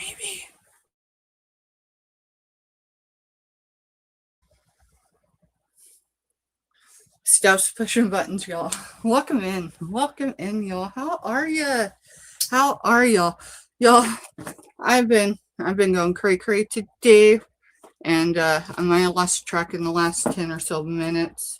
Maybe. Steph's pushing buttons, y'all. Welcome in, y'all. How are ya? How are y'all? Y'all, I've been going cray today, and I might have lost track in the last 10 or so minutes.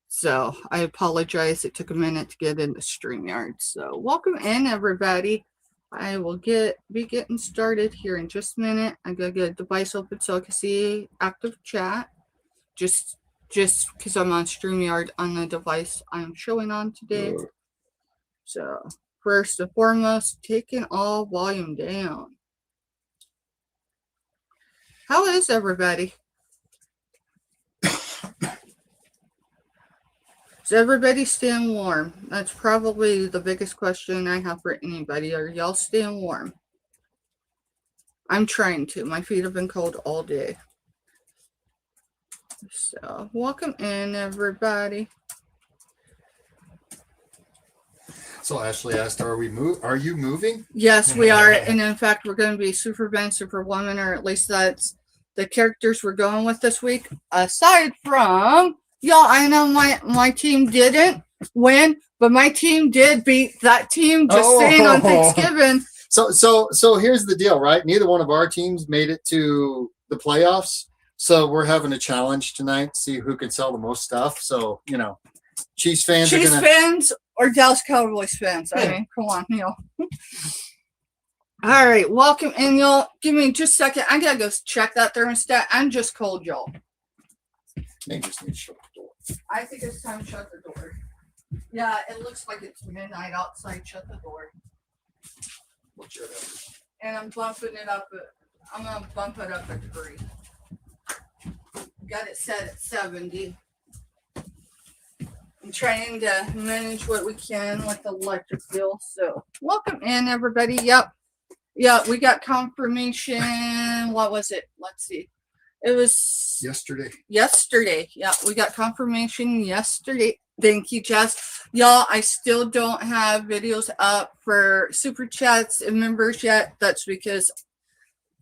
So I apologize. It took a minute to get into StreamYard. So welcome in, everybody. I will be getting started here in just a minute. I gotta get a device open so I can see active chat. Just because I'm on StreamYard on the device I'm showing on today. So first and foremost, taking all volume down. How is everybody? Is everybody staying warm? That's probably the biggest question I have for anybody. Are y'all staying warm? I'm trying to. My feet have been cold all day. So welcome in, everybody. So Ashley asked, are you moving? Yes, we are. And in fact, we're going to be Superman, Superwoman, or at least that's the characters we're going with this week. Aside from, y'all, I know my team didn't win, but my team did beat that team just saying on Thanksgiving. So here's the deal, right? Neither one of our teams made it to the playoffs. So we're having a challenge tonight to see who can sell the most stuff. So, Chiefs fans fans or Dallas Cowboys fans. I mean, come on, y'all. All right, welcome in, y'all. Give me just a second. I gotta go check that thermostat. I'm just cold, y'all. They just need to shut the door. I think it's time to shut the door. Yeah, it looks like it's midnight outside. Shut the door. And I'm bumping it up. I'm gonna bump it up a degree. Got it set at 70. I'm trying to manage what we can with the electric bill. So welcome in, everybody. Yep, we got confirmation. What was it? Let's see. It was yesterday. Yeah, we got confirmation yesterday. Thank you, Jess. Y'all, I still don't have videos up for super chats and members yet. That's because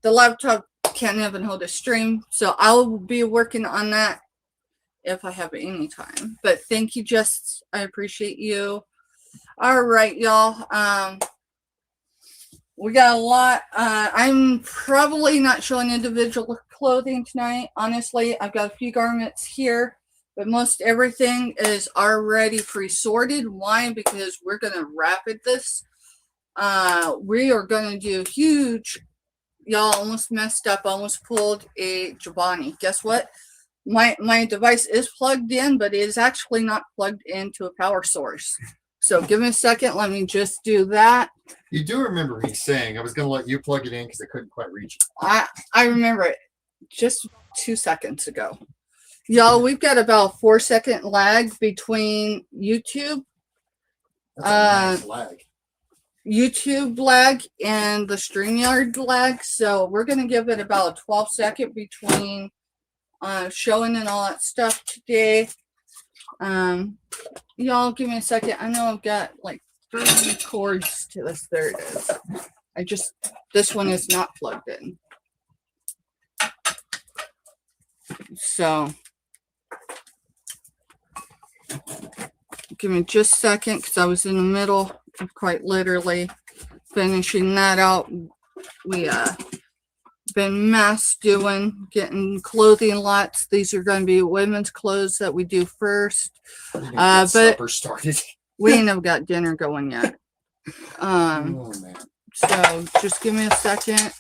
the laptop can't even hold a stream. So I'll be working on that if I have any time. But thank you, Jess. I appreciate you. All right, y'all. We got a lot. I'm probably not showing individual clothing tonight. Honestly, I've got a few garments here, but most everything is already pre-sorted. Why? Because we're going to rapid this. We are going to do huge. Y'all almost messed up. Almost pulled a Giovanni. Guess what? My device is plugged in, but it is actually not plugged into a power source. So give me a second. Let me just do that. You do remember me saying I was going to let you plug it in because I couldn't quite reach it. I remember it just 2 seconds ago. Y'all, we've got about a 4-second lag between YouTube. That's a nice lag. YouTube lag and the StreamYard lag. So we're going to give it about a 12-second between showing and all that stuff today. Y'all give me a second. I know I've got like 3 cords to this. There it is. This one is not plugged in. So give me just a second because I was in the middle of quite literally finishing that out. We been mass doing, getting clothing lots. These are going to be women's clothes that we do first. But supper started. We ain't never got dinner going yet. Oh, man. So just give me a second.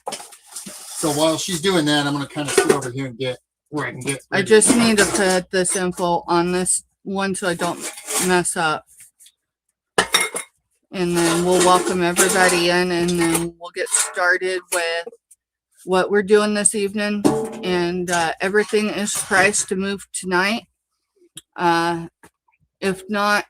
So while she's doing that, I'm going to kind of sit over here and get where I can get. I just need to put this info on this one so I don't mess up. And then we'll welcome everybody in, and then we'll get started with what we're doing this evening. And everything is priced to move tonight. If not,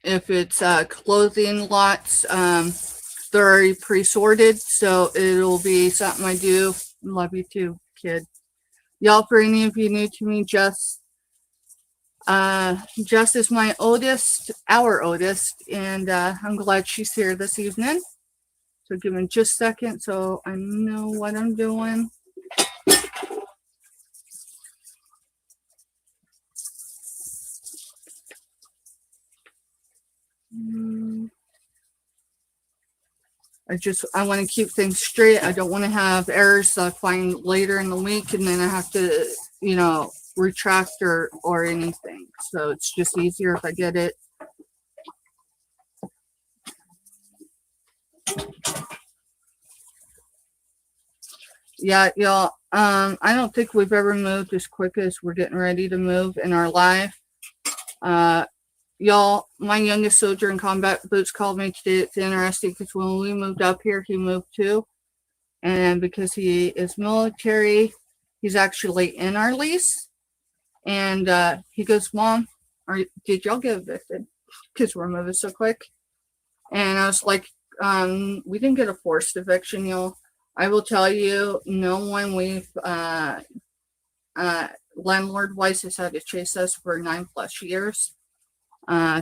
if it's clothing lots, they're already pre-sorted, so it'll be something I do. Love you too, kid. Y'all, for any of you new to me, Jess is my oldest, our oldest, and I'm glad she's here this evening. So give me just a second so I know what I'm doing. I want to keep things straight. I don't want to have errors that I find later in the week and then I have to, retract or anything. So it's just easier if I get it. Yeah, y'all. I don't think we've ever moved as quick as we're getting ready to move in our life. Y'all, my youngest soldier in combat boots called me today. It's interesting because when we moved up here, he moved too. And because he is military, he's actually in our lease. And he goes, Mom, did y'all get evicted? Because we're moving so quick. And I was like, we didn't get a forced eviction, y'all. I will tell you, no one we've landlord-wise has had to chase us for 9+ years.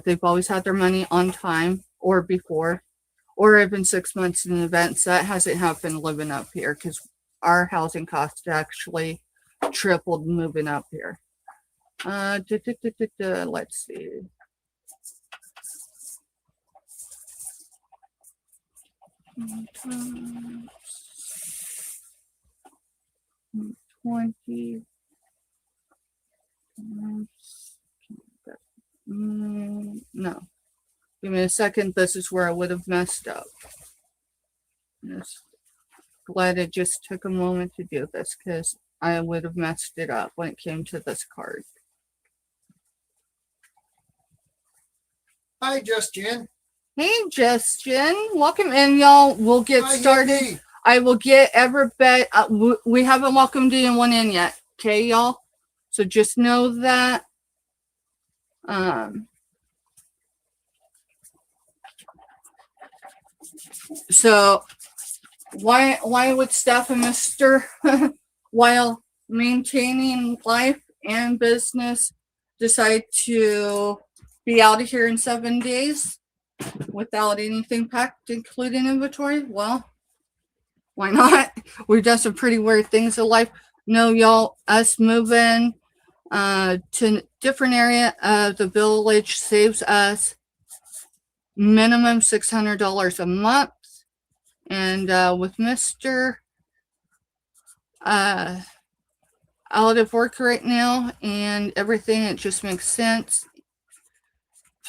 They've always had their money on time or before, or even 6 months in advance. That hasn't happened living up here because our housing costs actually tripled moving up here. Let's see. $20. No. Give me a second. This is where I would have messed up. Just glad it just took a moment to do this because I would have messed it up when it came to this card. Hi, Justin. Hey, Justin. Welcome in, y'all. We'll get started. I will get everybody. We haven't welcomed anyone in yet. Okay, y'all? So just know that. So why would Steph and Mr. while maintaining life and business decide to be out of here in 7 days without anything packed, including inventory? Well, why not? We've done some pretty weird things in life. No, y'all, us moving to a different area of the village saves us minimum $600 a month. And with Mr. Out of work right now and everything, it just makes sense.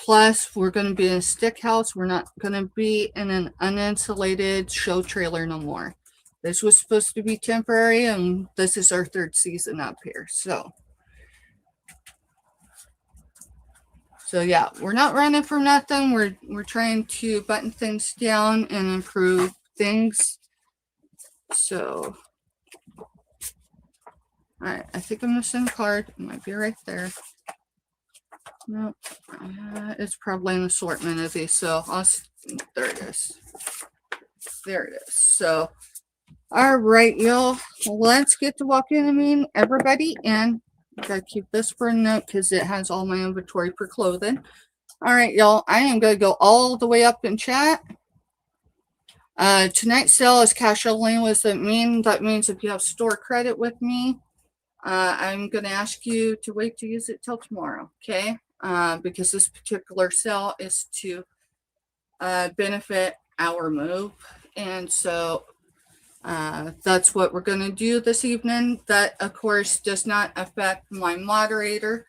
Plus, we're going to be in a stick house. We're not going to be in an uninsulated show trailer no more. This was supposed to be temporary, and this is our 3rd season up here. So yeah, we're not running from nothing. We're trying to button things down and improve things. So, all right, I think I'm missing a card. It might be right there. Nope. It's probably an assortment of these. So there it is. There it is. So, all right, y'all. Let's get to welcoming everybody in. Gotta keep this for a note because it has all my inventory for clothing. All right, y'all. I am gonna go all the way up in chat. Tonight's sale is cash only. What does that mean? That means if you have store credit with me, I'm gonna ask you to wait to use it till tomorrow, okay? Because this particular sale is to benefit our move, and so that's what we're going to do this evening. That, of course, does not affect my moderator.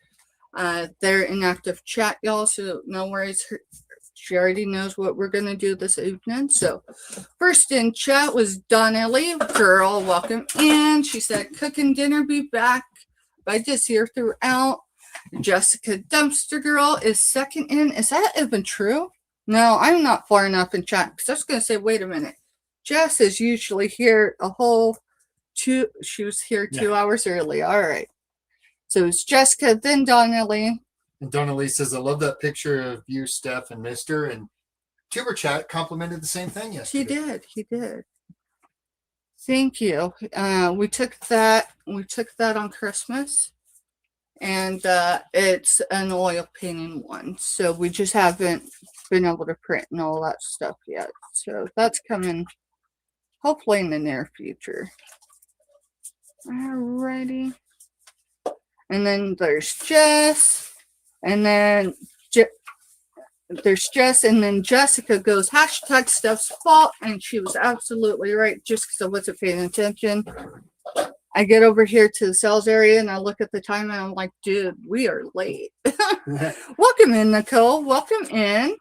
They're in active chat, y'all, so no worries. She already knows what we're going to do this evening. So first in chat was Donnelly. Girl, welcome in. She said, cooking dinner, be back. I just here throughout. Jessica Dumpster Girl is second in. Is that even true? No, I'm not far enough in chat because I was going to say, wait a minute. Jess is usually here she was here 2 hours early. All right. So it's Jessica, then Donnelly. And Donnelly says, I love that picture of you, Steph, and Mr. And Tuber Chat complimented the same thing yesterday. He did. Thank you. We took that on Christmas. And it's an oil painting one. So we just haven't been able to print and all that stuff yet. So that's coming hopefully in the near future. Alrighty. And then there's Jess. And then there's Jess. And then Jessica goes, hashtag Steph's fault. And she was absolutely right, just because I wasn't paying attention. I get over here to the sales area and I look at the time and I'm like, dude, we are late. Welcome in, Nicole. Welcome in.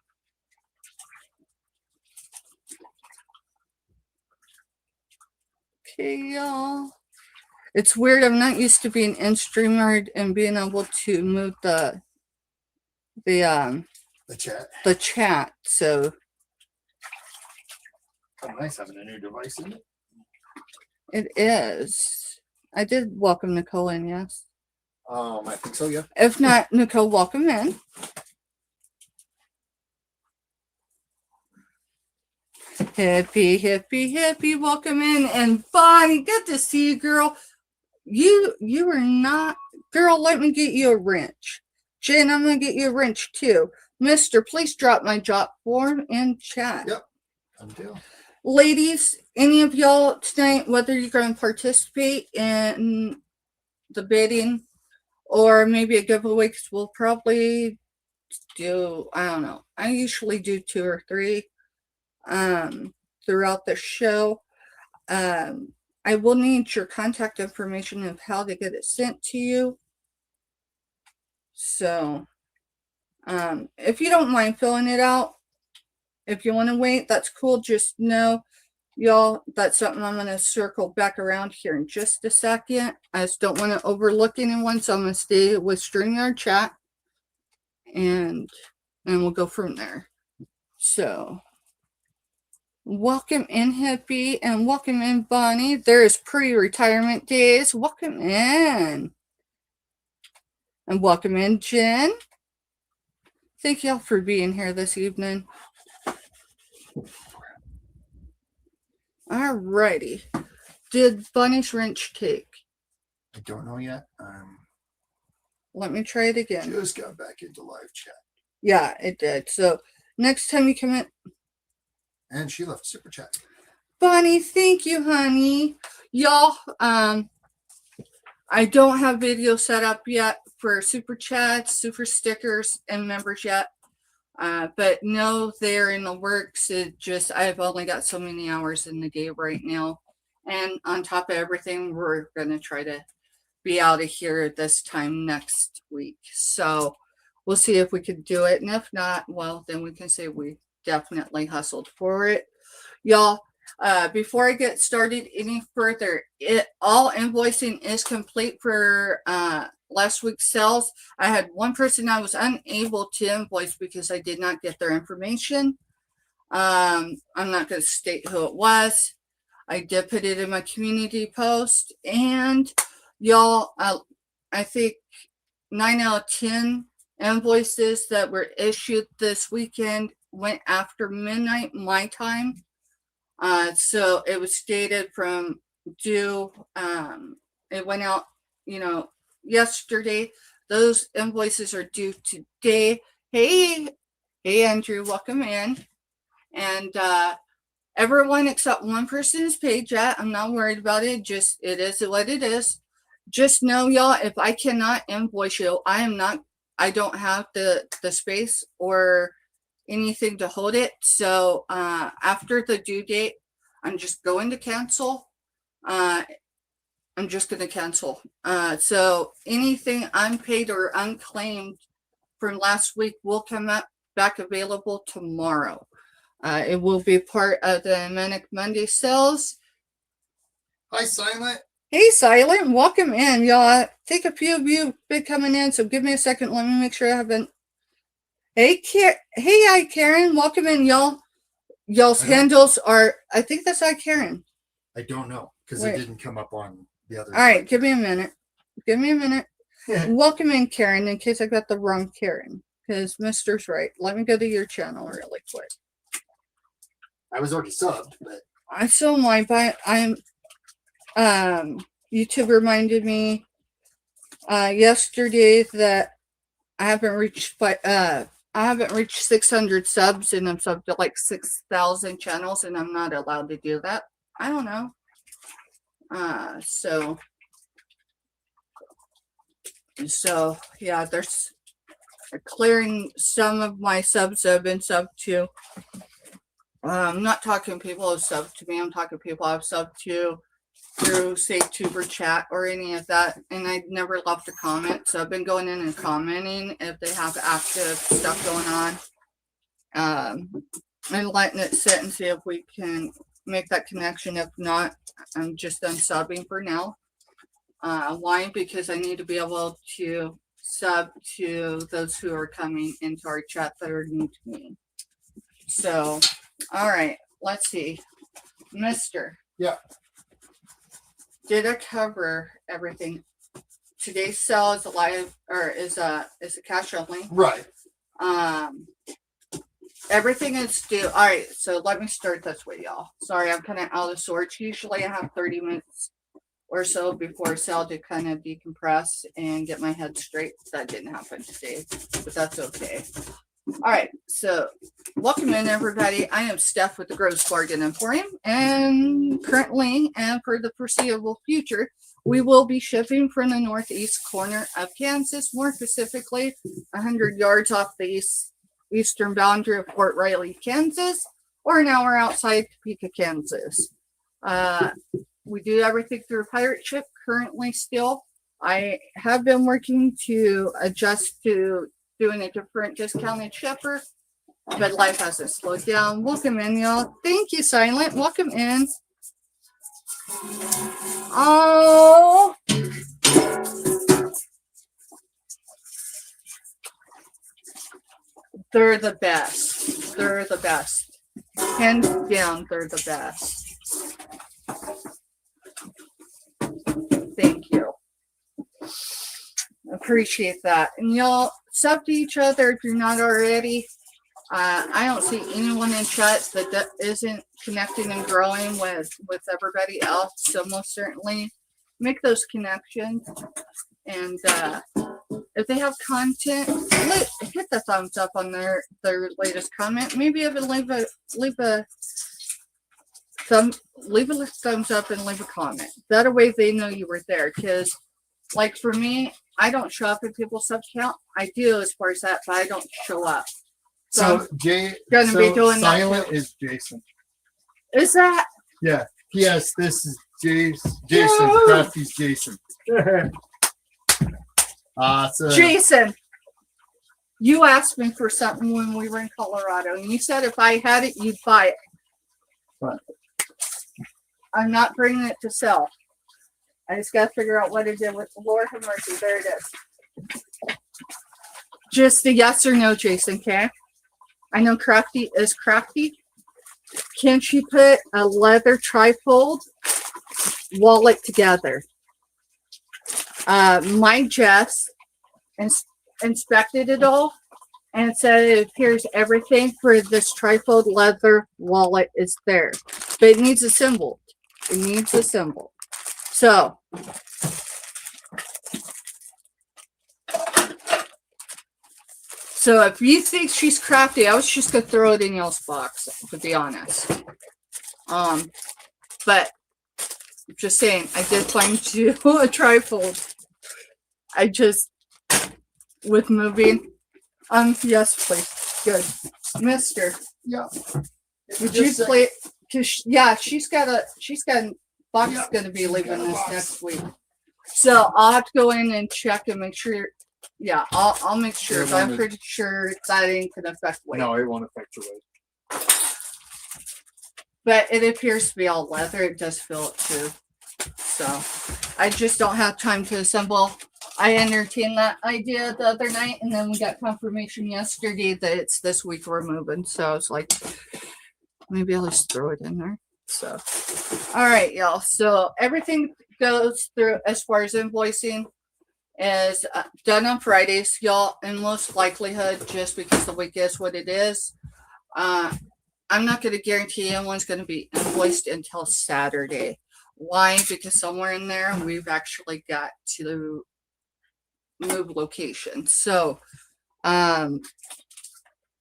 Okay, y'all. It's weird. I'm not used to being in StreamYard and being able to move the chat. The chat. So Oh, nice having a new device, isn't it? it is. I did welcome Nicole in, yes. I think so, yeah. If not, Nicole, welcome in. Hippie, hippie, hippie, welcome in. And Bonnie, good to see you, girl. You are not, girl, let me get you a wrench. Jen, I'm going to get you a wrench too. Mister, please drop my JOTFORM in chat. Yep. Until. Ladies, any of y'all tonight, whether you're going to participate in the bidding or maybe a giveaway, because we'll probably do, I don't know. I usually do 2 or 3 throughout the show. I will need your contact information of how to get it sent to you. So, if you don't mind filling it out, if you want to wait, that's cool. Just know, y'all, that's something I'm going to circle back around here in just a second. I just don't want to overlook anyone, so I'm going to stay with StreamYard chat, and we'll go from there. So, welcome in, Hippie, and welcome in, Bonnie. There's pre-retirement days. Welcome in. And welcome in, Jen. Thank y'all for being here this evening. Alrighty. Did Bonnie's wrench take? I don't know yet. Let me try it again. Just got back into live chat. Yeah, it did. So next time you come in. And she left super chat. Bonnie, thank you, honey. Y'all, I don't have video set up yet for super chats, super stickers, and members yet. But no, they're in the works. It just, I've only got so many hours in the day right now. And on top of everything, we're going to try to be out of here this time next week. So we'll see if we can do it. And if not, well, then we can say we definitely hustled for it. Y'all, before I get started any further, all invoicing is complete for last week's sales. I had one person I was unable to invoice because I did not get their information. I'm not going to state who it was. I did put it in my community post, and y'all, I think 9 out of 10 invoices that were issued this weekend went after midnight my time. So it was stated from due, it went out, yesterday. Those invoices are due today. Hey, Andrew, welcome in. And everyone except one person is paid yet. I'm not worried about it. Just, it is what it is. Just know, y'all, if I cannot invoice you, I don't have the space or anything to hold it. So after the due date, I'm just going to cancel. I'm just going to cancel. So anything unpaid or unclaimed from last week will come back available tomorrow. It will be part of the Manic Monday sales. Hi, Silent. Hey, Silent. Welcome in, y'all. I think a few of you have been coming in, so give me a second. Let me make sure I haven't. Hey, hi, Karen. Welcome in, y'all. Y'all's handles are, I think that's Karen. I don't know, because it didn't come up on the other. All right, give me a minute. Welcome in, Karen, in case I got the wrong Karen, because Mister's right. Let me go to your channel really quick. I was already subbed, but I still might, but YouTube reminded me yesterday that I haven't reached I haven't reached 600 subs, and I'm subbed to like 6,000 channels, and I'm not allowed to do that. I don't know. So yeah, there's clearing some of my subs I've been subbed to. I'm not talking people who subbed to me. I'm talking people I've subbed to through, say, Tuber chat or any of that, and I never left a comment. So I've been going in and commenting if they have active stuff going on, and letting it sit and see if we can make that connection. If not, I'm just done subbing for now. Why? Because I need to be able to sub to those who are coming into our chat that are new to me. So, all right, let's see. Mister. Yeah. Did I cover everything? Today's sale is a live, or is a cash only. Right. Everything is due. All right, so let me start this way, y'all. Sorry, I'm kind of out of sorts. Usually I have 30 minutes or so before sale to kind of decompress and get my head straight. That didn't happen today, but that's okay. All right, so welcome in, everybody. I am Steph with the Groves Bargain Emporium, and currently and for the foreseeable future, we will be shipping from the northeast corner of Kansas, more specifically 100 yards off the eastern boundary of Fort Riley, Kansas, or an hour outside Topeka, Kansas. We do everything through a pirate ship currently still. I have been working to adjust to doing a different discounted shipper, but life hasn't slowed down. Welcome in, y'all. Thank you, Silent. Welcome in. Oh, they're the best. They're the best. Hands down, they're the best. Thank you. Appreciate that. And y'all sub to each other if you're not already. I don't see anyone in chat that isn't connecting and growing with everybody else. So most certainly make those connections. And if they have content, hit the thumbs up on their latest comment. Maybe even leave a thumbs up and leave a comment. That way they know you were there. Because like for me, I don't show up in people's sub count. I do as far as that, but I don't show up. So Jay, gonna be doing Silent that is Jason. Is that? Yeah. Yes, this is Jason. Crafty's Jason. Jason, you asked me for something when we were in Colorado, and you said if I had it, you'd buy it. What? I'm not bringing it to sell. I just got to figure out what it did with Lord have mercy. There it is. Just a yes or no, Jason, okay? I know Crafty is crafty. Can she put a leather trifold wallet together? My Jess inspected it all and said it appears everything for this trifold leather wallet is there. But it needs a symbol. It needs a symbol. So if you think she's crafty, I was just gonna throw it in y'all's box, to be honest. But just saying, I did find you a trifold. I just with moving. Yes, please. Good, Mister. Yeah. Would you play? Cause yeah, she's got a box is gonna be leaving this next week. So I'll have to go in and check and make sure. Yeah, I'll make sure, but I'm pretty sure that ain't gonna affect weight. No, it won't affect your weight. But it appears to be all leather. It does feel it too. So I just don't have time to assemble. I entertained that idea the other night, and then we got confirmation yesterday that it's this week we're moving. So I was like, maybe I'll just throw it in there. So, all right, y'all. So everything goes through as far as invoicing is done on Fridays, y'all, in most likelihood, just because the week is what it is. I'm not going to guarantee anyone's going to be invoiced until Saturday. Why? Because somewhere in there, we've actually got to move location. So,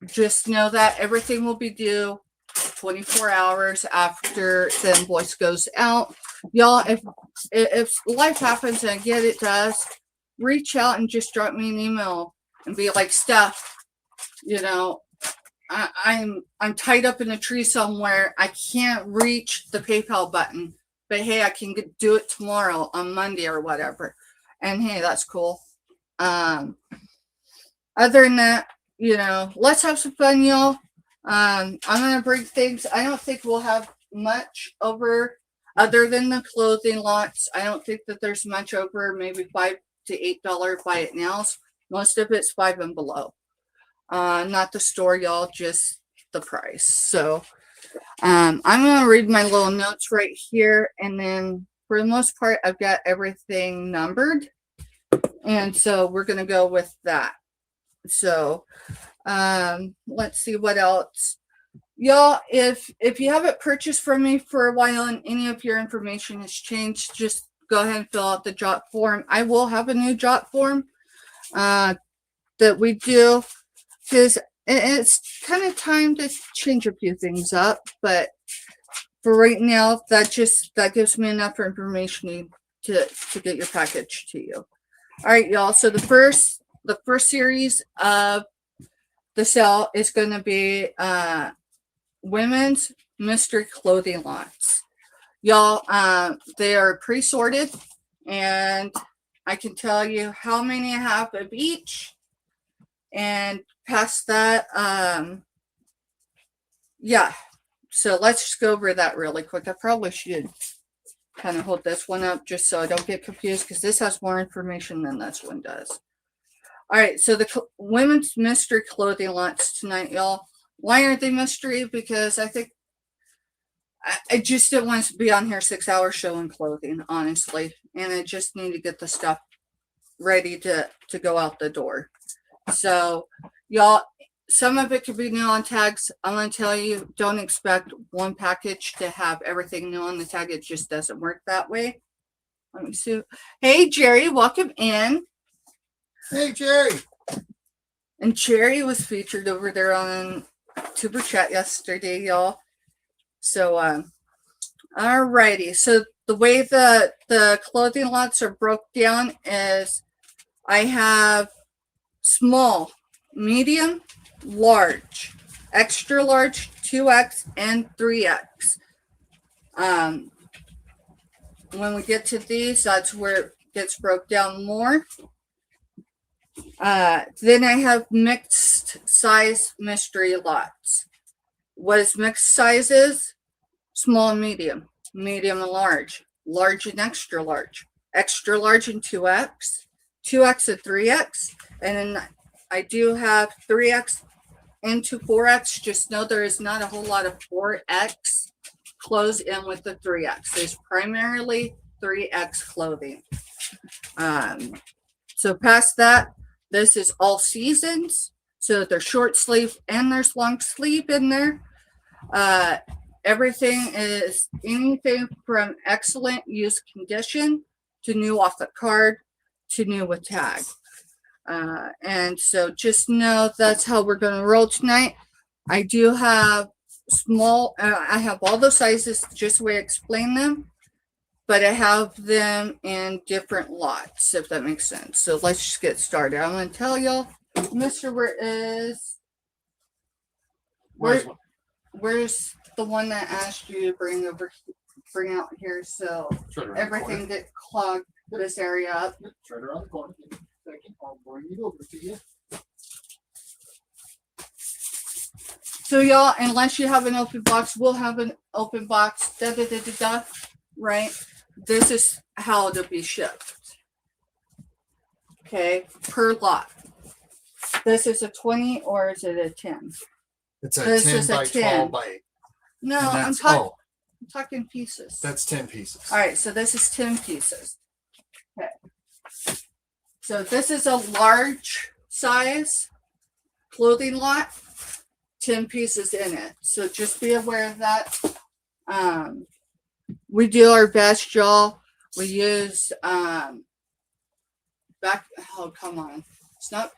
just know that everything will be due 24 hours after the invoice goes out. Y'all, if life happens, and again it does, reach out and just drop me an email and be like, Steph, you know, I'm tied up in a tree somewhere. I can't reach the PayPal button, but hey, I can do it tomorrow on Monday or whatever. And hey, that's cool. Other than that, you know, let's have some fun, y'all. I'm gonna bring things. I don't think we'll have much over other than the clothing lots. I don't think that there's much over, maybe $5 to $8 buy it nows. Most of it's $5 and below. Not the store, y'all, just the price. So I'm gonna read my little notes right here, and then for the most part, I've got everything numbered, and so we're gonna go with that. So let's see what else. Y'all, if you haven't purchased from me for a while and any of your information has changed, just go ahead and fill out the JOT form. I will have a new JOT form that we do, because it's kind of time to change a few things up, but for right now, that gives me enough information to get your package to you. All right, y'all. So the first series of the sale is going to be women's mystery clothing lots. Y'all, they are pre-sorted, and I can tell you how many I have of each. And past that, yeah. So let's just go over that really quick. I probably should kind of hold this one up just so I don't get confused, because this has more information than this one does. All right, so the women's mystery clothing lots tonight, y'all. Why are they mystery? Because I think I just didn't want to be on here 6 hours showing clothing, honestly. And I just need to get the stuff ready to go out the door. So, y'all, some of it could be new on tags. I'm going to tell you, don't expect one package to have everything new on the tag. It just doesn't work that way. Let me see. Hey, Jerry, welcome in. Hey, Jerry. And Jerry was featured over there on Tuber Chat yesterday, y'all. So, alrighty. So the way the clothing lots are broke down is I have small, medium, large, extra large, 2X, and 3X. When we get to these, that's where it gets broke down more. Then I have mixed size mystery lots. What is mixed sizes? Small and medium, medium and large, large and extra large and 2X, 2X and 3X, and then I do have 3X into 4X. Just know there is not a whole lot of 4X clothes in with the 3X. There's primarily 3X clothing. So past that, this is all seasons. So there's short sleeve and there's long sleeve in there. Everything is anything from excellent use condition to new off the card to new with tag. And so just know that's how we're going to roll tonight. I do have small, I have all the sizes just the way I explain them, but I have them in different lots, if that makes sense. So let's just get started. I'm going to tell y'all, Mr. Where's the one that asked you to bring out here so everything get clogged this area up? It's right around the corner. I'll bring it over to you. So y'all, unless you have an open box, we'll have an open box. Right? This is how it'll be shipped. Okay, per lot. This is a 20 or is it a 10? It's a This 10 is a by 10. 12 by 8. No, And I'm that's talking pieces. That's 10 pieces. All right, so this is 10 pieces. Okay. So this is a large size clothing lot, 10 pieces in it. So just be aware of that. We do our best, y'all. We use oh, come on.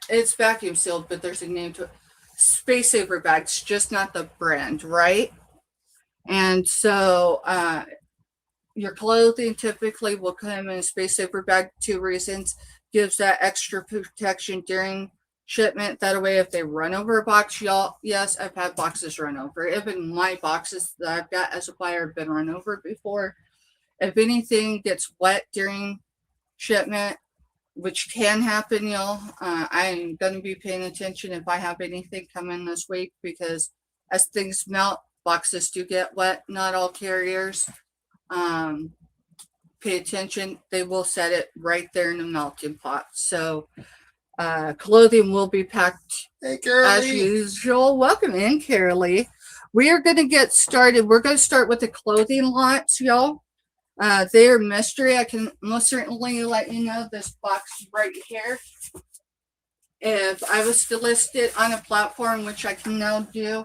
It's vacuum sealed, but there's a name to it. Space Saver bags, just not the brand, right? And so your clothing typically will come in a Space Saver bag. 2 reasons: gives that extra protection during shipment. That way, if they run over a box, y'all, yes, I've had boxes run over. Even my boxes that I've got as a buyer have been run over before. If anything gets wet during shipment, which can happen, y'all, I'm going to be paying attention if I have anything coming this week, because as things melt, boxes do get wet. Not all carriers. Pay attention. They will set it right there in the melting pot. So clothing will be packed as usual. Welcome in, Carolee. We are going to get started. We're going to start with the clothing lots, y'all. They are mystery. I can most certainly let you know this box right here. If I was to list it on a platform, which I can now do,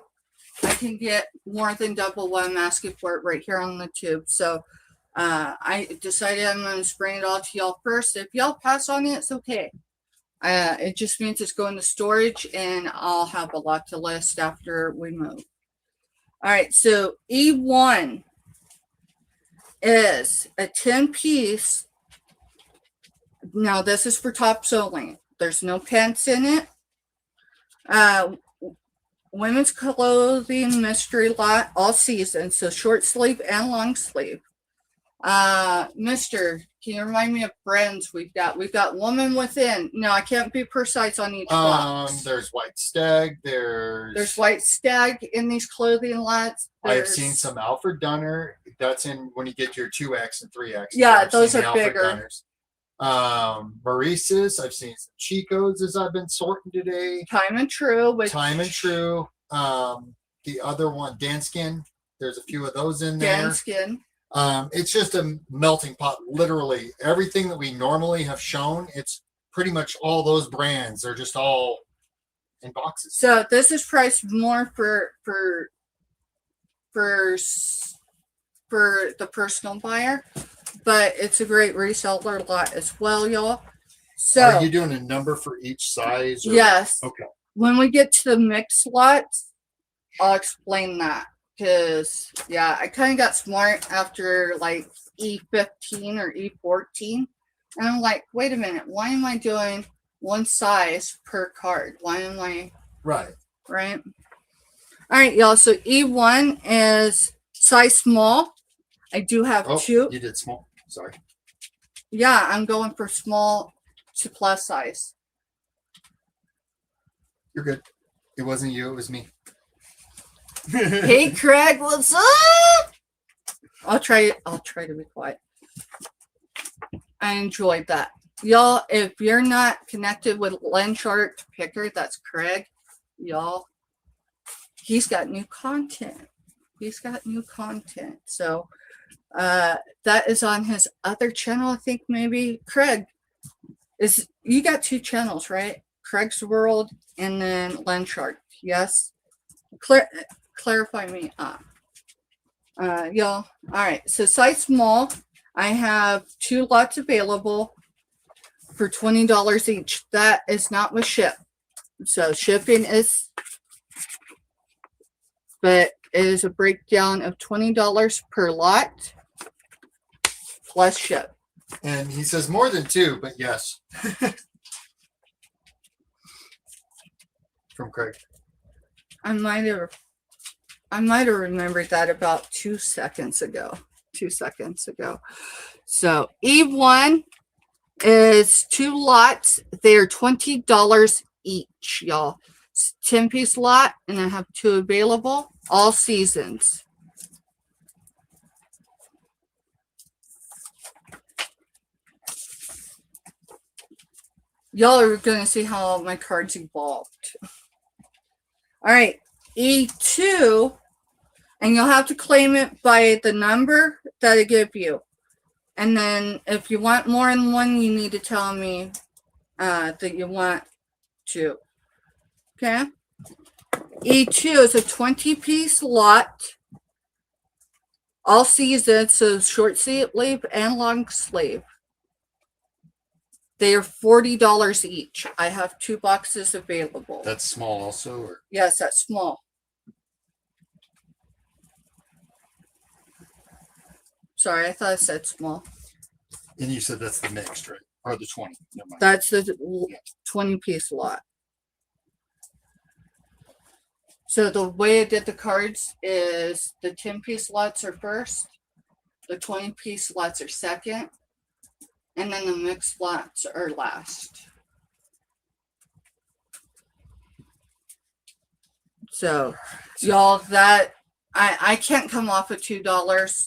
I can get more than double what I'm asking for it right here on the tube. So I decided I'm going to spring it all to y'all first. If y'all pass on it, it's okay. It just means it's going to storage, and I'll have a lot to list after we move. All right, so E1 is a 10-piece. Now, this is for tops only. There's no pants in it. Women's clothing mystery lot, all season, so short sleeve and long sleeve. Mister, can you remind me of brands we've got? We've got Woman Within. No, I can't be precise on each box. There's White Stag. There's White Stag in these clothing lots. I've seen some Alfred Dunner. That's in when you get your 2X and 3X. Yeah, those are bigger. Dunners. Maurice's. I've seen some Chicos as I've been sorting today. Time and True. Time and True. The other one, Danskin. There's a few of those in there. Danskin. It's just a melting pot. Literally everything that we normally have shown. It's pretty much all those brands. They're just all in boxes. So this is priced more for the personal buyer, but it's a great reseller lot as well, y'all. So are you doing a number for each size? Or? Yes. Okay. When we get to the mixed lots, I'll explain that. Because, yeah, I kind of got smart after like E15 or E14. And I'm like, wait a minute, why am I doing one size per card? Why am I... Right. Right? All right, y'all. So E1 is size small. I do have 2. You did small. Sorry. Yeah, I'm going for small to plus size. You're good. It wasn't you. It was me. Hey, Craig, what's up? I'll try to be quiet. I enjoyed that. Y'all, if you're not connected with Lenchart Picker, that's Craig, y'all, he's got new content. So that is on his other channel, I think maybe. Craig, you got 2 channels, right? Craig's World and then Lenchart, yes? Clarify me up. Y'all. All right. So size small, I have 2 lots available for $20 each. That is not with ship. So shipping is, but it is a breakdown of $20 per lot plus ship. And he says more than 2, but yes. From Craig. I might have remembered that about 2 seconds ago. So E1 is 2 lots. They're $20 each, y'all. 10-piece lot, and I have 2 available, all seasons. Y'all are going to see how my cards evolved. All right, E2, and you'll have to claim it by the number that I give you. And then if you want more than one, you need to tell me that you want 2. Okay? E2 is a 20-piece lot, all season, so short sleeve and long sleeve. They are $40 each. I have 2 boxes available. That's small also, or Yes, that's small. Sorry, I thought I said small. and you said that's the mixed, right? Or the 20. Never mind. That's the 20-piece lot. So the way I did the cards is the 10-piece lots are first, the 20-piece lots are second, and then the mixed lots are last. So y'all, that I can't come off of $2.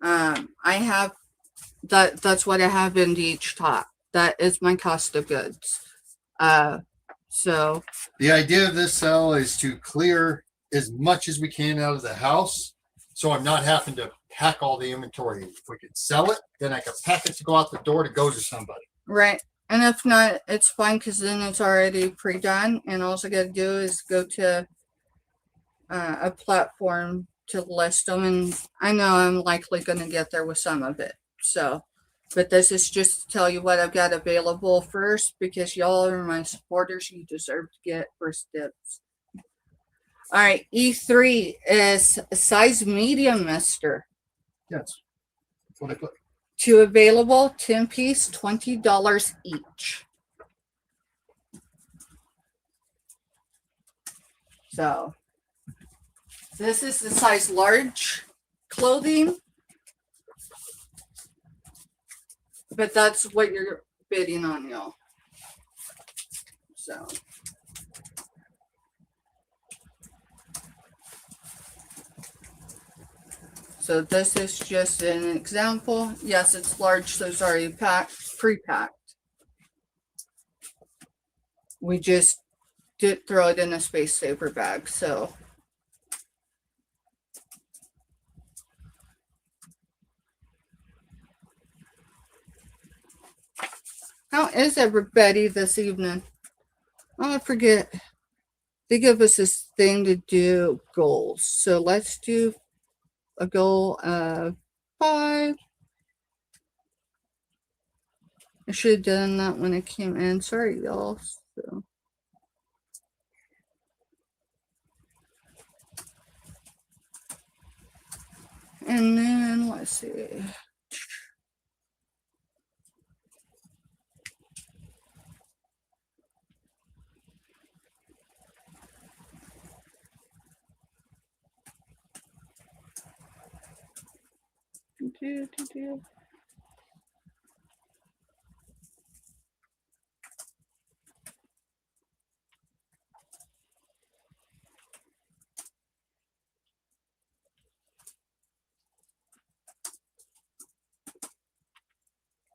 I have that's what I have in each top. That is my cost of goods. So The idea of this sale is to clear as much as we can out of the house, so I'm not having to pack all the inventory. If we could sell it, then I could pack it to go out the door to go to somebody. right. And if not, it's fine because then it's already pre-done, and all I got to do is go to a platform to list them. And I know I'm likely going to get there with some of it. So, but this is just to tell you what I've got available first, because y'all are my supporters. You deserve to get first dibs. All right, E3 is a size medium, mister. Yes. That's what I put. 2 available, 10-piece, $20 each. So this is the size large clothing, but that's what you're bidding on, y'all. So this is just an example. Yes, it's large, so it's already packed, pre-packed. We just did throw it in a space saver bag, so. How is everybody this evening? Oh, I forget. They give us this thing to do goals. So let's do a goal of 5. I should have done that when it came in. Sorry, y'all. So. And then let's see.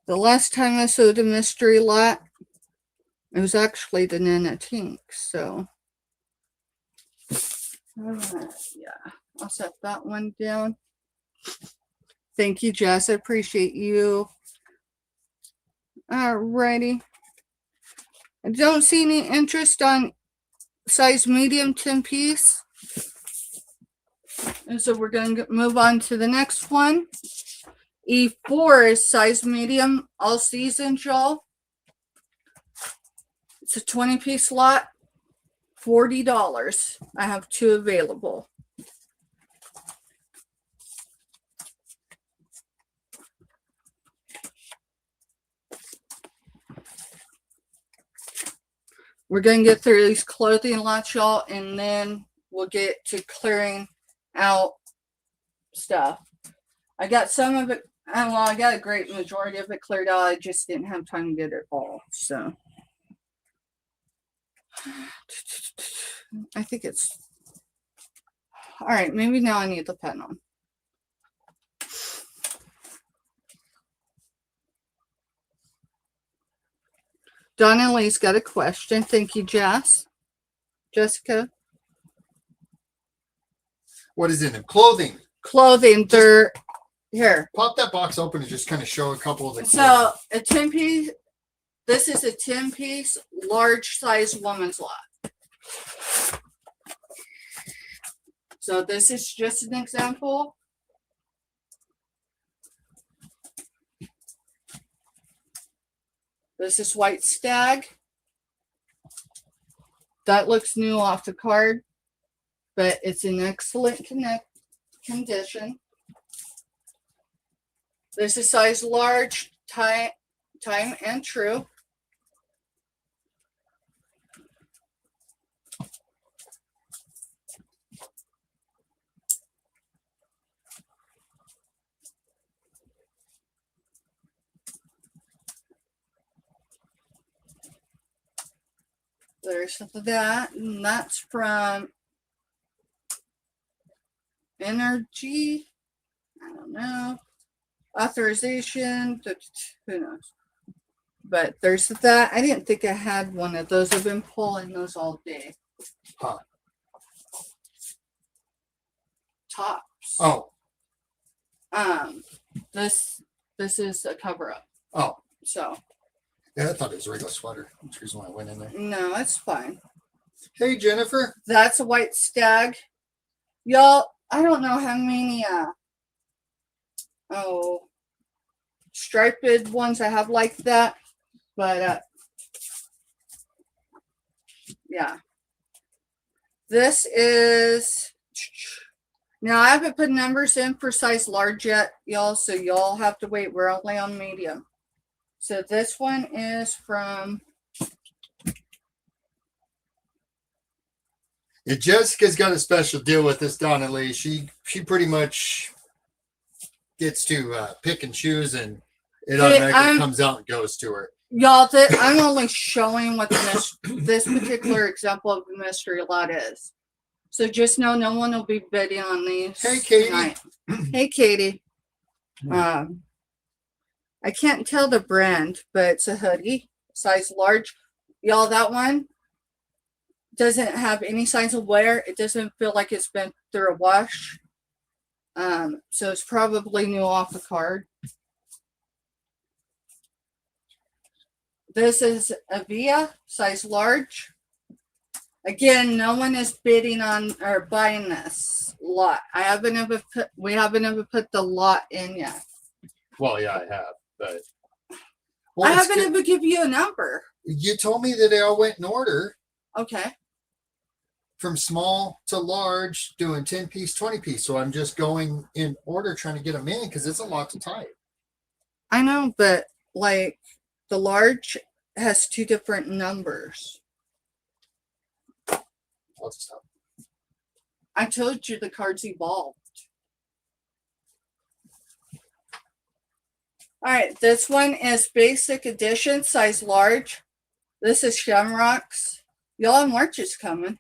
The last time I sold a mystery lot, it was actually the Nana Tink, so. Yeah, I'll set that one down. Thank you, Jess. I appreciate you. Alrighty. I don't see any interest on size medium 10-piece. And so we're going to move on to the next one. E4 is size medium all season, y'all. It's a 20-piece lot, $40. I have 2 available. We're going to get through these clothing lots, y'all, and then we'll get to clearing out stuff. I got some of it, well, I got a great majority of it cleared out. I just didn't have time to get it all, so. I think it's, all right, maybe now I need the pen on. Donna Lee's got a question. Thank you, Jess. Jessica? What is in it? Clothing. Clothing, they're, here. Pop that box open and just kind of show a couple of the So, a 10-piece, this is a 10-piece large size woman's lot. So this is just an example. This is White Stag. That looks new off the card, but it's in excellent condition. This is size large, time and true. There's that, and that's from Energy. I don't know. Authorization, who knows? But there's that. I didn't think I had one of those. I've been pulling those all day. Huh. Tops. Oh. This is a cover up. Oh. So. Yeah, I thought it was a regular sweater. That's the reason why I went in there. No, it's fine. Hey, Jennifer. That's a White Stag. Y'all, I don't know how many striped ones I have like that, but yeah. This is, now I haven't put numbers in for size large yet, y'all, so y'all have to wait. We're only on medium. So this one is from, yeah, Jessica's got a special deal with this, Donna Lee. She pretty much gets to pick and choose, and it automatically comes out and goes to her. Y'all, I'm only showing what this particular example of the mystery lot is. So just know no one will be bidding on these. Hey, Katie. Tonight. Hey, Katie. I can't tell the brand, but it's a hoodie, size large. Y'all, that one doesn't have any signs of wear. It doesn't feel like it's been through a wash. So it's probably new off the card. This is a Via, size large. Again, no one is bidding on or buying this lot. We haven't ever put the lot in yet. Well, yeah, I have, but I haven't ever give you a number. You told me that they all went in order. Okay. From small to large, doing 10-piece, 20-piece. So I'm just going in order, trying to get them in because it's a lot to type. I know, but like the large has 2 different numbers. I'll just stop. I told you the cards evolved. All right, this one is basic edition, size large. This is Shamrocks. Y'all, March is coming.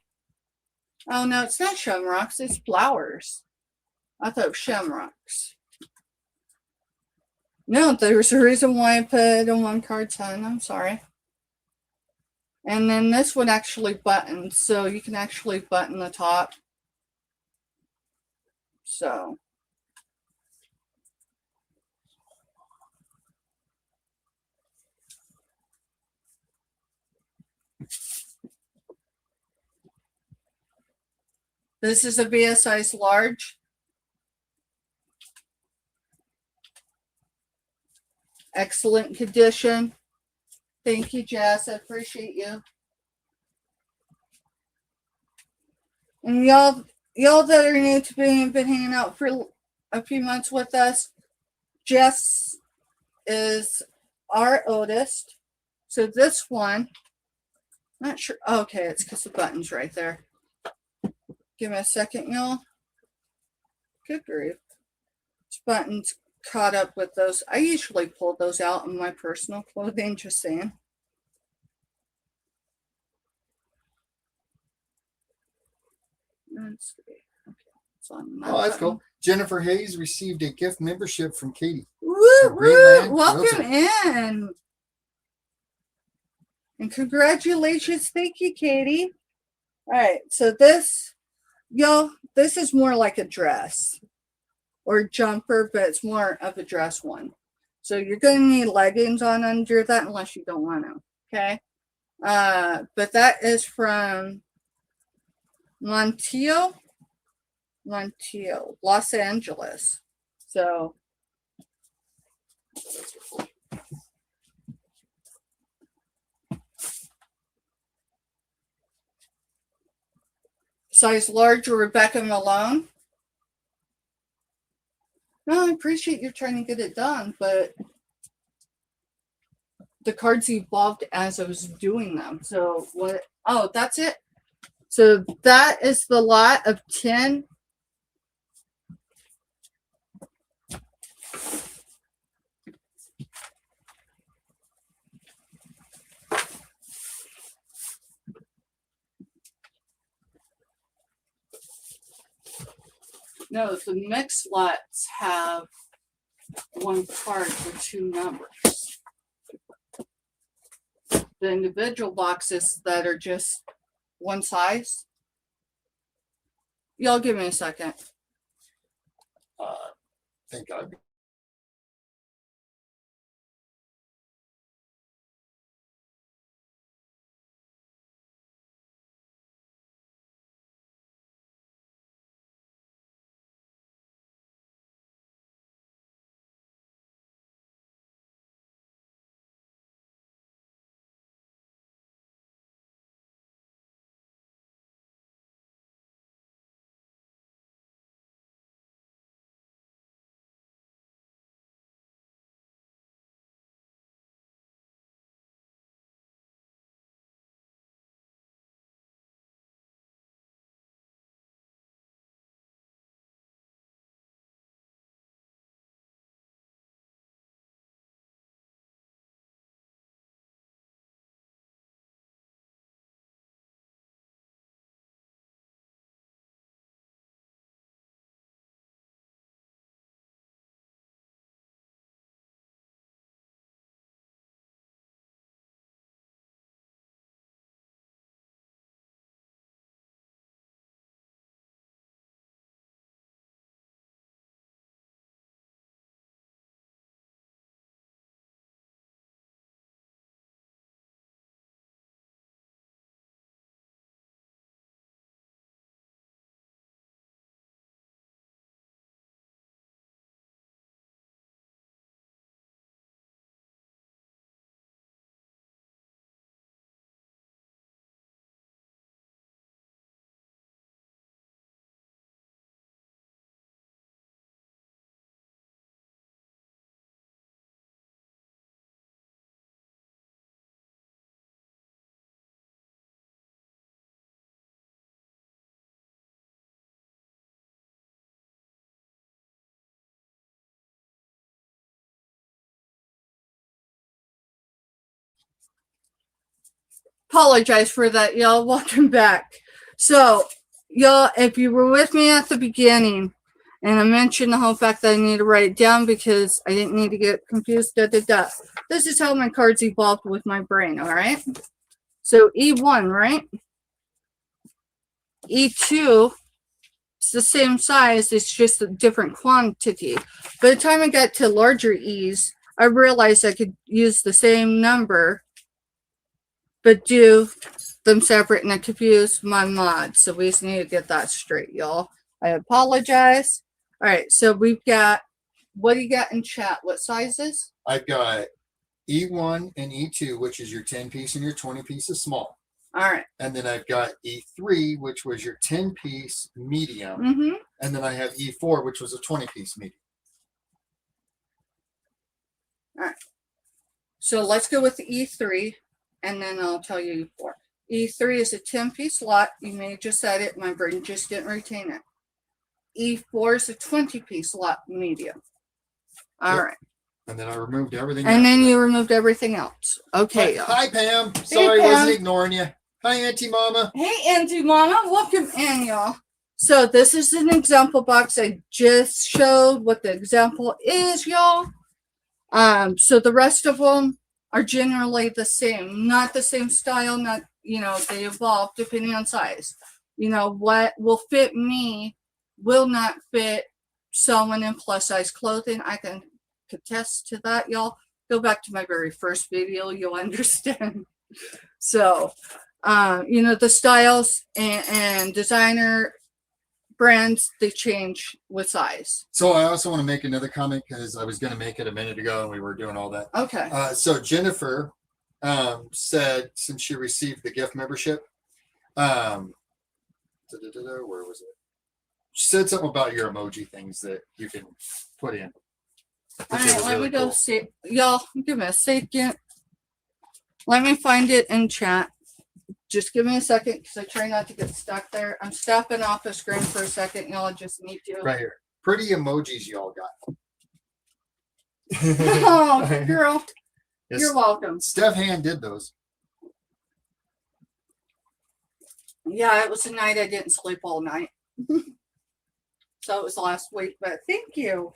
Oh, no, it's not Shamrocks. It's flowers. I thought it was Shamrocks. No, there's a reason why I put on one card, son. I'm sorry. And then this one actually buttons, so you can actually button the top. So. This is a VS size large. Excellent condition. Thank you, Jess. I appreciate you. And y'all that are new to being been hanging out for a few months with us, Jess is our oldest. So this one, not sure. Okay, it's because the button's right there. Give me a second, y'all. Good grief. This button's caught up with those. I usually pull those out in my personal clothing, just saying. Let's see. Okay. It's on that That's button. cool. Jennifer Hayes received a gift membership from Katie. Woo, woo. Welcome in. And congratulations. Thank you, Katie. All right. So this, y'all, this is more like a dress or jumper, but it's more of a dress one. So you're going to need leggings on under that unless you don't want to. Okay. But that is from Montiel, Los Angeles. So Size large, Rebecca Malone. No, I appreciate you trying to get it done, but the cards evolved as I was doing them. So what? Oh, that's it. So that is the lot of 10. No, the mixed lots have one card for 2 numbers. The individual boxes that are just one size. Y'all give me a second. Thank God. Apologize for that, y'all. Welcome back. So, y'all, if you were with me at the beginning, and I mentioned the whole fact that I need to write it down because I didn't need to get confused. This is how my cards evolved with my brain. All right. So E1, right? E2. It's the same size, it's just a different quantity. By the time I got to larger E's, I realized I could use the same number, but do them separate, and I confused my mods. So we just need to get that straight, y'all. I apologize. All right, so we've got, what do you got in chat? What sizes? I've got E1 and E2, which is your 10 piece and your 20 piece is small. All right. And then I've got E3, which was your 10 piece medium. Mm-hmm. And then I have E4, which was a 20 piece medium. All right. So let's go with the E3, and then I'll tell you E4. E3 is a 10 piece lot. You may have just said it. My brain just didn't retain it. E4 is a 20 piece lot medium. All right. And then I removed everything. And then you removed everything else. Okay. Hi, Pam. Sorry, Pam. wasn't ignoring you. Hi, Auntie Mama. Hey, Auntie Mama. Welcome in, y'all. So this is an example box. I just showed what the example is, y'all. So the rest of them are generally the same. Not the same style. Not, they evolve depending on size. What will fit me will not fit someone in plus size clothing. I can attest to that, y'all. Go back to my very first video, you'll understand. So, the styles and designer brands, they change with size. So I also want to make another comment because I was going to make it a minute ago and we were doing all that. Okay. So Jennifer said, since she received the gift membership, Where was it? She said something about your emoji things that you can put in. All right, let me go see. Y'all, give me a second. Let me find it in chat. Just give me a second because I try not to get stuck there. I'm stepping off the screen for a second. Y'all just need to. Right here. Pretty emojis y'all got. Oh, girl. Yes. You're welcome. Steph Hand did those. Yeah, it was a night I didn't sleep all night. So it was last week, but thank you.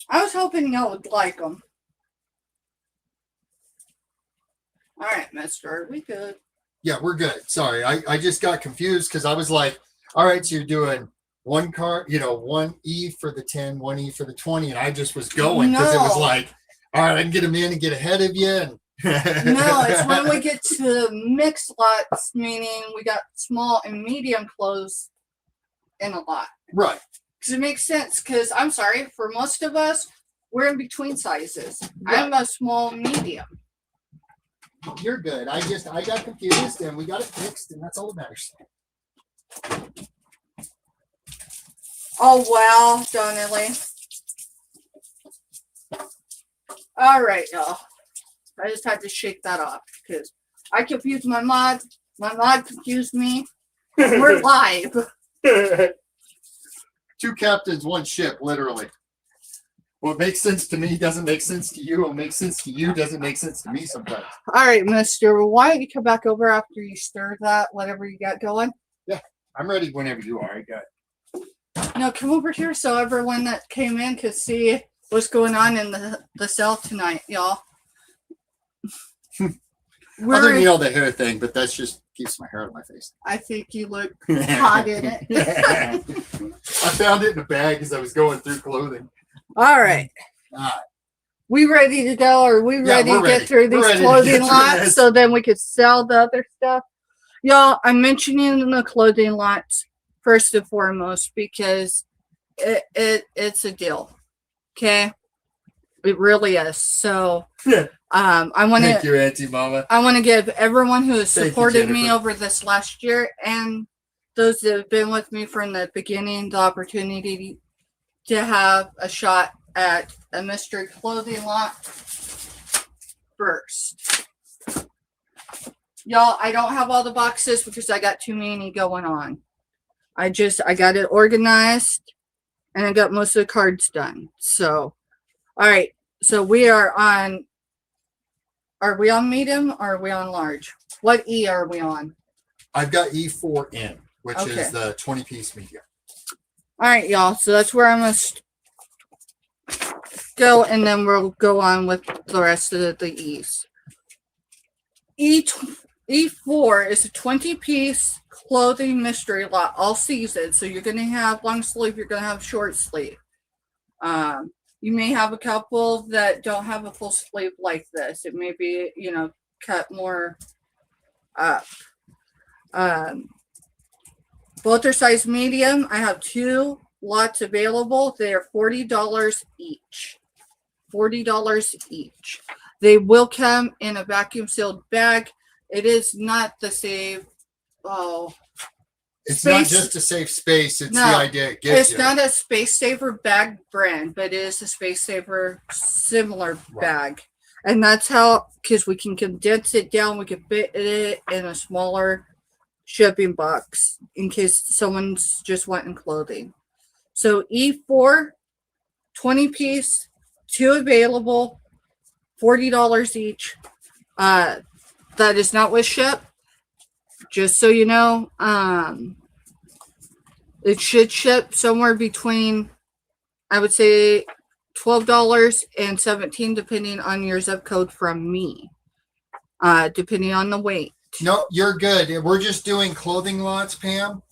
I was hoping y'all would like them. All right, mister, are we good? Yeah, we're good. Sorry, I just got confused because I was like, all right, so you're doing one card, one E for the 10, one E for the 20, and I just was going because it was like, all right, I can get them in and get ahead of you. And no, it's when we get to mixed lots, meaning we got small and medium clothes in a lot. Right. Because it makes sense, because I'm sorry, for most of us, we're in between sizes. Right. I'm a small medium. You're good. I got confused and we got it fixed, and that's all that matters. Oh, wow, Donnelly. All right, y'all. I just had to shake that off because I confused my mod. My mod confused me. We're live. 2 captains, 1 ship, literally. What makes sense to me doesn't make sense to you. What makes sense to you doesn't make sense to me sometimes. All right, mister. Why don't you come back over after you stir that, whatever you got going? Yeah, I'm ready whenever you are. I got. No, come over here so everyone that came in could see what's going on in the cell tonight, y'all. Other than all the hair thing, but that's just keeps my hair out of my face. I think you look hot in it. I found it in a bag as I was going through clothing. All right. We ready to go? Or we ready to get through these clothing lots so then we could sell the other stuff? Y'all, I'm mentioning the clothing lots first and foremost because it's a deal. Okay? It really is. So I want to thank you, Auntie Mama. I want to give everyone who has supported me over this last year and those that have been with me from the beginning the opportunity to have a shot at a mystery clothing lot first. Y'all, I don't have all the boxes because I got too many going on. I got it organized and I got most of the cards done. So, all right. So we are on medium or are we on large? What E are we on? I've got E4N, which is the 20-piece medium. All right, y'all. So that's where I must go, and then we'll go on with the rest of the E's. E4 is a 20-piece clothing mystery lot, all seasons. So you're going to have long sleeve, you're going to have short sleeve. You may have a couple that don't have a full sleeve like this. It may be, cut more up. Both are size medium. I have 2 lots available. They are $40 each. $40 each. They will come in a vacuum sealed bag. It is not the same. It's not just a safe space. It's the idea it gives you. It's not a Space Saver bag brand, but it is a Space Saver similar bag. And that's how, because we can condense it down, we can fit it in a smaller shipping box in case someone's just wanting clothing. So E4, 20-piece, 2 available, $40 each. That is not with ship. Just so you know, it should ship somewhere between, I would say, $12 and $17, depending on your zip code from me, depending on the weight. No, you're good. We're just doing clothing lots, Pam.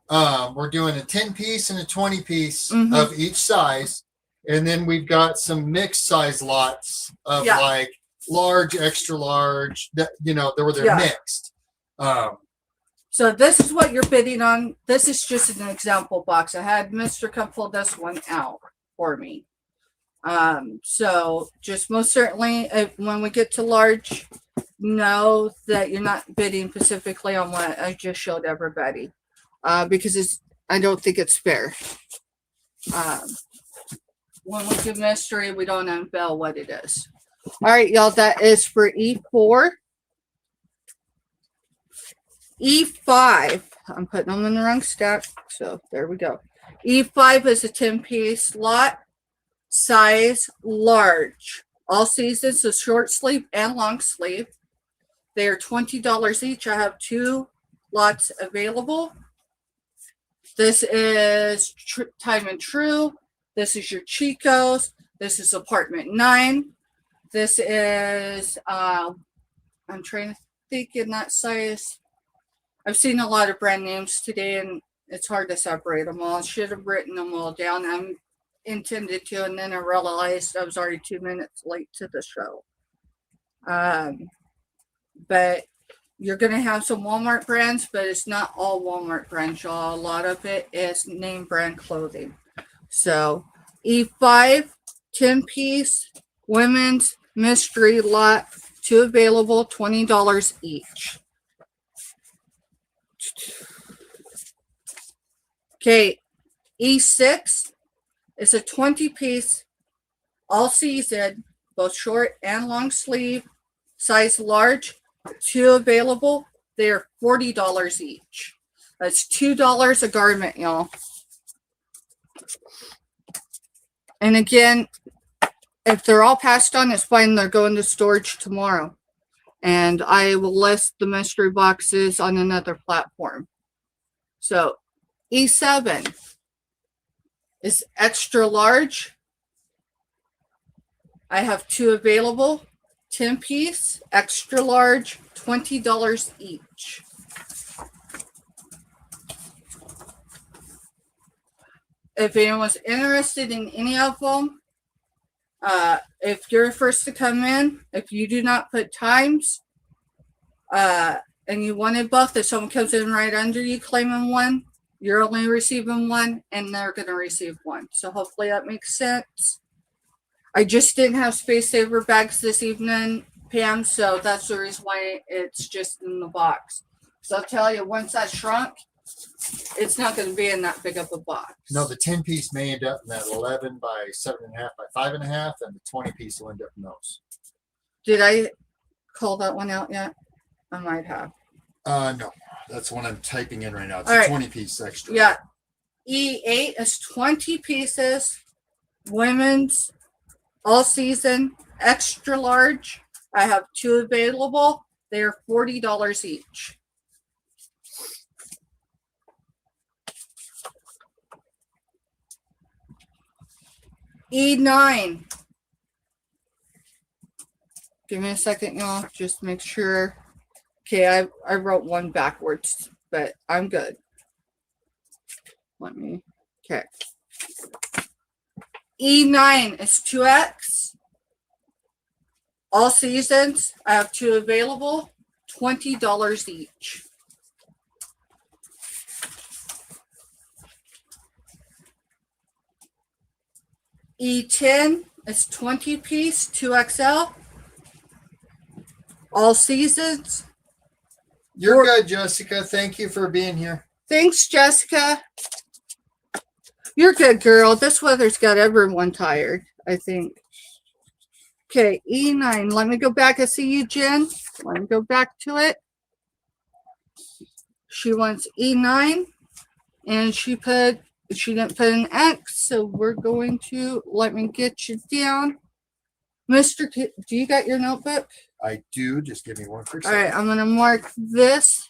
We're doing a 10-piece and a 20-piece of each size. And then we've got some mixed size lots of like large, extra large, they're mixed. So this is what you're bidding on. This is just an example box. I had Mr. come pull this one out for me. So just most certainly when we get to large, know that you're not bidding specifically on what I just showed everybody. because I don't think it's fair. When we do mystery, we don't unveil what it is. All right, y'all, that is for E4. E5, I'm putting them in the wrong stack, so there we go. E5 is a 10-piece lot, size large. All seasons, so short sleeve and long sleeve. They are $20 each. I have 2 lots available. This is Time and True. This is your Chicos. This is Apartment 9. This is, I'm trying to think in that size. I've seen a lot of brand names today, and it's hard to separate them all. I should have written them all down. I intended to, and then I realized I was already 2 minutes late to the show. But you're going to have some Walmart brands, but it's not all Walmart brands, y'all. A lot of it is name brand clothing. So E5, 10-piece, women's mystery lot, 2 available, $20 each. Okay, E6 is a 20-piece, all season, both short and long sleeve, size large, 2 available. They are $40 each. That's $2 a garment, y'all. And again, if they're all passed on, it's fine. They're going to storage tomorrow. And I will list the mystery boxes on another platform. So E7 is extra large. I have 2 available, 10-piece, extra large, $20 each. If anyone's interested in any of them, if you're first to come in, if you do not put times, and you wanted both, if someone comes in right under you claiming one, you're only receiving one, and they're going to receive one. So hopefully that makes sense. I just didn't have space saver bags this evening, Pam, so that's the reason why it's just in the box. So I'll tell you, once that shrunk, it's not going to be in that big of a box. No, the 10-piece may end up in that 11 by 7.5 by 5.5, and the 20-piece will end up in those. Did I call that one out yet? I might have. No, that's the one I'm typing in right now. It's All a right. 20-piece extra. Yeah. E8 is 20 pieces, women's, all season, extra large. I have 2 available. They are $40 each. E9. Give me a second, y'all. Just make sure. Okay, I wrote one backwards, but I'm good. Let me. Okay. E9 is 2X. All seasons. I have 2 available. $20 each. E10 is 20-piece, 2XL. All seasons. You're good, Jessica. Thank you for being here. Thanks, Jessica. You're good, girl. This weather's got everyone tired, I think. Okay, E9. Let me go back. I see you, Jen. Let me go back to it. She wants E9, and she didn't put an X, so we're going to, let me get you down. Mr. Do you got your notebook? I do. Just give me one quick All second. right, I'm going to mark this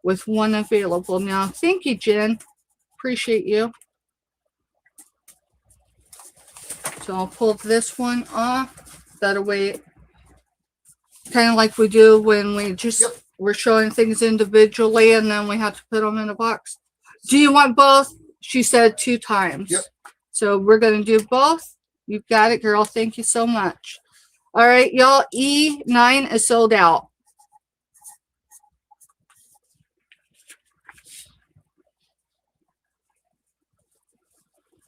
with 1 available now. Thank you, Jen. Appreciate you. So I'll pull this one off. That way, kind of like we do when we just, we're showing things individually and then we have to put them in a box. Do you want both? She said 2 times. Yep. So we're going to do both. You've got it, girl. Thank you so much. All right, y'all. E9 is sold out.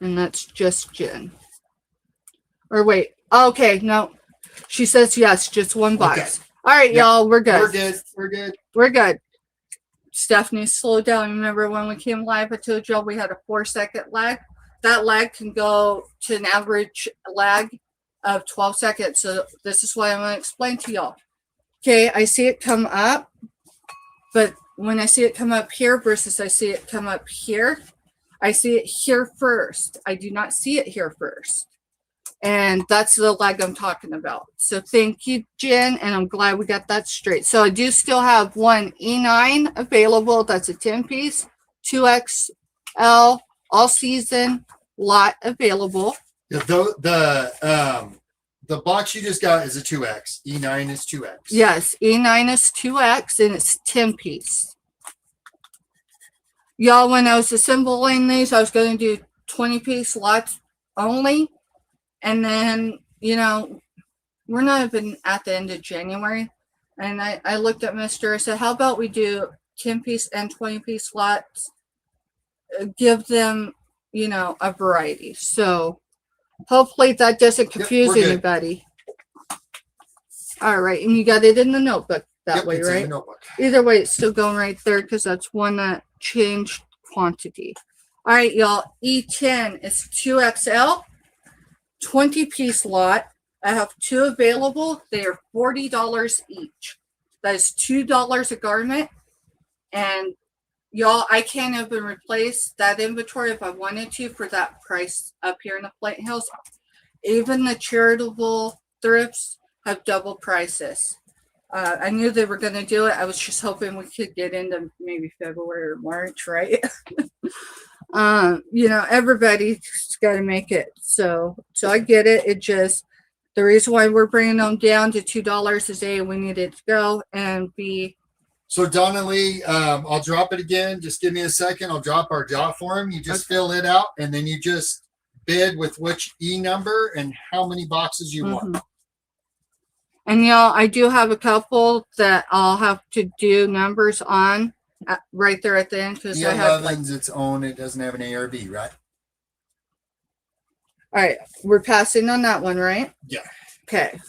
And that's just Jen. Or wait. Okay, no. She says yes, just 1 box. Okay. All right, y'all. We're good. We're good. We're good. We're good. Stephanie, slow down. Remember when we came live, I told y'all we had a 4-second lag. That lag can go to an average lag of 12 seconds. So this is what I'm going to explain to y'all. Okay, I see it come up, but when I see it come up here versus I see it come up here, I see it here first. I do not see it here first. And that's the lag I'm talking about. So thank you, Jen, and I'm glad we got that straight. So I do still have one E9 available. That's a 10-piece, 2XL, all season lot available. Yeah, the box you just got is a 2X. E9 is 2X. Yes, E9 is 2X, and it's 10-piece. Y'all, when I was assembling these, I was going to do 20-piece lots only. And then, you know, we're not even at the end of January. And I looked at Mr. I said, how about we do 10-piece and 20-piece lots? Give them, you know, a variety. So hopefully that doesn't confuse anybody. All right. And you got it in the notebook that way, right? In the notebook. Either way, it's still going right there because that's one that changed quantity. All right, y'all. E10 is 2XL. 20-piece lot. I have 2 available. They are $40 each. That is $2 a garment. And y'all, I can't even replace that inventory if I wanted to for that price up here in the Flint Hills. Even the charitable thrifts have double prices. I knew they were going to do it. I was just hoping we could get into maybe February or March, right? You know, everybody's got to make it. So I get it. It just, the reason why we're bringing them down to $2 a day, we need it to go and be. So Donna Lee, I'll drop it again. Just give me a second. I'll drop our JOTFORM. You just fill it out, and then you just bid with which E number and how many boxes you want. And y'all, I do have a couple that I'll have to do numbers on right there at the end because I have its own. It doesn't have an A or B, right? All right, we're passing on that one, right? Yeah. Okay.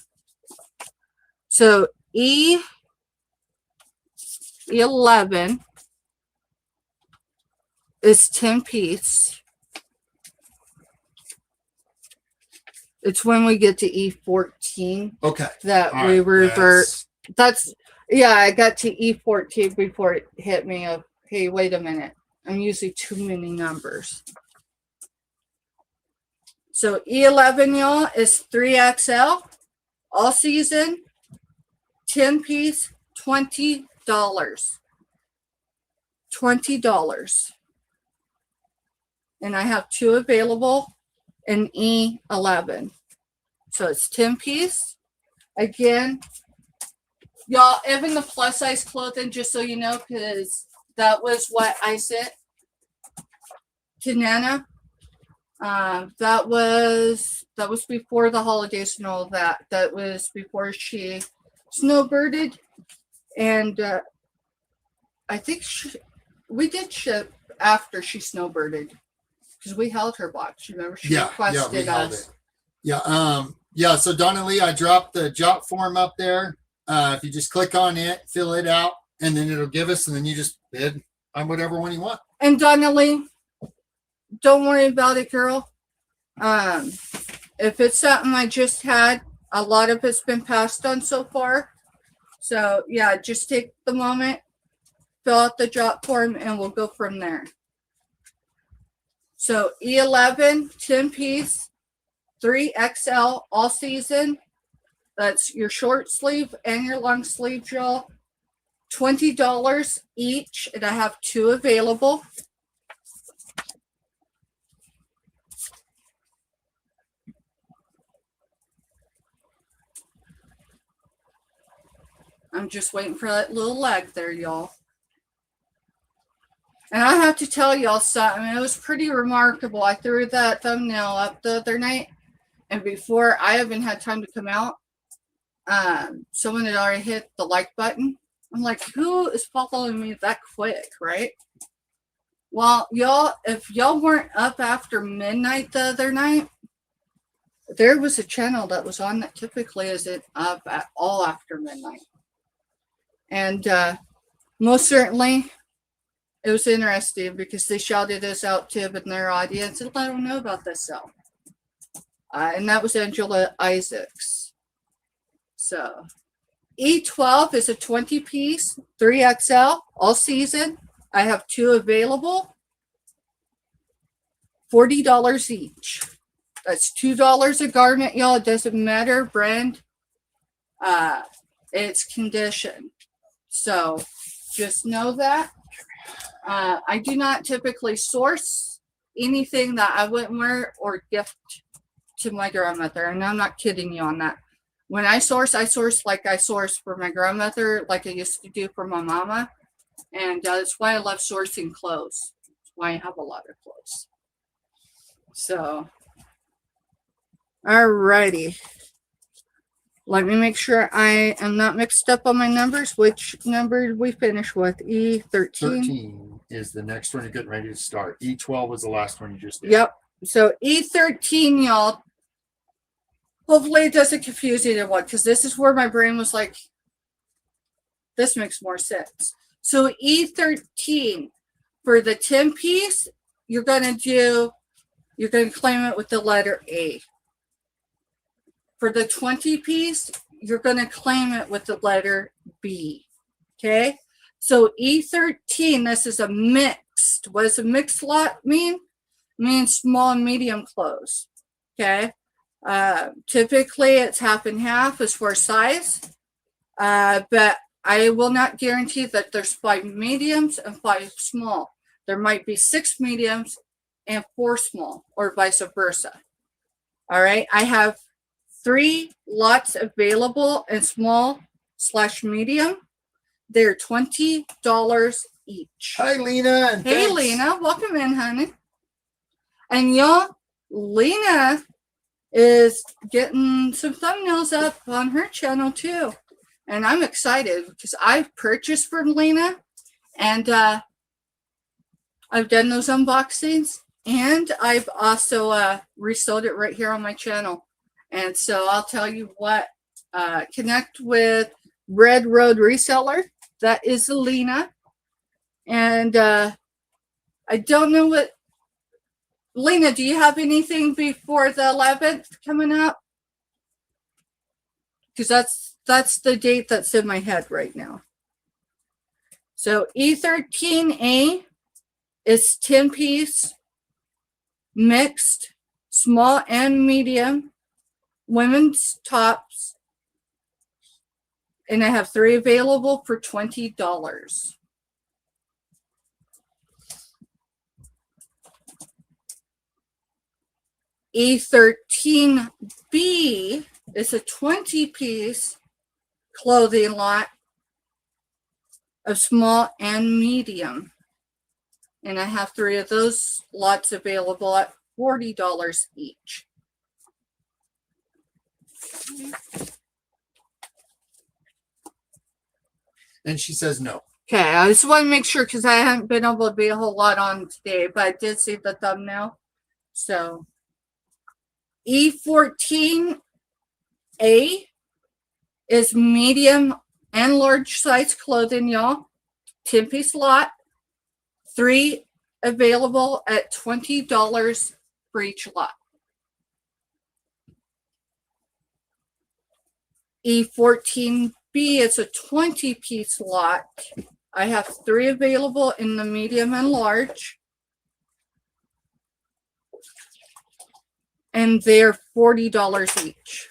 So E11 is 10-piece. It's when we get to E14. Okay. That all we revert. That's yeah, I got to E14 before it hit me of, hey, wait a minute. I'm using too many numbers. So E11, y'all, is 3XL, all season, 10-piece, $20. $20. And I have 2 available in E11. So it's 10-piece. Again, y'all, even the plus size clothing, just so you know, because that was what I sent to Nana. That was before the holidays and all that. That was before she snowbirded, and I think we did ship after she snowbirded because we held her box. Remember, she requested us. Yeah. So Donna Lee, I dropped the JOTFORM up there. If you just click on it, fill it out, and then it'll give us, and then you just bid on whatever one you want. And Donna Lee, don't worry about it, girl. If it's something I just had, a lot of it's been passed on so far. So yeah, just take the moment, fill out the JOTFORM, and we'll go from there. So E11, 10-piece, 3XL, all season. That's your short sleeve and your long sleeve, y'all. $20 each, and I have 2 available. I'm just waiting for that little lag there, y'all. And I have to tell y'all something. It was pretty remarkable. I threw that thumbnail up the other night, and before I even had time to come out, someone had already hit the like button. I'm like, who is following me that quick, right? Well, y'all, if y'all weren't up after midnight the other night, there was a channel that was on that typically isn't up at all after midnight. And most certainly, It was interesting because they shouted us out to in their audience and let them know about this cell. And that was Angela Isaacs. So E12 is a 20 piece, 3XL, all season. I have 2 available. $40 each. That's $2 a garment, y'all. It doesn't matter brand. It's condition. So just know that. I do not typically source anything that I wouldn't wear or gift to my grandmother. And I'm not kidding you on that. When I source like I source for my grandmother, like I used to do for my mama. And that's why I love sourcing clothes. That's why I have a lot of clothes. So, alrighty. Let me make sure I am not mixed up on my numbers. Which number did we finish with? E13? 13 is the next one you're getting ready to start. E12 was the last one you just did. Yep. So E13, y'all. Hopefully it doesn't confuse anyone because this is where my brain was like, this makes more sense. So E13, for the 10 piece, you're going to claim it with the letter A. For the 20 piece, you're going to claim it with the letter B. Okay? So E13, this is a mixed. What does a mixed lot mean? It means small and medium clothes. Okay? Typically, it's half and half as far as size. But I will not guarantee that there's 5 mediums and 5 small. There might be 6 mediums and 4 small, or vice versa. All right, I have 3 lots available in small/medium. They're $20 each. Hi, Lena. And hey, thanks. Lena, welcome in, honey. And y'all, Lena is getting some thumbnails up on her channel too. And I'm excited because I've purchased from Lena and I've done those unboxings and I've also resold it right here on my channel. And so I'll tell you what, connect with Red Road Reseller. That is Lena. And I don't know what, Lena, do you have anything before the 11th coming up? Because that's the date that's in my head right now. So E13A is 10 piece, mixed, small and medium, women's tops. And I have 3 available for $20. E13B is a 20 piece clothing lot of small and medium. And I have 3 of those lots available at $40 each. And she says no. Okay, I just want to make sure because I haven't been able to be a whole lot on today, but I did see the thumbnail. So E14A is medium and large size clothing, y'all. 10 piece lot. 3 available at $20 for each lot. E14B is a 20 piece lot. I have 3 available in the medium and large. And they're $40 each.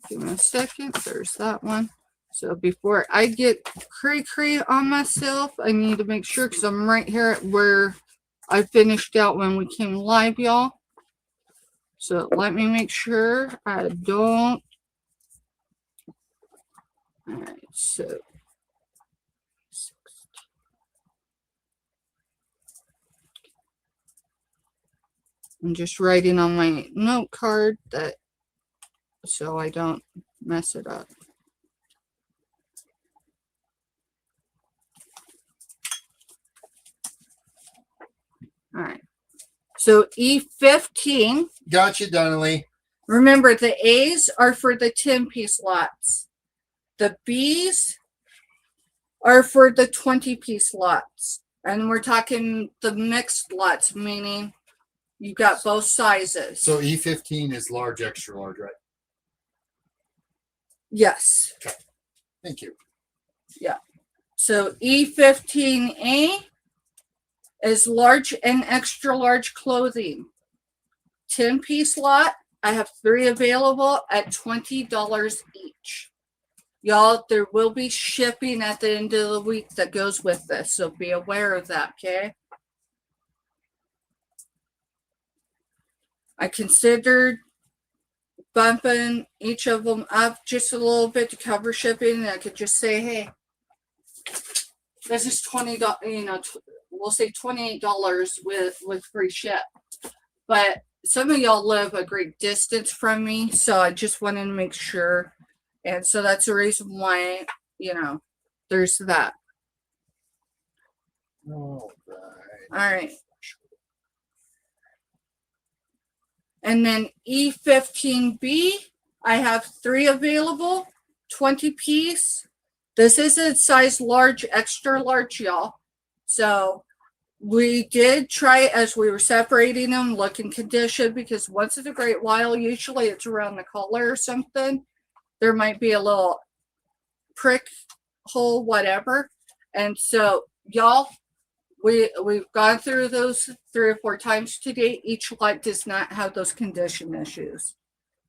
Give me a second. There's that one. So before I get cray on myself, I need to make sure because I'm right here at where I finished out when we came live, y'all. So let me make sure I don't. All right, so. I'm just writing on my note card that so I don't mess it up. All right. So E15. Gotcha, Donnelly. Remember, the A's are for the 10-piece lots. The B's are for the 20-piece lots. And we're talking the mixed lots, meaning you got both sizes. So E15 is large, extra large, right? Yes. Okay. Thank you. Yeah. So E15A is large and extra large clothing. 10-piece lot. I have 3 available at $20 each. Y'all, there will be shipping at the end of the week that goes with this, so be aware of that, okay? I considered bumping each of them up just a little bit to cover shipping, and I could just say, hey, this is $20, you know, we'll say $28 with free ship. But some of y'all live a great distance from me, so I just wanted to make sure. And so that's the reason why, you know, there's that. All right. And then E15B, I have 3 available, 20-piece. This is a size large, extra large, y'all. So we did try it as we were separating them, look in condition, because once in a great while, usually it's around the collar or something. There might be a little prick hole, whatever. And so, y'all, we've gone through those 3 or 4 times today. Each lot does not have those condition issues.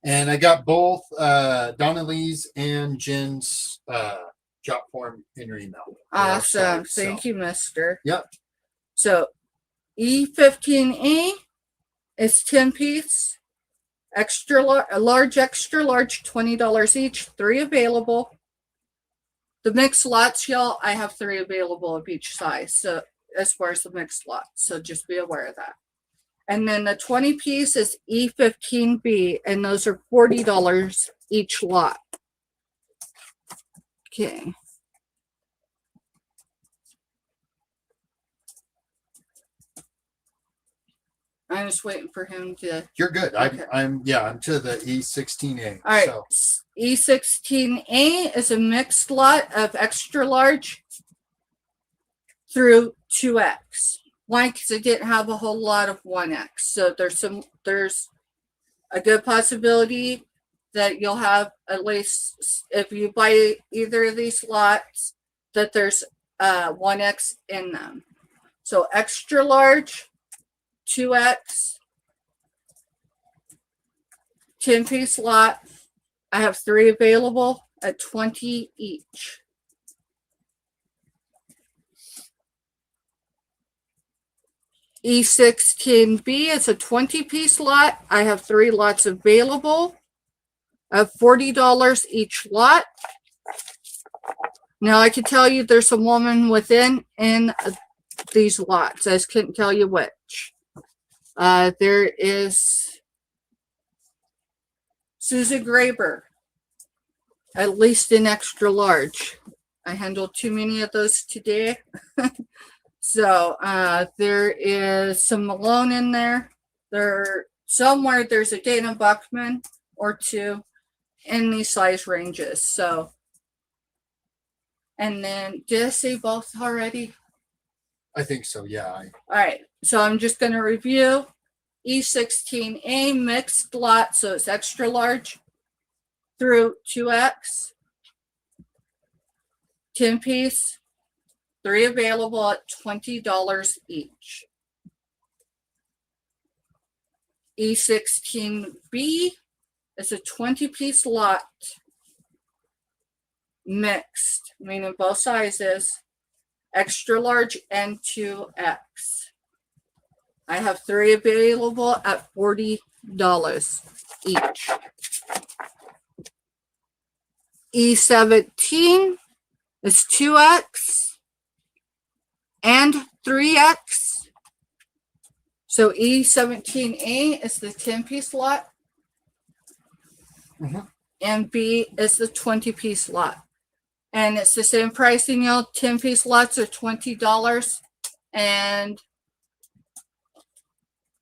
And I got both Donna Lee's and Jen's JOTFORM in your email. Awesome. Thank you, mister. Yep. So E15A is 10-piece. Extra large, $20 each, 3 available. The mixed lots, y'all, I have 3 available of each size. So as far as the mixed lots, so just be aware of that. And then the 20-piece is E15B, and those are $40 each lot. Okay. I'm just waiting for him to. You're good. Okay. I'm to the E16A. All right. So. E16A is a mixed lot of extra large through 2X. Why? Because I didn't have a whole lot of 1X. So there's a good possibility that you'll have, at least if you buy either of these lots, that there's 1X in them. So extra large, 2X, 10-piece lot. I have 3 available at $20 each. E16B is a 20-piece lot. I have 3 lots available at $40 each lot. Now I can tell you there's a woman within in these lots. I just couldn't tell you which. There is Susan Graber, at least in extra large. I handled too many of those today. So there is some Malone in there. Somewhere there's a Dana Buckman or 2 in these size ranges. So, and then did I say both already? I think so, yeah. All right, so I'm just going to review. E16A mixed lot, so it's extra large through 2X. 10-piece, 3 available at $20 each. E16B is a 20-piece lot, mixed, meaning both sizes, extra large and 2X. I have 3 available at $40 each. E17 is 2X and 3X. So E17A is the 10-piece lot. Mm-hmm. And B is the 20-piece lot. And it's the same pricing, y'all. 10-piece lots are $20 and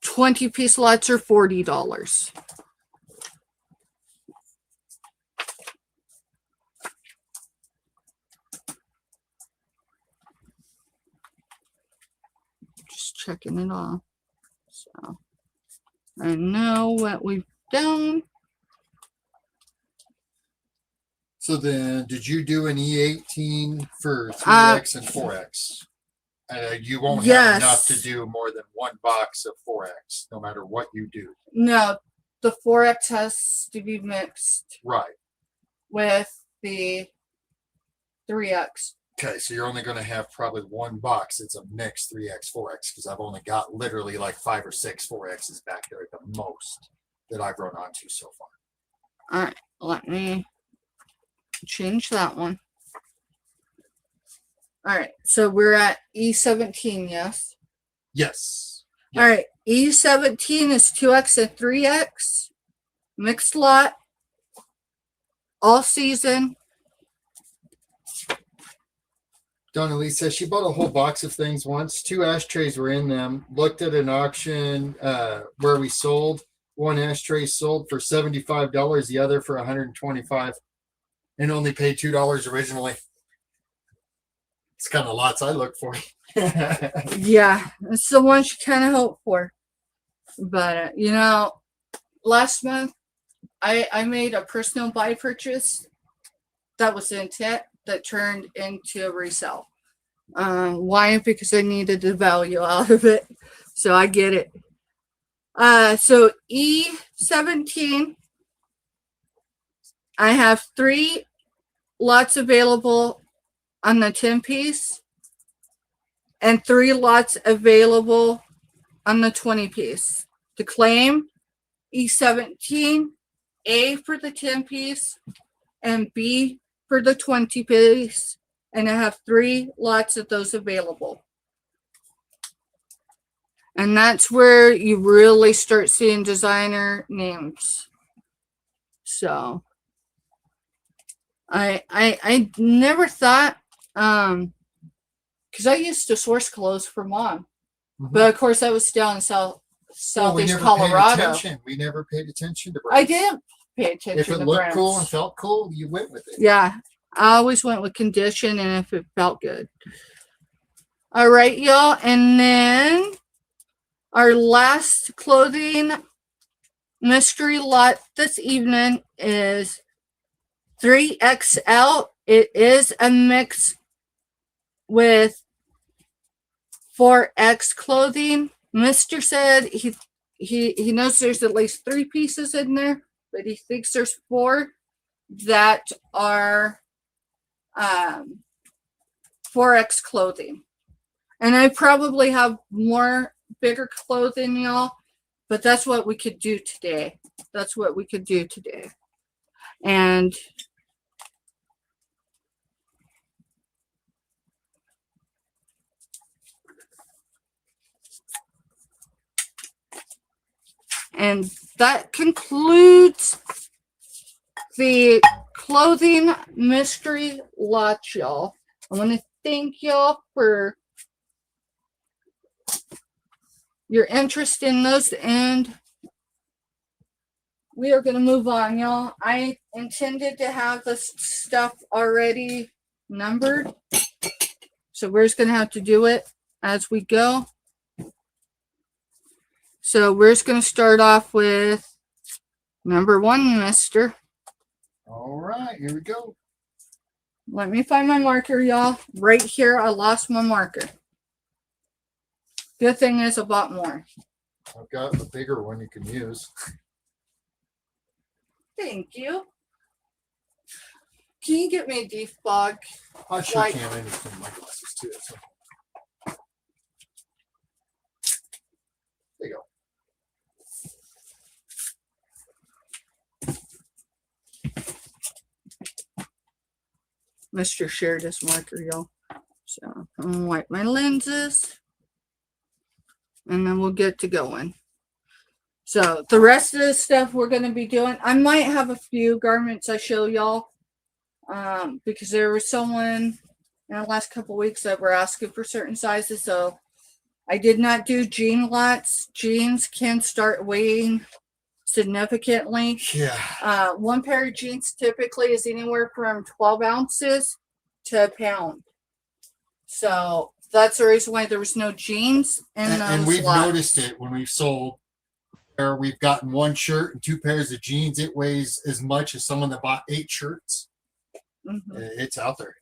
20-piece lots are $40. checking it off. So I know what we've done. So then, did you do an E18 for 3X and 4X? You won't have enough to do more than one box of 4X, no matter what you do. No, the 4X has to be mixed Right. with the 3X. Okay, so you're only going to have probably one box. It's a mixed 3X, 4X, because I've only got literally like 5 or 6 4Xs back there at the most that I've run onto so far. All right, let me change that one. All right, so we're at E17, yes? Yes. All right, E17 is 2X and 3X, mixed lot, all season. Donna Lee says she bought a whole box of things once. 2 ashtrays were in them. Looked at an auction where we sold. One ashtray sold for $75, the other for $125, and only paid $2 originally. It's kind of lots I look for. Yeah, it's the ones you kind of hope for. But, you know, last month, I made a personal buy purchase that was intent that turned into a resale. Why? Because I needed the value out of it. So I get it. So E17, I have 3 lots available on the 10-piece and 3 lots available on the 20-piece. To claim E17, A for the 10-piece and B for the 20-piece, and I have 3 lots of those available. And that's where you really start seeing designer names. So I never thought, because I used to source clothes for Mom, but of course I was down in southeast Colorado. We never paid attention to I brands. did pay attention. If it looked cool and felt cool, you went with it. Yeah, I always went with condition and if it felt good. All right, y'all, and then our last clothing mystery lot this evening is 3XL. It is a mix with 4X clothing. Mr. said he knows there's at least 3 pieces in there, but he thinks there's 4 that are 4X clothing. And I probably have more bigger clothing, y'all, but that's what we could do today. That's what we could do today. And that concludes the clothing mystery lot, y'all. I want to thank y'all for your interest in those, and we are going to move on, y'all. I intended to have this stuff already numbered, so we're just going to have to do it as we go. So we're just going to start off with number 1, mister. All right, here we go. Let me find my marker, y'all. Right here, I lost my marker. Good thing is I bought more. I've got a bigger one you can use. Thank you. Can you get me a deep fog? I sure can. I need to clean my glasses too. So. There you go. Mr. shared his marker, y'all. So I'm gonna wipe my lenses and then we'll get to going. So the rest of the stuff we're going to be doing, I might have a few garments I show y'all because there was someone in the last couple weeks that were asking for certain sizes. So I did not do jean lots. Jeans can start weighing significantly. Yeah. One pair of jeans typically is anywhere from 12 ounces to a pound. So That's the reason why there was no jeans in those And we've lots. noticed it when we've sold, where we've gotten one shirt and 2 pairs of jeans. It weighs as much as someone that bought 8 shirts. Mhm. It's out there.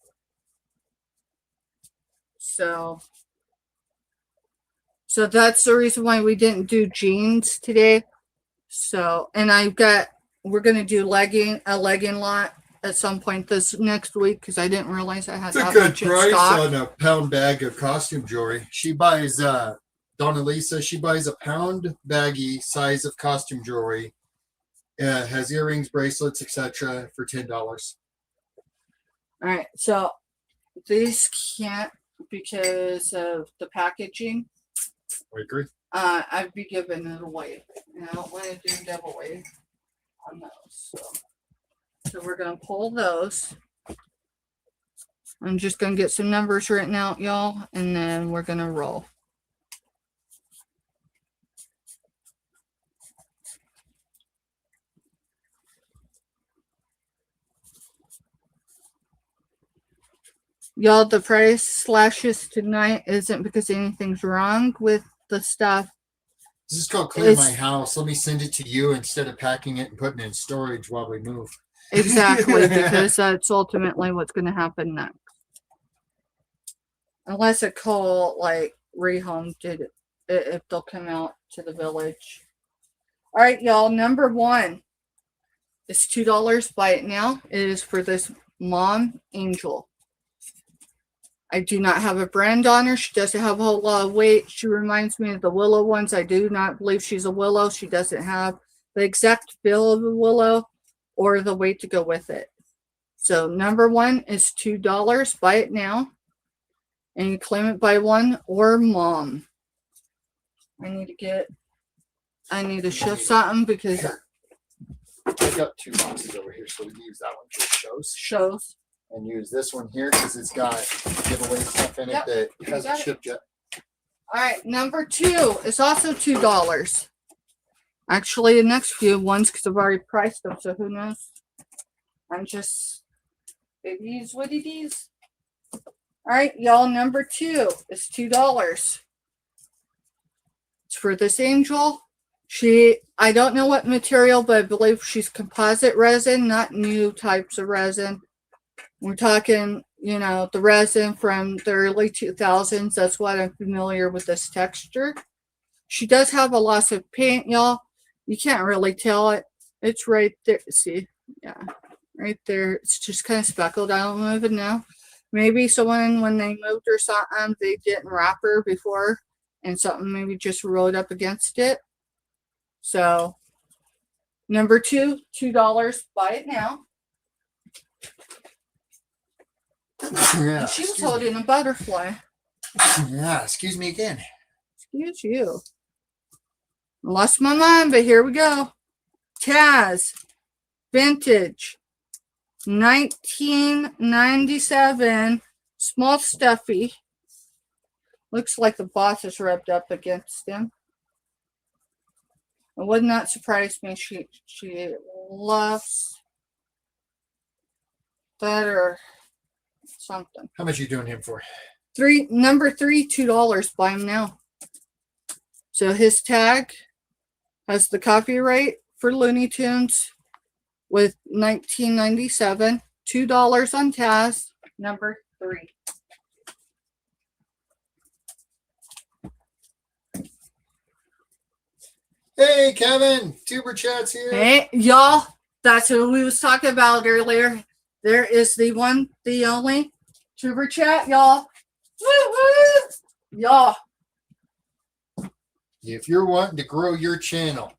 So that's the reason why we didn't do jeans today. So, and we're going to do a legging lot at some point this next week because I didn't realize I had It's a that good much in price stock. on a pound bag of costume jewelry. She buys, Donna Lisa, she buys a pound baggy size of costume jewelry. Has earrings, bracelets, etc. for $10. All right. So these can't because of the packaging. I agree. I'd be giving it away. And I don't want to do giveaway on those. So we're going to pull those. I'm just going to get some numbers written out, y'all, and then we're going to roll. Y'all, the price slashes tonight isn't because anything's wrong with the stuff. This is called clear my house. Let me send it to you instead of packing it and putting it in storage while we move. Exactly, because that's ultimately what's going to happen next. Unless a call like Rehome did it, if they'll come out to the village. All right, y'all. Number 1 is $2. Buy it now. It is for this Mom Angel. I do not have a brand on her. She doesn't have a whole lot of weight. She reminds me of the Willow ones. I do not believe she's a Willow. She doesn't have the exact feel of a Willow or the weight to go with it. So number 1 is $2. Buy it now. And you claim it by 1 or Mom. I need to show something because I got 2 boxes over here, so we use that one for shows. And use this one here because it's got giveaway stuff in it that hasn't shipped yet. All right, number 2 is also $2. Actually, the next few ones because I've already priced them, so who knows? I'm just it is what it is. All right, y'all. Number 2 is $2. It's for this angel. I don't know what material, but I believe she's composite resin, not new types of resin. We're talking, the resin from the early 2000s. That's what I'm familiar with this texture. She does have a loss of paint, y'all. You can't really tell it. It's right there. See? Yeah. Right there. It's just kind of speckled. I don't even know. Maybe someone, when they moved or something, they didn't wrap her before and something maybe just rolled up against it. So, number 2, $2. Buy it now. Yeah. She was holding a butterfly. Yeah, excuse me again. Excuse you. Lost my mind, but here we go. Taz. Vintage. 1997. Small stuffy. Looks like the boss is rubbed up against him. It would not surprise me. She loves that or something. How much are you doing him for? Number 3, $2. Buy him now. So his tag has the copyright for Looney Tunes with 1997. $2 on Taz. Number 3. Hey, Kevin. Tuber Chat's here. Hey, y'all. That's what we was talking about earlier. There is the one, the only Tuber Chat, y'all. Woo-hoo! Y'all. If you're wanting to grow your channel,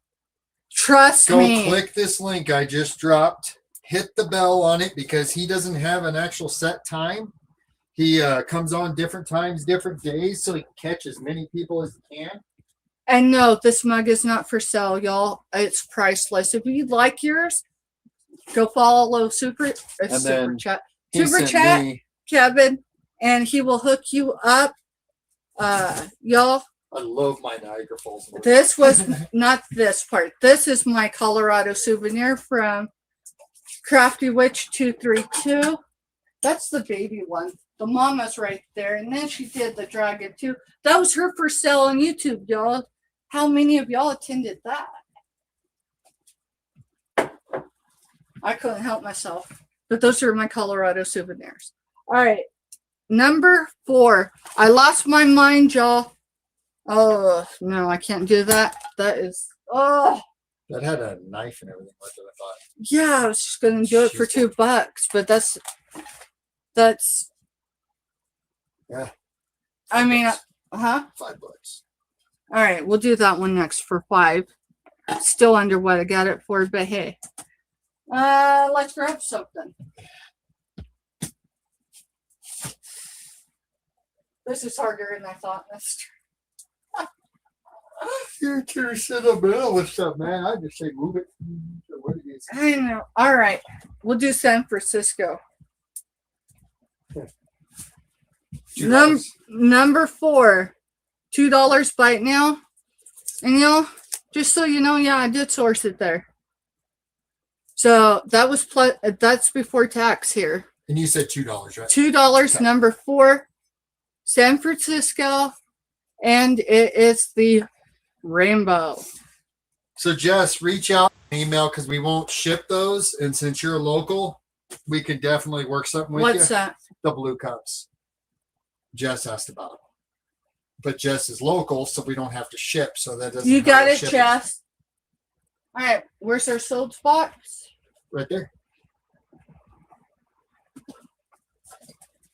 Trust me. Go click this link I just dropped. Hit the bell on it because he doesn't have an actual set time. He comes on different times, different days, so he can catch as many people as he can. And no, this mug is not for sale, y'all. It's priceless. If you like yours, go follow Super Chat. Super Chat, Kevin, and he will hook you up. Y'all. I love my Niagara Falls. This was not this part. This is my Colorado souvenir from Crafty Witch 232. That's the baby one. The mama's right there. And then she did the dragon too. That was her for sale on YouTube, y'all. How many of y'all attended that? I couldn't help myself. But those are my Colorado souvenirs. All right. Number 4. I lost my mind, y'all. Oh, no, I can't do that. That is, oh. That had a knife and everything with it, I thought. Yeah, I was just going to do it for $2, but that's, yeah. I mean, $5. All right, we'll do that one next for $5. Still under what I got it for, but hey. Let's grab something. This is harder than I thought. You're too sentimental with stuff, man. I just say move it. What it is. I know. All right. We'll do San Francisco. Number 4. $2 bite now. And just so you know, yeah, I did source it there. So that was that's before tax here. And you said $2, right? $2, okay. Number 4, San Francisco, and it is the rainbow. So Jess, reach out, email, because we won't ship those, and since you're local, we can definitely work something with you. What's that? The blue cups. Jess asked about them, but Jess is local, so we don't have to ship. So that doesn't. You got it, Jess. All right, where's our sold spots? Right there.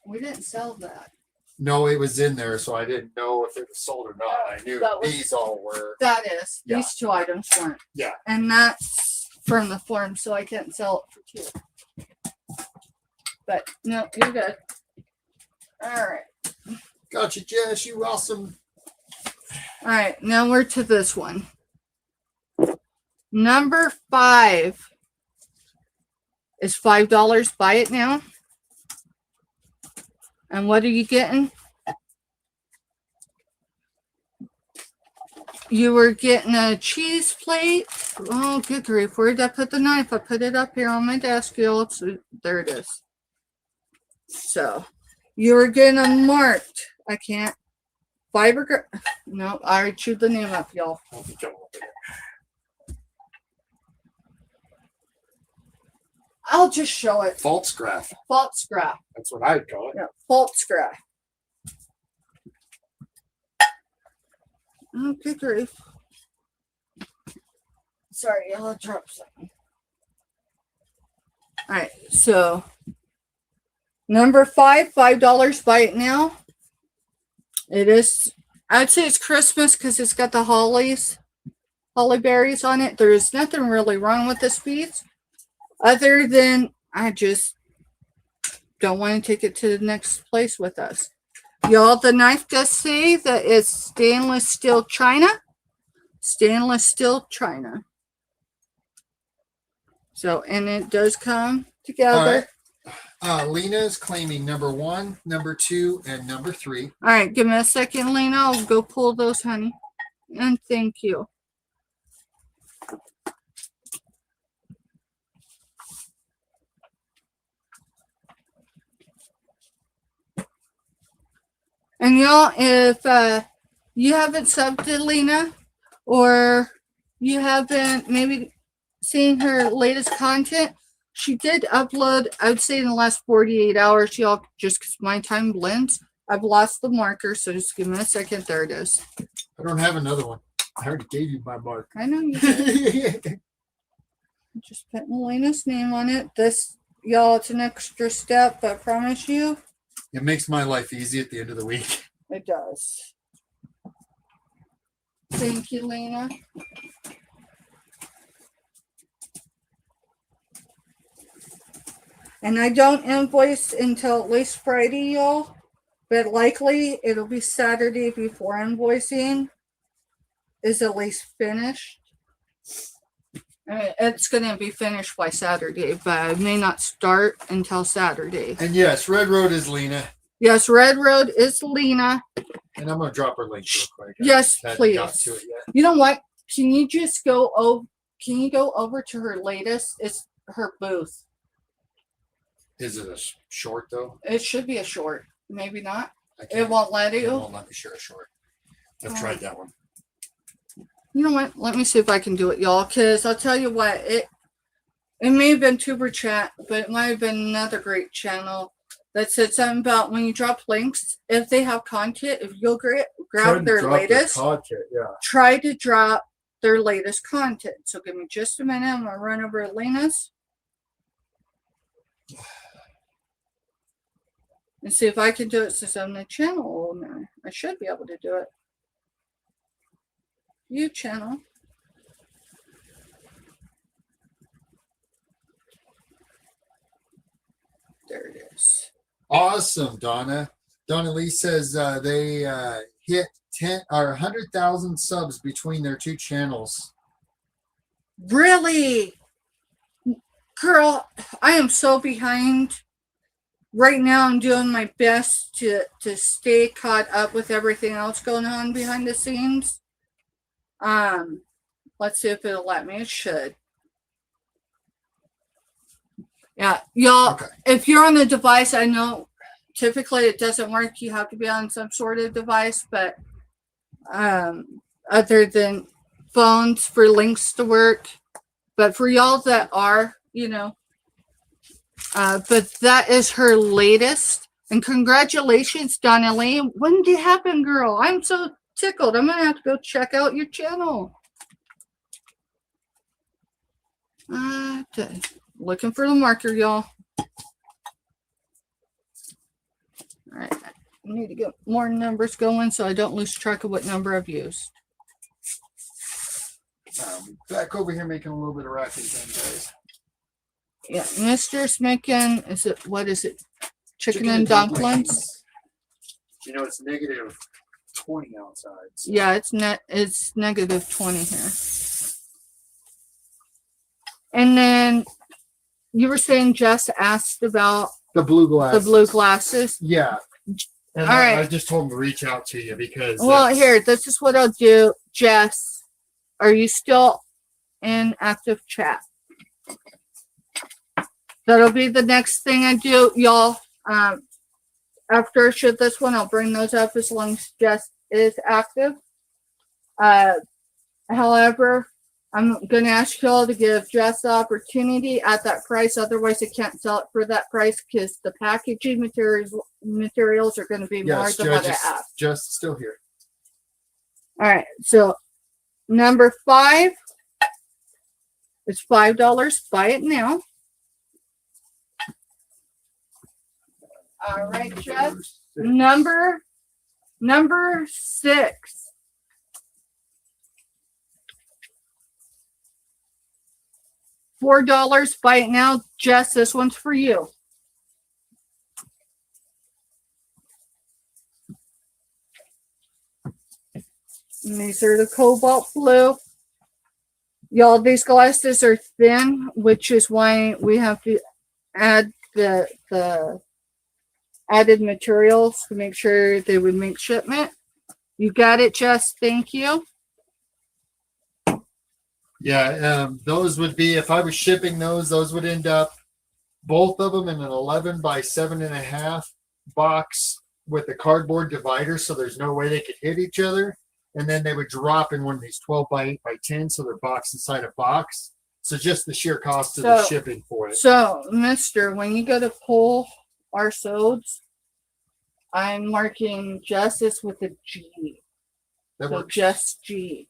We didn't sell that. No, it was in there, so I didn't know if it was sold or not. I knew these all were. That is. Yeah. These 2 items weren't. Yeah. And that's from the form, so I can't sell it for 2. But no, you're good. All right. Gotcha, Jess. You awesome. All right, now we're to this one. Number 5 is $5. Buy it now. And what are you getting? You were getting a cheese plate. Oh, good grief. Where did I put the knife? I put it up here on my desk, y'all. So there it is. So you were getting a marked. I can't. No, I already chewed the name up, y'all. I'll just show it. Faltzgraf. Faltzgraf. That's what I'd call it. Yeah, Faltzgraf. Oh, good grief. Sorry, I'll drop something. All right, so number 5, $5. Buy it now. It is, I'd say it's Christmas because it's got the holly berries on it. There's nothing really wrong with this piece. Other than I just don't want to take it to the next place with us. Y'all, the knife does say that it's stainless steel china. Stainless steel china. So, and it does come together. All right. Lena is claiming number 1, number 2, and number 3. All right, give me a second, Lena. I'll go pull those, honey. And thank you. And y'all, if you haven't subbed to Lena, or you haven't maybe seen her latest content, she did upload, I would say in the last 48 hours, y'all, just because my time blends. I've lost the marker, so just give me a second. There it is. I don't have another one. I already gave you my mark. I know you did. Just putting Lena's name on it. This, y'all, it's an extra step, I promise you. It makes my life easy at the end of the week. It does. Thank you, Lena. And I don't invoice until at least Friday, y'all. But likely it'll be Saturday before invoicing is at least finished. It's going to be finished by Saturday, but it may not start until Saturday. And yes, Red Road is Lena. Yes, Red Road is Lena. And I'm going to drop her link real quick. Yes, please. You know what? Can you just go over? Can you go over to her latest? It's her booth. Is it a short though? It should be a short. Maybe not. I It can't- won't let It you. won't let me share a short. I've Oh. tried that one. You know what? Let me see if I can do it, y'all. Because I'll tell you what, it may have been Tuber Chat, but it might have been another great channel that said something about when you drop links, if they have content, if you'll grab their latest, content, yeah. try to drop their latest content. So give me just a minute. I'm going to run over Elena's and see if I can do it since I'm the channel owner. I should be able to do it. View channel. There it is. Awesome, Donna. Donna Lee says they hit 10 or 100,000 subs between their two channels. Really? Girl, I am so behind. Right now I'm doing my best to stay caught up with everything else going on behind the scenes. Let's see if it'll let me. It should. Yeah, y'all, Okay. if you're on a device, I know typically it doesn't work. You have to be on some sort of device, but other than phones for links to work. But for y'all that are, you know, but that is her latest. And congratulations, Donna Lee. When did it happen, girl? I'm so tickled. I'm going to have to go check out your channel. Looking for the marker, y'all. All right. I need to get more numbers going so I don't lose track of what number I've used. Back over here making a little bit of racket again, guys. Yeah, Mr. making, what is it? Chicken and dumplings? You know, it's negative 20 outside. So. Yeah, it's negative 20 here. And then you were saying Jess asked about the blue glasses. The blue glasses. Yeah. And all right. I just told him to reach out to you because. Well, here, this is what I'll do. Jess, are you still in active chat? That'll be the next thing I do, y'all. After I shoot this one, I'll bring those up as long as Jess is active. However, I'm going to ask y'all to give Jess the opportunity at that price. Otherwise, I can't sell it for that price because the packaging materials are going to be more than what I asked. Jess still here. All right. So, number 5 is $5. Buy it now. All right, Jess. Number 6. $4. Buy it now. Jess, this one's for you. And these are the cobalt blue. Y'all, these glasses are thin, which is why we have to add the added materials to make sure they would make shipment. You got it, Jess. Thank you. Yeah, those would be, if I was shipping those would end up, both of them in an 11 by 7.5 box with a cardboard divider, so there's no way they could hit each other. And then they would drop in one of these 12 by 8 by 10, so they're boxed inside a box. So just the sheer cost of the shipping for it. So, mister, when you go to pull our sods, I'm marking justice with a G. That so works. Just G.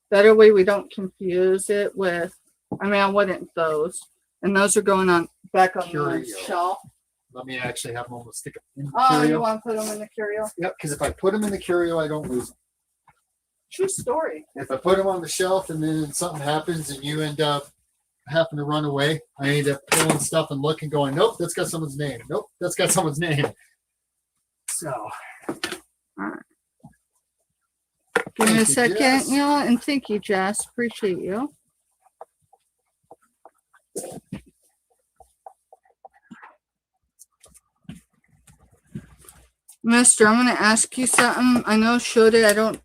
That way we don't confuse it with, I mean, I wouldn't those. And those are going on back on Curio. the shelf. Let me actually have them almost stick them in the Oh, curio. you want to put them in the curio? Yep, because if I put them in the curio, I don't lose them. True story. If I put them on the shelf and then something happens and you end up having to run away, I end up pulling stuff and looking, going, nope, that's got someone's name. Nope, that's got someone's name. So. All right. Give me a second, y'all, and thank you, Jess. Appreciate you. Mister, I'm going to ask you something. I know showed it. I don't.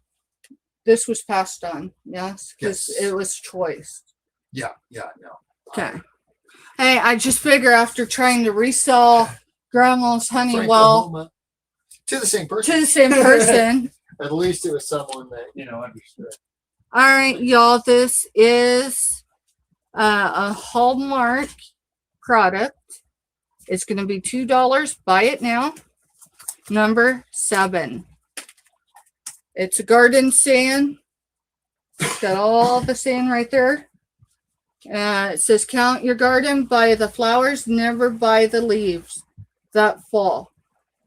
This was passed on. Yes, because it was choice. Yeah, no. Okay. Hey, I just figure after trying to resell Grandma's Honeywell To the same person. To the same person. At least it was someone that, understood. All right, y'all. This is a Hallmark product. It's going to be $2. Buy it now. Number 7. It's a garden sand. It's got all the sand right there. It says count your garden by the flowers, never by the leaves that fall.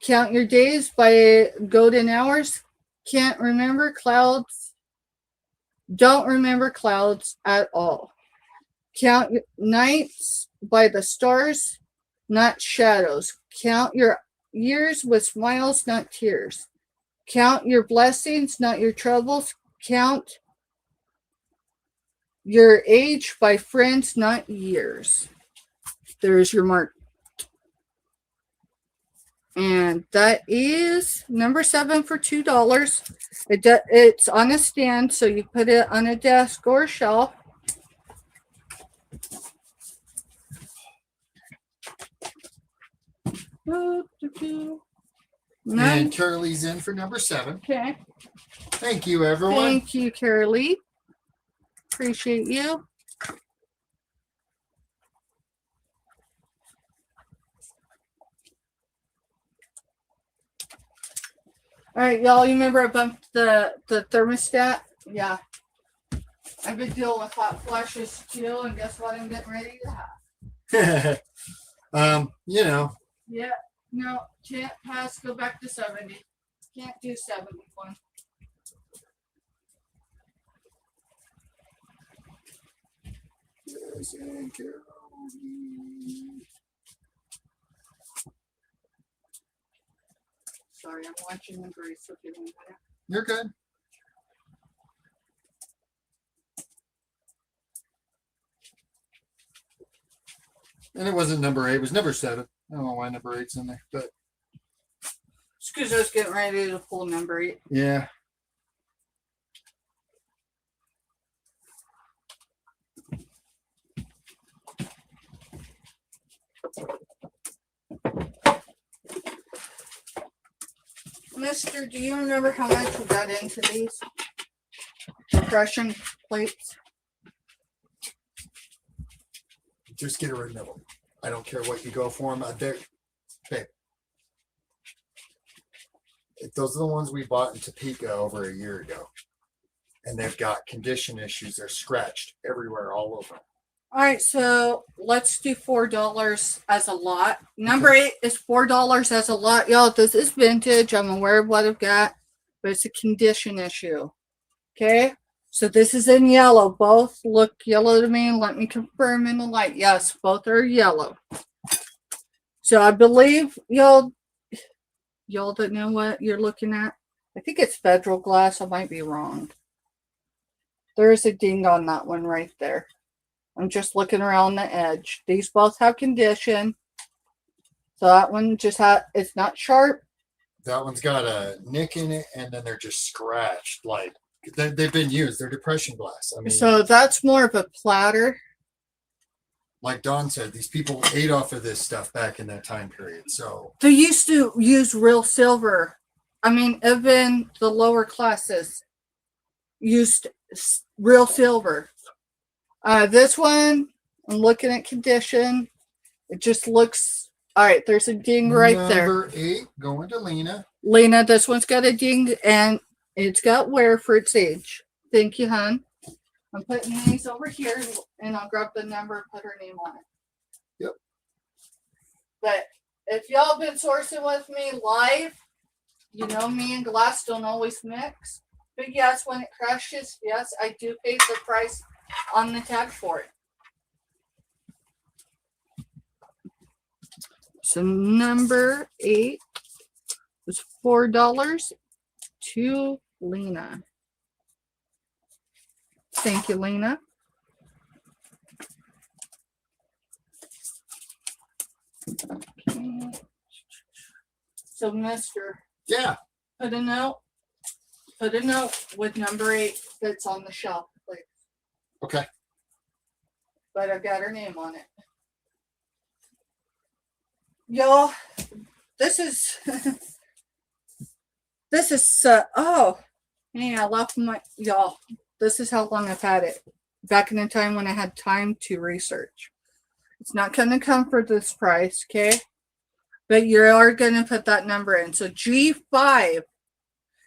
Count your days by golden hours. Can't remember clouds. Don't remember clouds at all. Count your nights by the stars, not shadows. Count your years with smiles, not tears. Count your blessings, not your troubles. Count your age by friends, not years. There's your mark. And that is number 7 for $2. It's on a stand, so you put it on a desk or a shelf. And Carolee's in for number 7. Okay. Thank you, everyone. Thank you, Carolee. Appreciate you. All right, y'all, you remember I bumped the thermostat? Yeah. I've been dealing with hot flashes too, and guess what I'm getting ready to have? Yeah, no, can't pass, go back to 70. Can't do 71. Yes, and Carolee. Sorry, I'm watching the Grace. You're good. And it wasn't number 8, it was number 7. I don't know why number 8's in there, but it's because I was getting ready to pull number 8. Yeah. Mister, do you remember how much we got into these compression plates? Just get rid of them. I don't care what you go for them. Babe. Those are the ones we bought in Topeka over a year ago. And they've got condition issues. They're scratched everywhere, all over. All right, so let's do $4 as a lot. Number 8 is $4 as a lot. Y'all, this is vintage. I'm aware of what I've got, but it's a condition issue. Okay, so this is in yellow. Both look yellow to me. Let me confirm in the light. Yes, both are yellow. So I believe y'all don't know what you're looking at. I think it's Federal glass. I might be wrong. There's a ding on that one right there. I'm just looking around the edge. These both have condition. So that one just it's not sharp. That one's got a nick in it, and then they're just scratched. Like they've been used. They're depression glass. I mean, so that's more of a platter. Like Don said, these people ate off of this stuff back in that time period. So they used to use real silver. I mean, even the lower classes used real silver. This one, I'm looking at condition. It just looks, all right, there's a ding right there. Number 8, going to Lena. Lena, this one's got a ding, and it's got wear for its age. Thank you, hon. I'm putting these over here, and I'll grab the number and put her name on it. Yep. But if y'all been sourcing with me live, you know me and glass don't always mix. But yes, when it crashes, yes, I do pay the price on the tag for it. So number 8 was $4 to Lena. Thank you, Lena. Okay. So, Mister. Yeah. Put a note with number 8 that's on the shelf, please. Okay. But I've got her name on it. Y'all, this is This is, oh, hey, I left my, y'all, this is how long I've had it. Back in the time when I had time to research. It's not going to come for this price, okay? But you are going to put that number in. So G5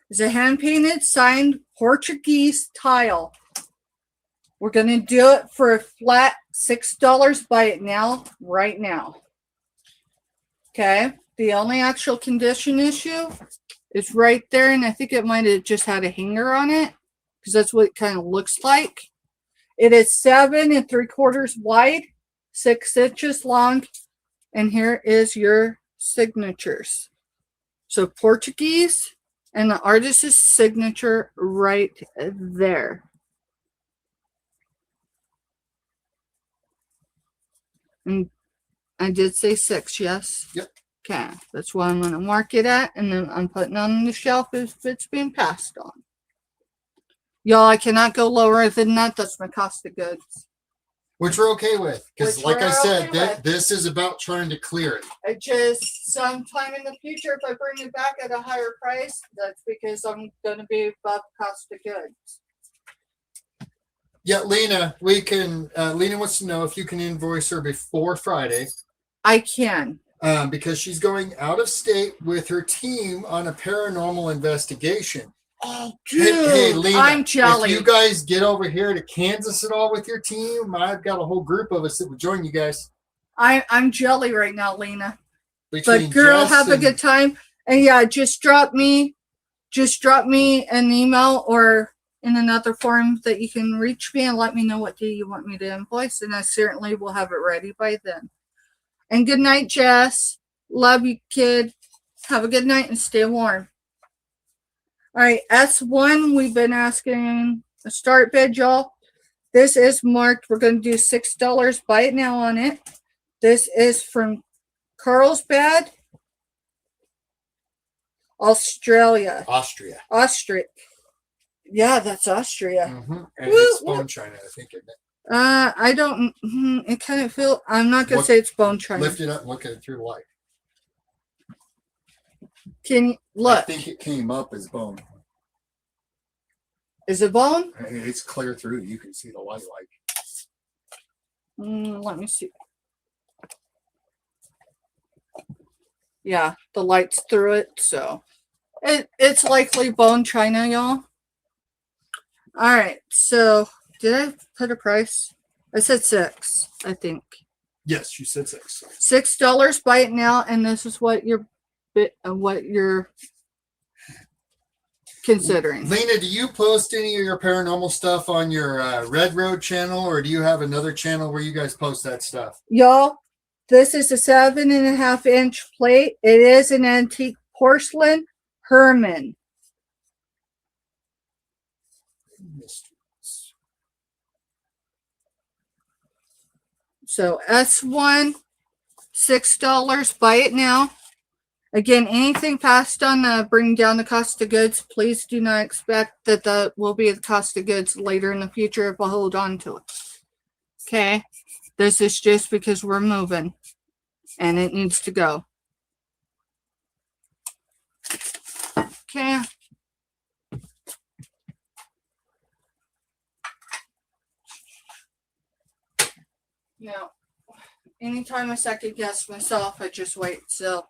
is a hand-painted, signed Portuguese tile. We're going to do it for a flat $6. Buy it now, right now. Okay? The only actual condition issue is right there, and I think it might have just had a hanger on it, because that's what it kind of looks like. It is 7 3/4 wide, 6 inches long, and here is your signatures. So Portuguese and the artist's signature right there. And I did say 6, yes? Yep. Okay, that's why I'm going to mark it at, and then I'm putting on the shelf if it's being passed on. Y'all, I cannot go lower than that. That's my cost of goods. Which we're okay with. Because like I said, okay this is about trying to clear it. I just, sometime in the future, if I bring it back at a higher price, that's because I'm going to be above cost of goods. Yeah, Lena, Lena wants to know if you can invoice her before Friday. I can. Because she's going out of state with her team on a paranormal investigation. Oh, dude, hey, Lena, I'm jelly. If you guys get over here to Kansas at all with your team, I've got a whole group of us that would join you guys. I'm jelly right now, Lena. Between but girl, Jess have a good time. And yeah, just drop me an email or in another form that you can reach me and let me know what day you want me to invoice, and I certainly will have it ready by then. And good night, Jess. Love you, kid. Have a good night and stay warm. All right, S1, we've been asking a start bid, y'all. This is marked. We're going to do $6. Buy it now on it. This is from Carlsbad, Australia. Austria. Yeah, that's Austria. Mm-hmm. And it's bone china, I think, isn't it? I don't. It kind of feel. I'm not gonna say it's bone china. Lift it up and look at it through the light. Can you look? I think it came up as bone. Is it bone? It's clear through. You can see the light. Let me see. Yeah, the light's through it, so it's likely bone china, y'all. All right, so did I put a price? I said 6, I think. Yes, you said 6. $6. Buy it now, and this is what you're considering. Lena, do you post any of your paranormal stuff on your Red Road channel, or do you have another channel where you guys post that stuff? Y'all, this is a 7.5-inch plate. It is an antique porcelain Herman. So S1, $6. Buy it now. Again, anything passed on bring down the cost of goods, please do not expect that that will be the cost of goods later in the future if I hold on to it. Okay? This is just because we're moving and it needs to go. Okay. Now, anytime I second guess myself, I just wait. So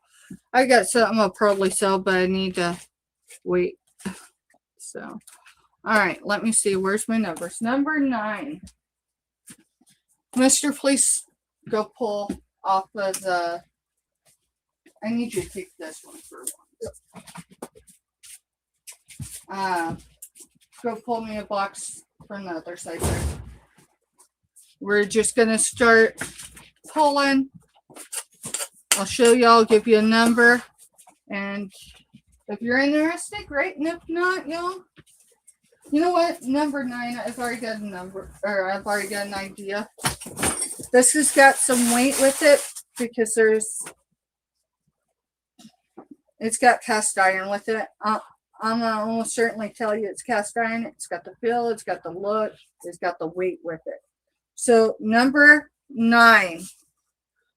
I got something I'll probably sell, but I need to wait. So, all right, let me see. Where's my numbers? Number 9. Mister, please go pull off of the. I need you to take this one for one. Go pull me a box from the other side there. We're just going to start pulling. I'll show y'all, give you a number. And if you're interested, great. And if not, y'all, you know what? Number 9, I've already got a number, or I've already got an idea. This has got some weight with it because it's got cast iron with it. I'm gonna almost certainly tell you it's cast iron. It's got the feel, it's got the look, it's got the weight with it. So number 9,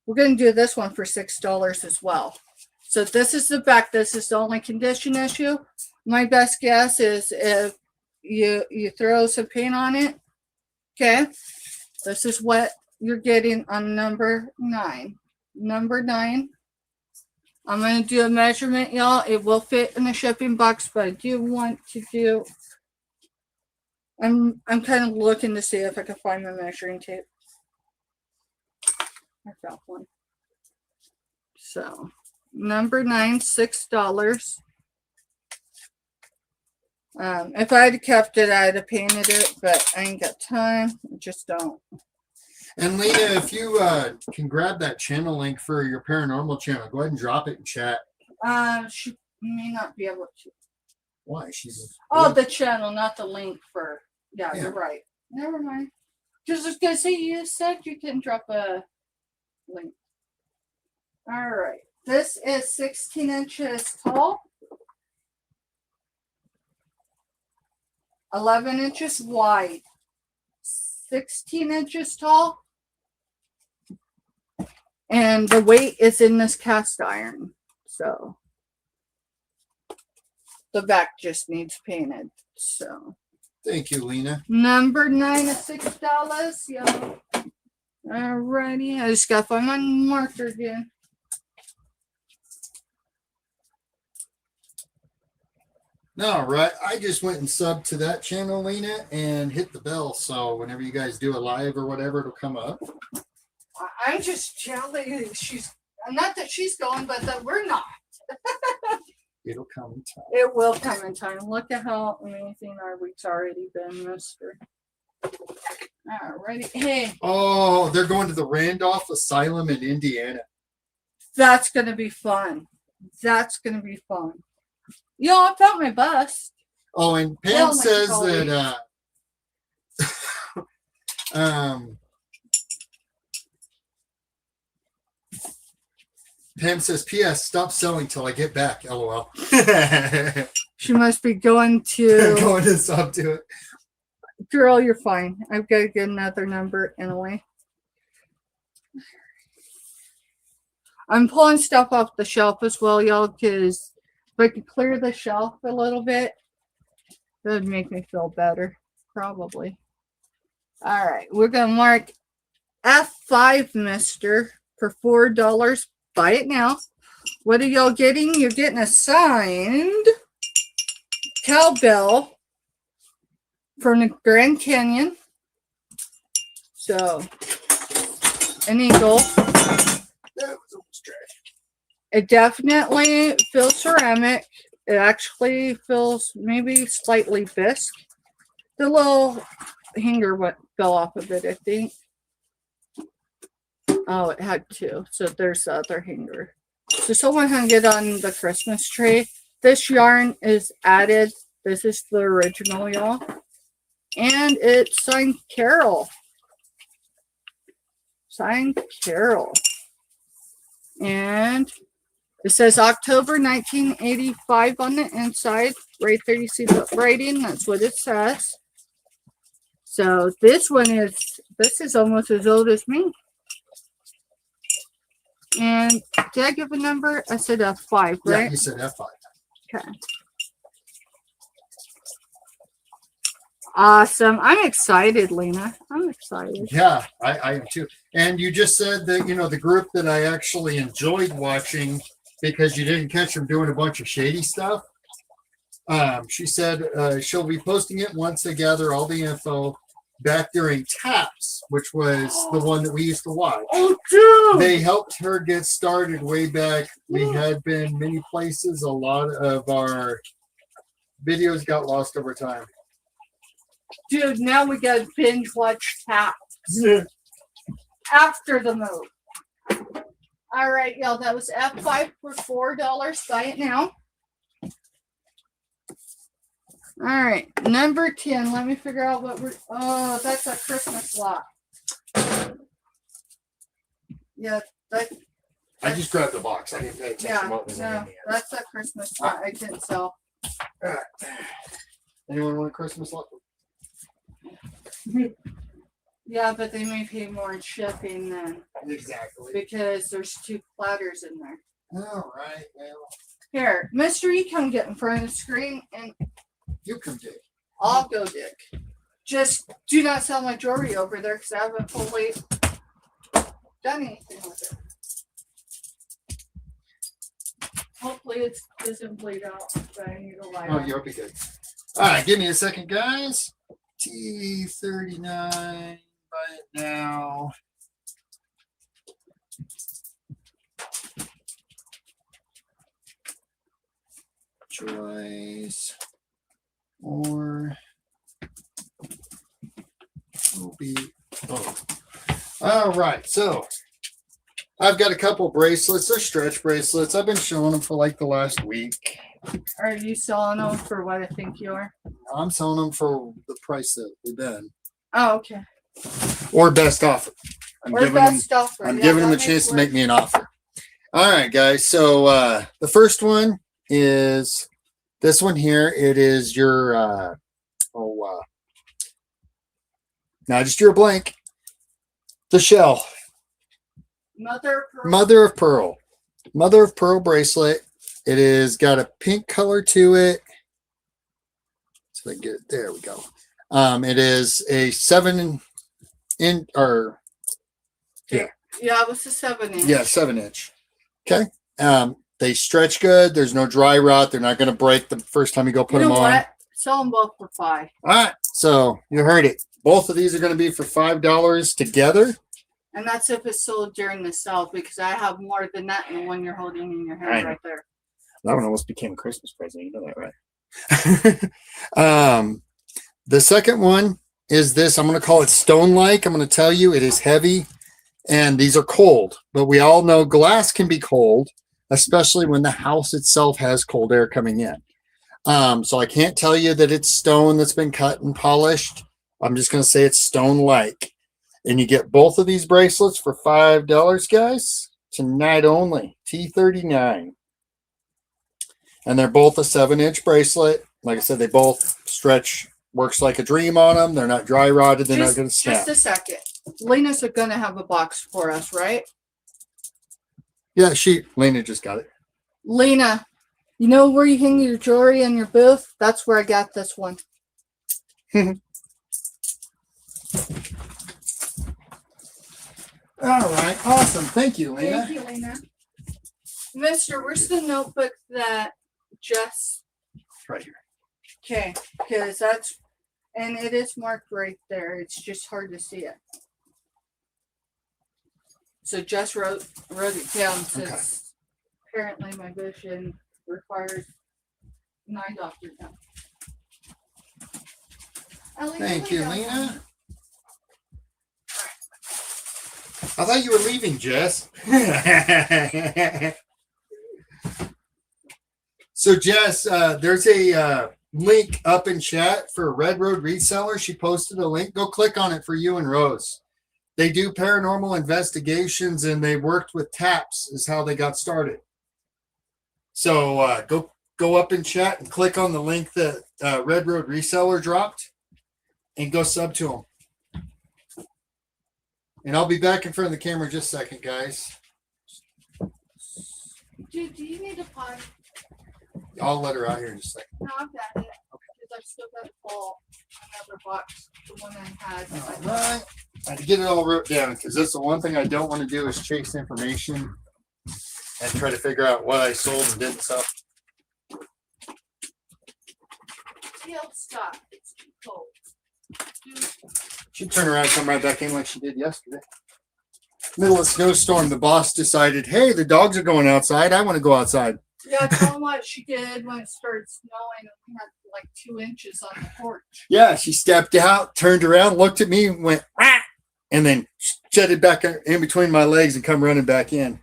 we're going to do this one for $6 as well. So this is the back. This is the only condition issue. My best guess is if you throw some paint on it. Okay, this is what you're getting on number 9. Number 9. I'm going to do a measurement, y'all. It will fit in the shipping box, but I do want to do. I'm kind of looking to see if I can find my measuring tape. I found one. So, number 9, $6. If I had kept it, I'd have painted it, but I ain't got time. I just don't. And Lena, if you can grab that channel link for your paranormal channel, go ahead and drop it in chat. She may not be able to. Why? She's the channel, not the link for. Yeah, you're right. Never mind. Just was gonna say you said you can drop a link. All right. This is 16 inches tall, 11 inches wide, 16 inches tall, and the weight is in this cast iron. So the back just needs painted. So thank you, Lena. number 9 is $6. Yeah. Alrighty. I just gotta find my marker again. All right. I just went and subbed to that channel, Lena, and hit the bell. So whenever you guys do a live or whatever, it'll come up. I'm just jelly. She's not that she's going, but that we're not. It'll come in time. It will come in time. Look at how amazing our week's already been, mister. Alrighty. Hey. Oh, they're going to the Randolph Asylum in Indiana. That's going to be fun. That's going to be fun. Yo, I found my bus. Oh, and Pam says that Pam says, P.S. Stop selling till I get back. LOL. She must be going to going to sub to it. Girl, you're fine. I've got to get another number anyway. I'm pulling stuff off the shelf as well, y'all, because if I could clear the shelf a little bit, that would make me feel better. Probably. All right. We're going to mark F5, mister, for $4. Buy it now. What are y'all getting? You're getting a signed cowbell from the Grand Canyon. So, an eagle. That was almost trash. It definitely feels ceramic. It actually feels maybe slightly bisque. The little hanger fell off of it, I think. Oh, it had two. So there's the other hanger. So someone hung it on the Christmas tree. This yarn is added. This is the original, y'all. And it's signed Carol. Signed Carol. And it says October 1985 on the inside. Right there, you see the writing. That's what it says. So this is almost as old as me. And did I give a number? I said F5, right? Yeah, you said F5. Okay. Awesome. I'm excited, Lena. I'm excited. Yeah, I am too. And you just said that, the group that I actually enjoyed watching because you didn't catch them doing a bunch of shady stuff. She said she'll be posting it once they gather all the info back during TAPS, which was the one that we used to watch. Oh, dude! They helped her get started way back. We had been many places. A lot of our videos got lost over time. Dude, now we got to binge watch TAPS after the move. All right, y'all. That was F5 for $4. Buy it now. All right, number 10. Let me figure out what we're. Oh, that's a Christmas lot. Yeah, I just grabbed the box. I didn't pay attention what was in there. That's a Christmas lot. I didn't sell. All right. Anyone want a Christmas lot? Yeah, but they may pay more in shipping then. Exactly. Because there's 2 platters in there. All right. Well, Here, Mister, you come get in front of the screen and You come dig. I'll go dig. Just do not sell my jewelry over there because I haven't fully done anything with it. Hopefully it doesn't bleed out, but I need a light. Oh, you'll be good. All right, give me a second, guys. T39. Buy it now. Choice or will be both. All right, so I've got a couple bracelets. They're stretch bracelets. I've been showing them for like the last week. Are you selling them for what I think you are? I'm selling them for the price that we've been. Oh, okay. Or best offer. I'm giving them a chance to make me an offer. All right, guys. So the first one is this one here. It is your now just your blank. The shell. Mother of pearl. Mother of pearl bracelet. It is got a pink color to it. So I get it. There we go. It is a 7 inch or yeah, it was a 7-inch. Yeah, 7-inch. Okay. They stretch good. There's no dry rot. They're not going to break the first time you go put them on. What? Sell them both for $5. All right. So you heard it. Both of these are going to be for $5 together. And that's if it's sold during the sale, because I have more than that in the one you're holding in your hand right there. That one almost became a Christmas present. You know that, right? The second one is this. I'm going to call it stone-like. I'm going to tell you it is heavy, and these are cold. But we all know glass can be cold, especially when the house itself has cold air coming in. So I can't tell you that it's stone that's been cut and polished. I'm just going to say it's stone-like. And you get both of these bracelets for $5, guys. Tonight only. T39. And they're both a 7-inch bracelet. Like I said, they both stretch. Works like a dream on them. They're not dry rotted. They're not going to snap. Just a second. Lena's going to have a box for us, right? Yeah, Lena just got it. Lena, you know where you hang your jewelry in your booth? That's where I got this one. All right. Awesome. Thank you, Lena. Thank you, Lena. Mister, where's the notebook that Jess? Right here. Okay, because that's, and it is marked right there. It's just hard to see it. So Jess wrote it down since apparently my vision requires an eye doctor now. Thank you, Lena. I thought you were leaving, Jess. So, Jess, there's a link up in chat for Red Road Reseller. She posted a link. Go click on it for you and Rose. They do paranormal investigations, and they worked with TAPS is how they got started. So go up in chat and click on the link that Red Road Reseller dropped and go sub to them. And I'll be back in front of the camera in just a second, guys. Do you need a pot? I'll let her out here in just a second. No, I've got it. Because I've still got to pull another box, the one I had. All right. I had to get it all wrote down because that's the one thing I don't want to do is chase information and try to figure out what I sold and didn't sell. Stop. It's too cold. She'd turn around and come right back in like she did yesterday. Middle of a snowstorm, the boss decided, hey, the dogs are going outside. I want to go outside. Yeah, tell them what she did when it started snowing and we had like 2 inches on the porch. Yeah, she stepped out, turned around, looked at me, and went, ah, and then jetted back in between my legs and come running back in.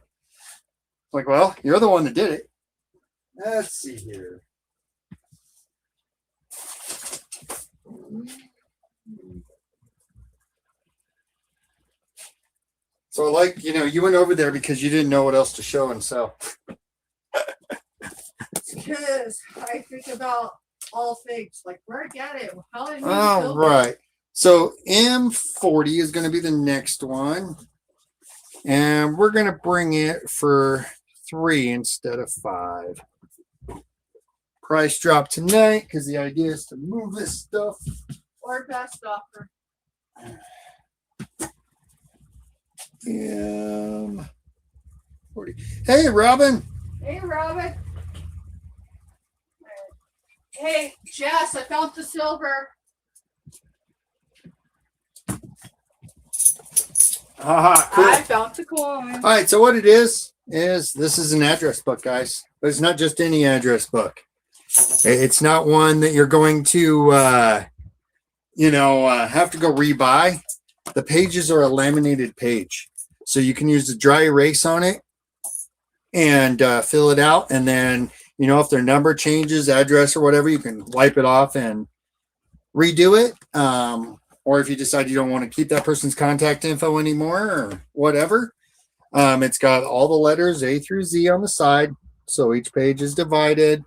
Like, well, you're the one that did it. Let's see here. So, like, you went over there because you didn't know what else to show and sell. Because I think about all things, like where I got it, how I All right. So M40 is going to be the next one. And we're going to bring it for 3 instead of 5. price drop tonight because the idea is to move this stuff. Or best offer. 40. Hey, Robin. Hey, Robin. Hey, Jess, I found the silver. Haha, cool. I found the coin. All right, so what it is this is an address book, guys. But it's not just any address book. It's not one that you're going to, have to go rebuy. The pages are a laminated page. So you can use a dry erase on it and fill it out. And then, if their number changes, address or whatever, you can wipe it off and redo it. Or if you decide you don't want to keep that person's contact info anymore or whatever. It's got all the letters A through Z on the side. So each page is divided.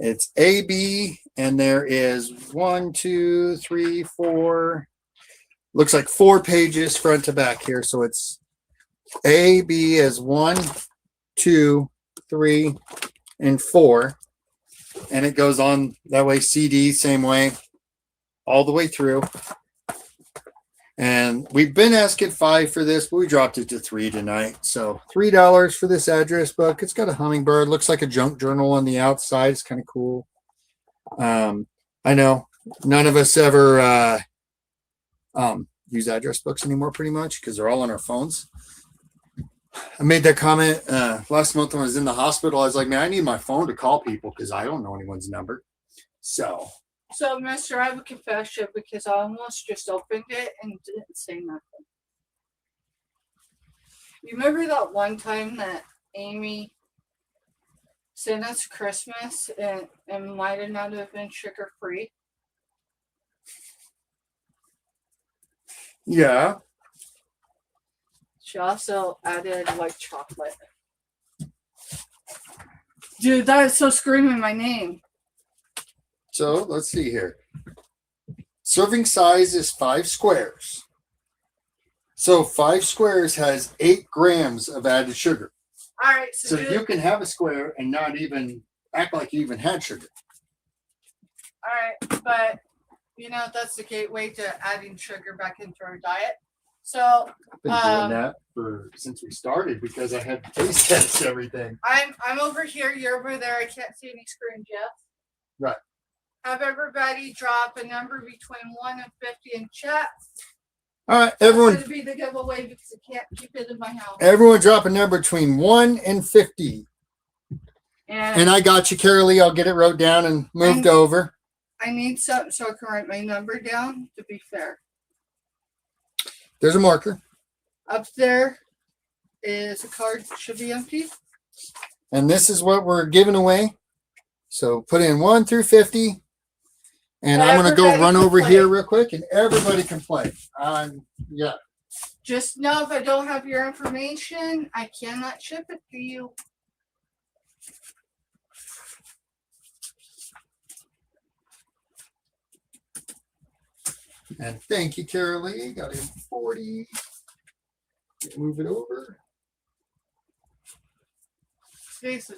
It's A, B, and there is 1, 2, 3, 4. Looks like 4 pages front to back here. So it's A, B as 1, 2, 3, and 4. And it goes on that way. CD, same way, all the way through. And we've been asking $5 for this, but we dropped it to $3 tonight. So $3 for this address book. It's got a hummingbird. Looks like a junk journal on the outside. It's kind of cool. I know none of us ever use address books anymore pretty much because they're all on our phones. I made that comment last month when I was in the hospital. I was like, man, I need my phone to call people because I don't know anyone's number. So, Mister, I have a confession because I almost just opened it and didn't say nothing. You remember that one time that Amy sent us Christmas and might have not have been sugar-free? yeah. She also added white chocolate. Dude, that is so screaming my name. So let's see here. Serving size is 5 squares. So 5 squares has 8 grams of added sugar. All right. So you can have a square and not even act like you even had sugar. All right. But, that's the gateway to adding sugar back into our diet. So I've been doing that since we started because I had taste test everything. I'm over here. You're over there. I can't see any screen, Jeff. Right. Have everybody drop a number between 1 and 50 in chat. All right, everyone. It's going to be the giveaway because I can't keep it in my house. Everyone drop a number between 1 and 50. And I got you, Carolee. I'll get it wrote down and moved over. I need something so I can write my number down to be fair. There's a marker. Up there is a card that should be empty. And this is what we're giving away. So put in 1 through 50. And I'm going to go run over here real quick and everybody can play. Yeah. Just know if I don't have your information, I cannot ship it to you. And thank you, Carolee. Got in 40. Move it over. Today's the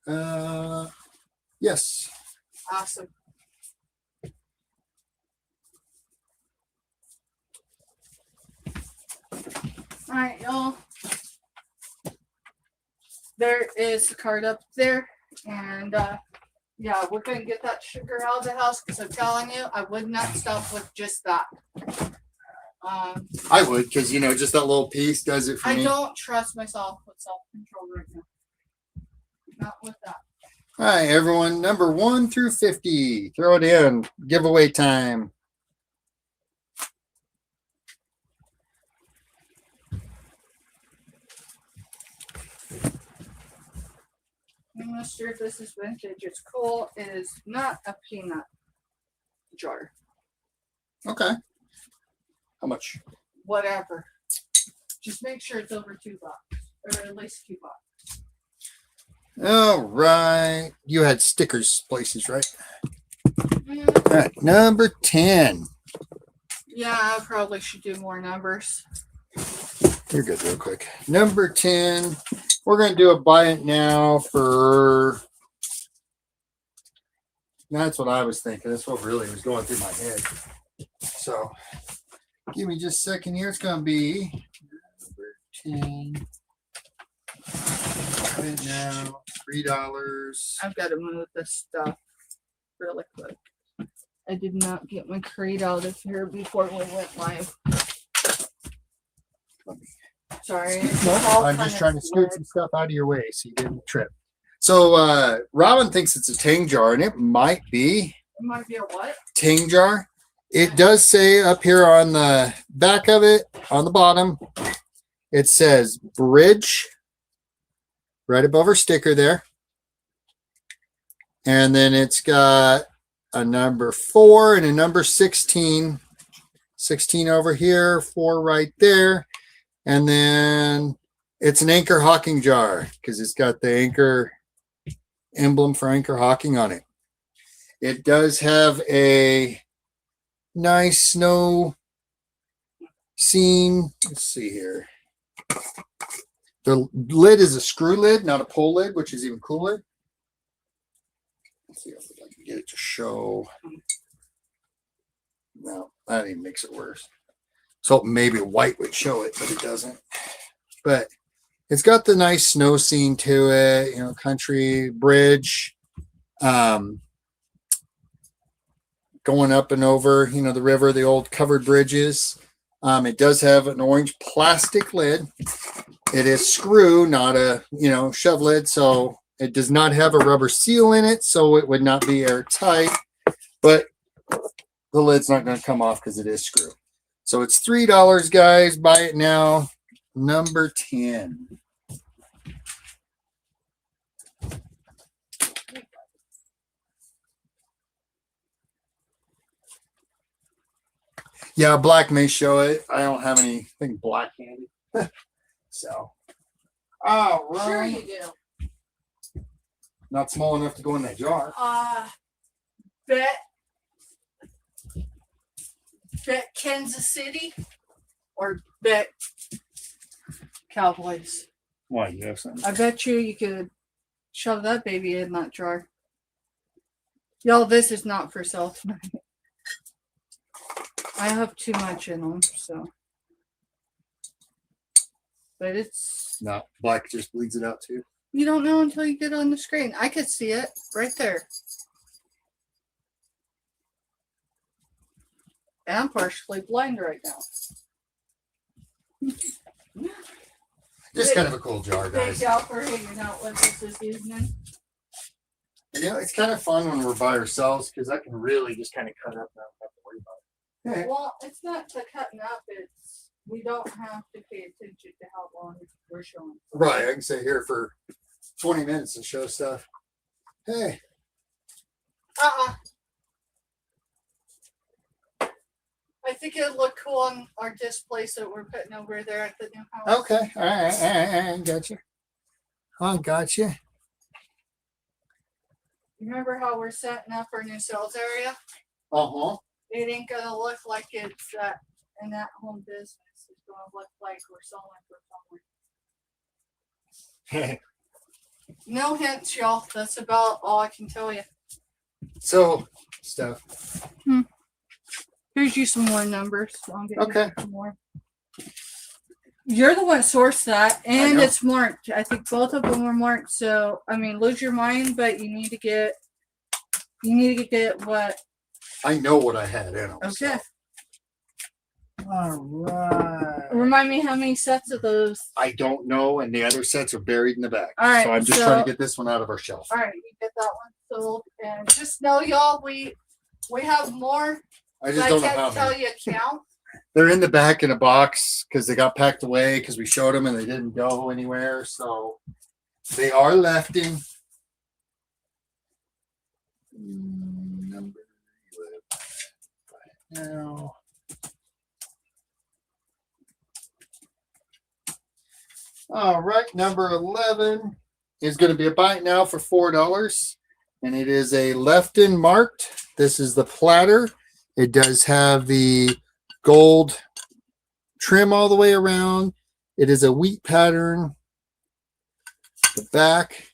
25th. Yes. Awesome. All right, y'all. There is the card up there. And yeah, we're going to get that sugar out of the house because I'm telling you, I would not stop with just that. I would because, just that little piece does it for me. I don't trust myself with self-control right now. Not with that. All right, everyone. Number 1 through 50. Throw it in. Giveaway time. I'm not sure if this is vintage. It's cool. It is not a peanut jar. Okay. How much? Whatever. Just make sure it's over $2, or at least $2. All right. You had stickers places, right? All right. Number 10. Yeah, I probably should do more numbers. You're good real quick. Number 10. We're going to do a buy it now for. That's what I was thinking. That's what really was going through my head. So, give me just a second here. It's going to be number 10. Buy it now, $3. I've got to move this stuff really quick. I did not get my crate out of here before we went live. Sorry. I'm just trying to scoot some stuff out of your way so you didn't trip. So Robin thinks it's a Tang jar, and it might be. It might be a what? Tang jar. It does say up here on the back of it, on the bottom, it says Bridge, right above our sticker there. And then it's got a number 4 and a number 16. 16 over here, 4 right there. And then it's an Anchor Hawking jar because it's got the Anchor emblem for Anchor Hawking on it. It does have a nice snow scene. Let's see here. The lid is a screw lid, not a pull lid, which is even cooler. Let's see if I can get it to show. No, that even makes it worse. So maybe white would show it, but it doesn't. But it's got the nice snow scene to it, you know, country bridge, going up and over, you know, the river, the old covered bridges. It does have an orange plastic lid. It is screw, not a, you know, shove lid. So it does not have a rubber seal in it, so it would not be airtight. But the lid's not going to come off because it is screw. So it's $3, guys. Buy it now. Number 10. Yeah, black may show it. I don't have anything black handy. So, all right. Sure you do. Not small enough to go in that jar. Bet Kansas City or bet Cowboys. Why, you have something? I bet you could shove that baby in that jar. Y'all, this is not for sale tonight. I have too much in them, so. But it's. No, black just bleeds it out too. You don't know until you get on the screen. I could see it right there. And I'm partially blind right now. Just kind of a cool jar, guys. Thank y'all for hanging out with us this evening. You know, it's kind of fun when we're by ourselves because I can really just kind of cut up and not have to worry about it. Okay. Well, it's not the cutting up. It's we don't have to pay attention to how long we're showing. Right. I can sit here for 20 minutes and show stuff. Hey. I think it'll look cool on our displays that we're putting over there at the new house. Okay. All right. Gotcha. Oh, gotcha. Remember how we're setting up our new sales area? Uh-huh. It ain't gonna look like it's in that home business. It's gonna look like we're selling for somewhere. No hints, y'all. That's about all I can tell you. So, stuff. Here's you some more numbers. I'll get Okay. you some more. You're the one sourced that, and it's marked. I think both of them are marked. So, I mean, lose your mind, but you need to get what? I know what I had in them. Okay. So. All right. Remind me how many sets of those. I don't know, and the other sets are buried in the back. All right, so I'm just trying to get this one out of our shelf. All right, you get that one sold, and just know, y'all, we have more. I just don't know how I can't tell many. you count. They're in the back in a box because they got packed away because we showed them and they didn't go anywhere. So they are left in number 11 now. All right, number 11 is going to be a bite now for $4, and it is a Lefton marked. This is the platter. It does have the gold trim all the way around. It is a wheat pattern. The back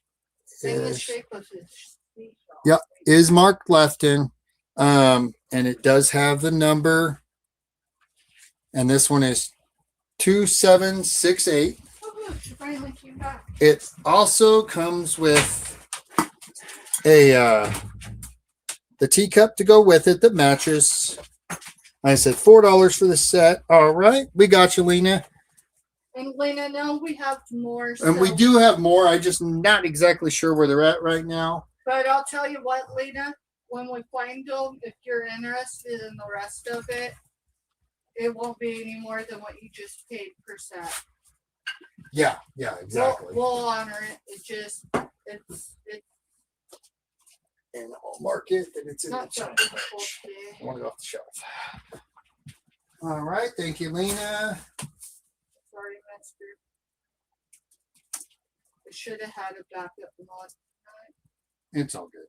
In the is, shape of his seashell. yep, is marked Lefton. And it does have the number. And this one is 2768. Oh, look, she finally came back. It also comes with a the teacup to go with it that matches. I said $4 for the set. All right, we got you, Lena. And Lena, now we have more. And we do have more. I just not exactly sure where they're at right now. But I'll tell you what, Lena, when we find them, if you're interested in the rest of it, it won't be any more than what you just paid per set. Yeah, exactly. We'll honor it. It's And I'll mark it that it's in the not so check. difficult I to. want it off the shelf. All right, thank you, Lena. Sorry, Master. I should have had a backup mod. It's all good.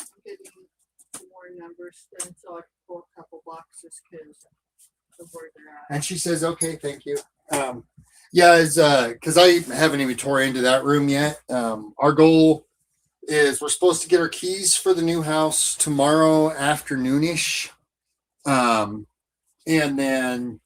I'm getting more numbers then, so I can pull a couple boxes because of where they're at. And she says, okay, thank you. Yeah, is because I haven't inventory into that room yet. Our goal is we're supposed to get our keys for the new house tomorrow afternoonish. And then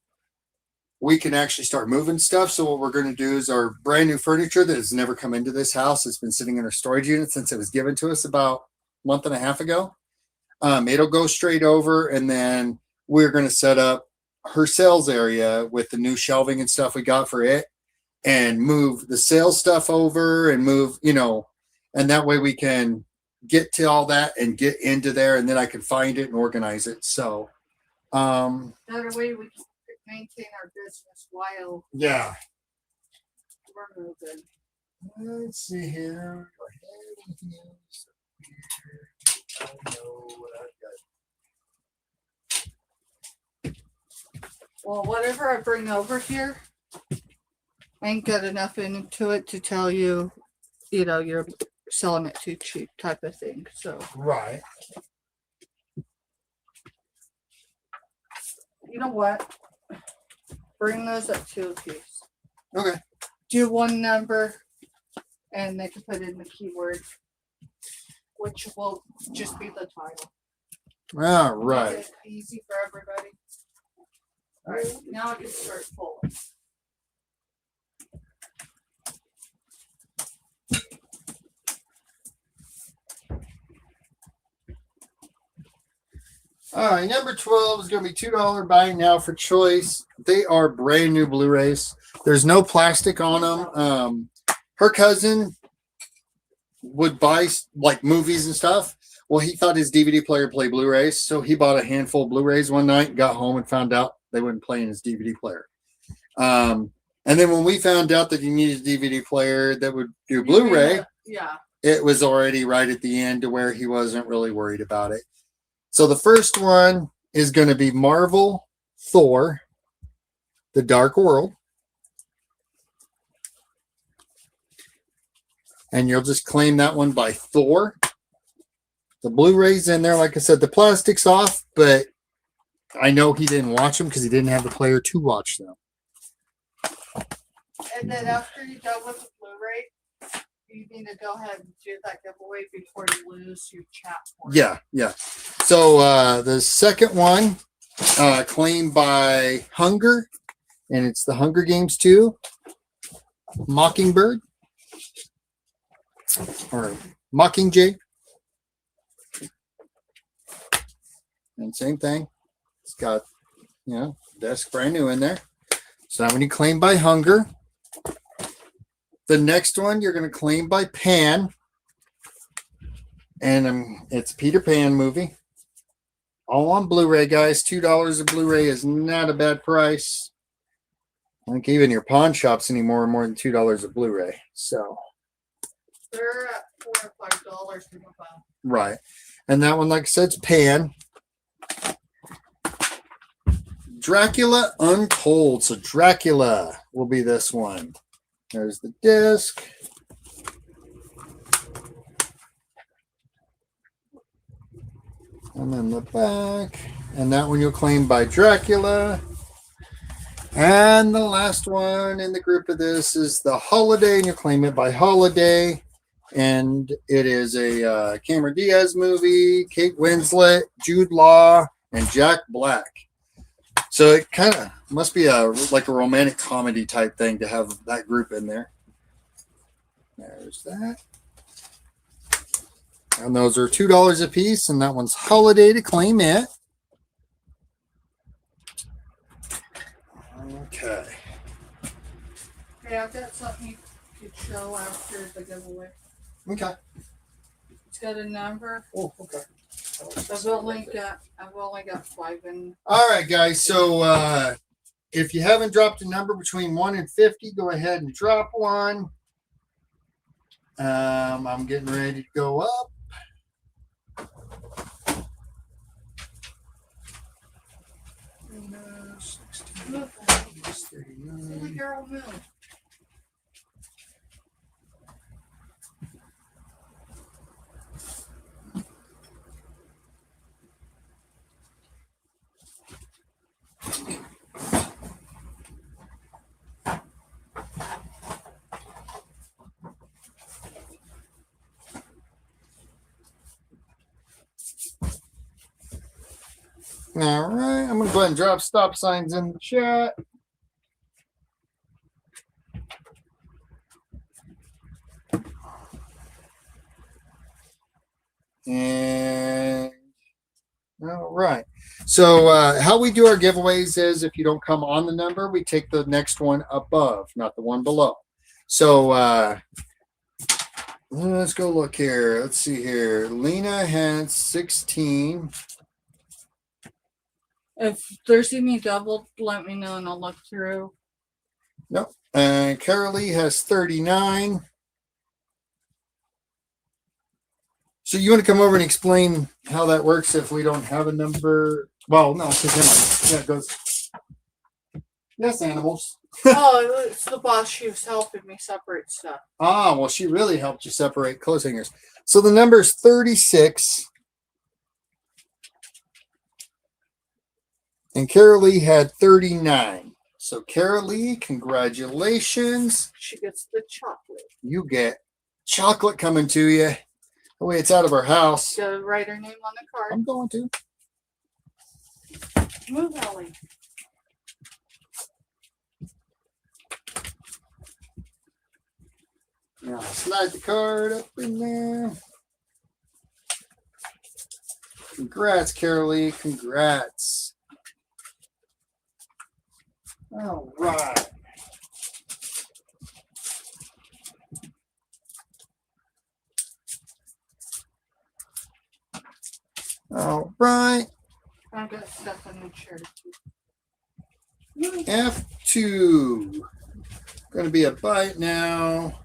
we can actually start moving stuff. So what we're going to do is our brand new furniture that has never come into this house. It's been sitting in our storage unit since it was given to us about a month and a half ago. It'll go straight over, and then we're going to set up her sales area with the new shelving and stuff we got for it, and move the sales stuff over and move, and that way we can get to all that and get into there, and then I can find it and organize it. So, That way we can maintain our business while yeah. we're moving. Let's see here. Do I have anything else here? I don't know what I've got. Well, whatever I bring over here, I ain't got enough into it to tell you, you're selling it too cheap type of thing. So, Right. you know what? Bring those up 2 apiece. Okay. Do one number, and they can put in the keyword, which will just be the title. All right. Make it easy for everybody. All right, now I can start pulling. All right, number 12 is going to be $2 buy now for choice. They are brand new Blu-rays. There's no plastic on them. Her cousin would buy like movies and stuff. Well, he thought his DVD player played Blu-rays, so he bought a handful of Blu-rays one night, got home and found out they wouldn't play in his DVD player. And then when we found out that he needed a DVD player that would do Blu-ray, Yeah. it was already right at the end to where he wasn't really worried about it. So the first one is going to be Marvel Thor, The Dark World. And you'll just claim that one by Thor. The Blu-ray's in there. Like I said, the plastic's off, but I know he didn't watch them because he didn't have the player to watch them. And then after you're done with the Blu-ray, you need to go ahead and do that giveaway before you lose your chat point. Yeah. So the second one, claimed by Hunger, and it's the Hunger Games 2, Mockingbird, or Mockingjay. And same thing. It's got, desk brand new in there. So that one you claim by Hunger. The next one you're going to claim by Pan. And it's a Peter Pan movie. All on Blu-ray, guys. $2 a Blu-ray is not a bad price. I think even your pawn shops anymore are more than $2 a Blu-ray. So They're at $4 or $5 in the file. right. And that one, like I said, it's Pan. Dracula Untold. So Dracula will be this one. There's the disc. And then the back. And that one you'll claim by Dracula. And the last one in the group of this is the Holiday, and you claim it by Holiday. And it is a Cameron Diaz movie, Kate Winslet, Jude Law, and Jack Black. So it kind of must be like a romantic comedy type thing to have that group in there. There's that. And those are $2 a piece, and that one's Holiday to claim it. Okay. Hey, I've got something you could show after the giveaway. Okay. It's got a number. Oh, okay. I've only got 5 in. All right, guys. So if you haven't dropped a number between 1 and 50, go ahead and drop one. I'm getting ready to go up. Look, silly girl move. All right, I'm going to go ahead and drop stop signs in the chat. And all right. So how we do our giveaways is if you don't come on the number, we take the next one above, not the one below. So let's go look here. Let's see here. Lena has 16. If there's any double, let me know and I'll look through. Nope. And Carolee has 39. So you want to come over and explain how that works if we don't have a number? Well, no, because it goes. Yes, animals. Oh, it's the boss. She was helping me separate stuff. Ah, well, she really helped you separate clothes hangers. So the number is 36. And Carolee had 39. So Carolee, congratulations. She gets the chocolate. You get chocolate coming to you. Oh, wait, it's out of our house. Gotta write her name on the card. I'm going to. Move, Ellie. Now slide the card up in there. Congrats, Carolee. Congrats. All right. All right. I've got stuff on the chair too. F2. Going to be a bite now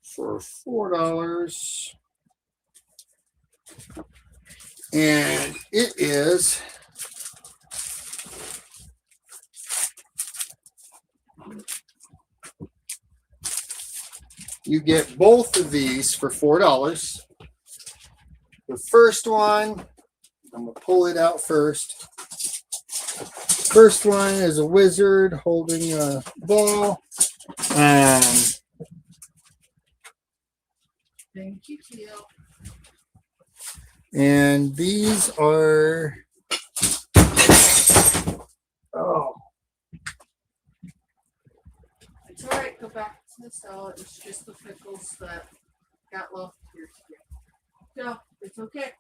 for $4. And it is you get both of these for $4. The first one, I'm going to pull it out first. First one is a wizard holding a ball. Thank you, Teal. And these are, oh, It's all right. Go back to the cell. It's just the pickles that got left here today. So it's okay.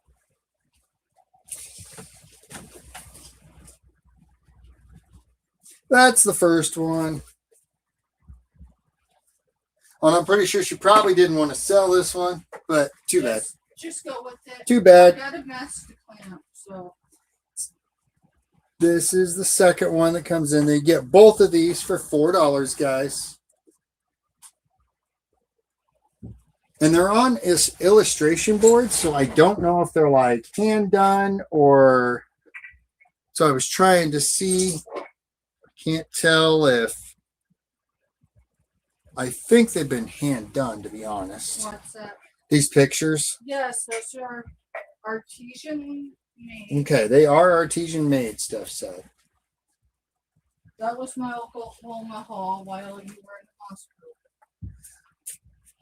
that's the first one. And I'm pretty sure she probably didn't want to sell this one, but too bad. Just go with it. Too bad. I got a mess to clean up, so. This is the second one that comes in. They get both of these for $4, guys. And they're on illustration boards, so I don't know if they're like hand done or. So I was trying to see. Can't tell if. I think they've been hand done, to be honest. What's that? These pictures. Yes, those are artesian made. Okay, they are artesian made, Steph said. That was my Oklahoma haul while you were in the hospital.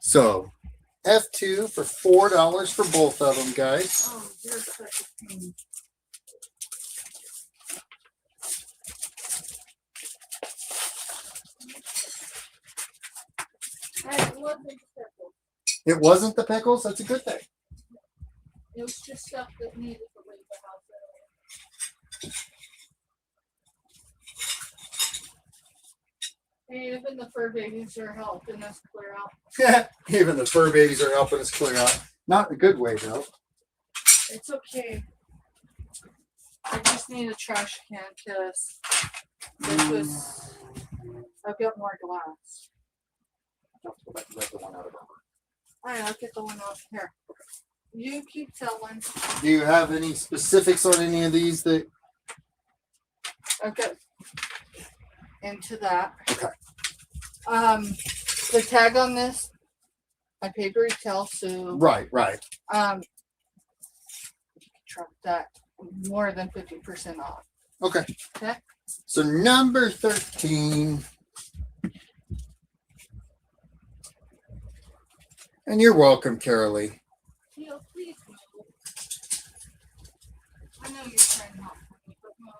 So F2 for $4 for both of them, guys. Oh, you're such a pain. It wasn't pickles. It wasn't the pickles? That's a good thing. It was just stuff that needed to leave the house. Hey, even the fur babies are helping us clear out. Even the fur babies are helping us clear out. Not in a good way, though. It's okay. I just need a trash can because this was. I've got more glass. I'll have to let the one out of our. All right, I'll get the one out here. You keep telling. Do you have any specifics on any of these that? Okay. Into that. Okay. The tag on this, I paid retail, so Right. you can drop that more than 50% off. Okay. Okay. So number 13. And you're welcome, Carolee. Teal, please move. I know you're trying not to, but no.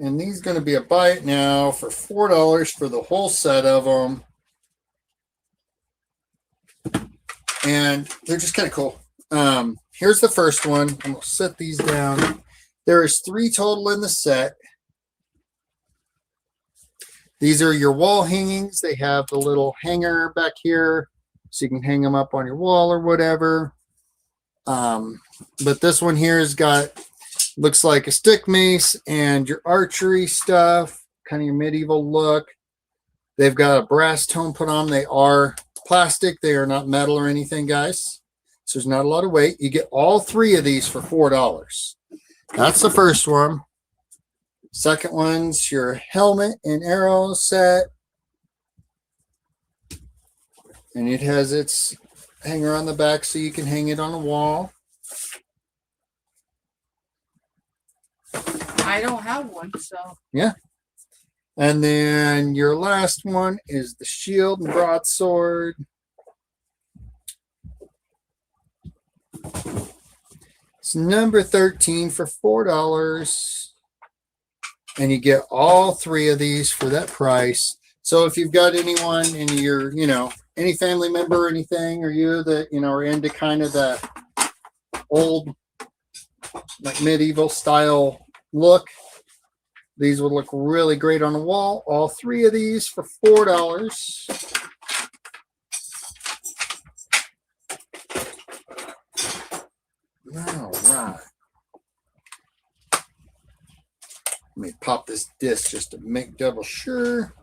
And these going to be a buy it now for $4 for the whole set of them. And they're just kind of cool. Here's the first one. I'm going to set these down. There is 3 total in the set. These are your wall hangings. They have the little hanger back here, so you can hang them up on your wall or whatever. But this one here has got, looks like a stick mace and your archery stuff, kind of your medieval look. They've got a brass tone put on. They are plastic. They are not metal or anything, guys. So there's not a lot of weight. You get all 3 of these for $4. That's the first one. Second one's your helmet and arrow set. And it has its hanger on the back so you can hang it on a wall. I don't have one, so. Yeah. And then your last one is the shield and broadsword. It's number 13 for $4. And you get all 3 of these for that price. So if you've got anyone and you're, any family member or anything, or you that, are into kind of the old, like medieval style look, these would look really great on the wall. All 3 of these for $4. All right. Let me pop this disc just to make double sure.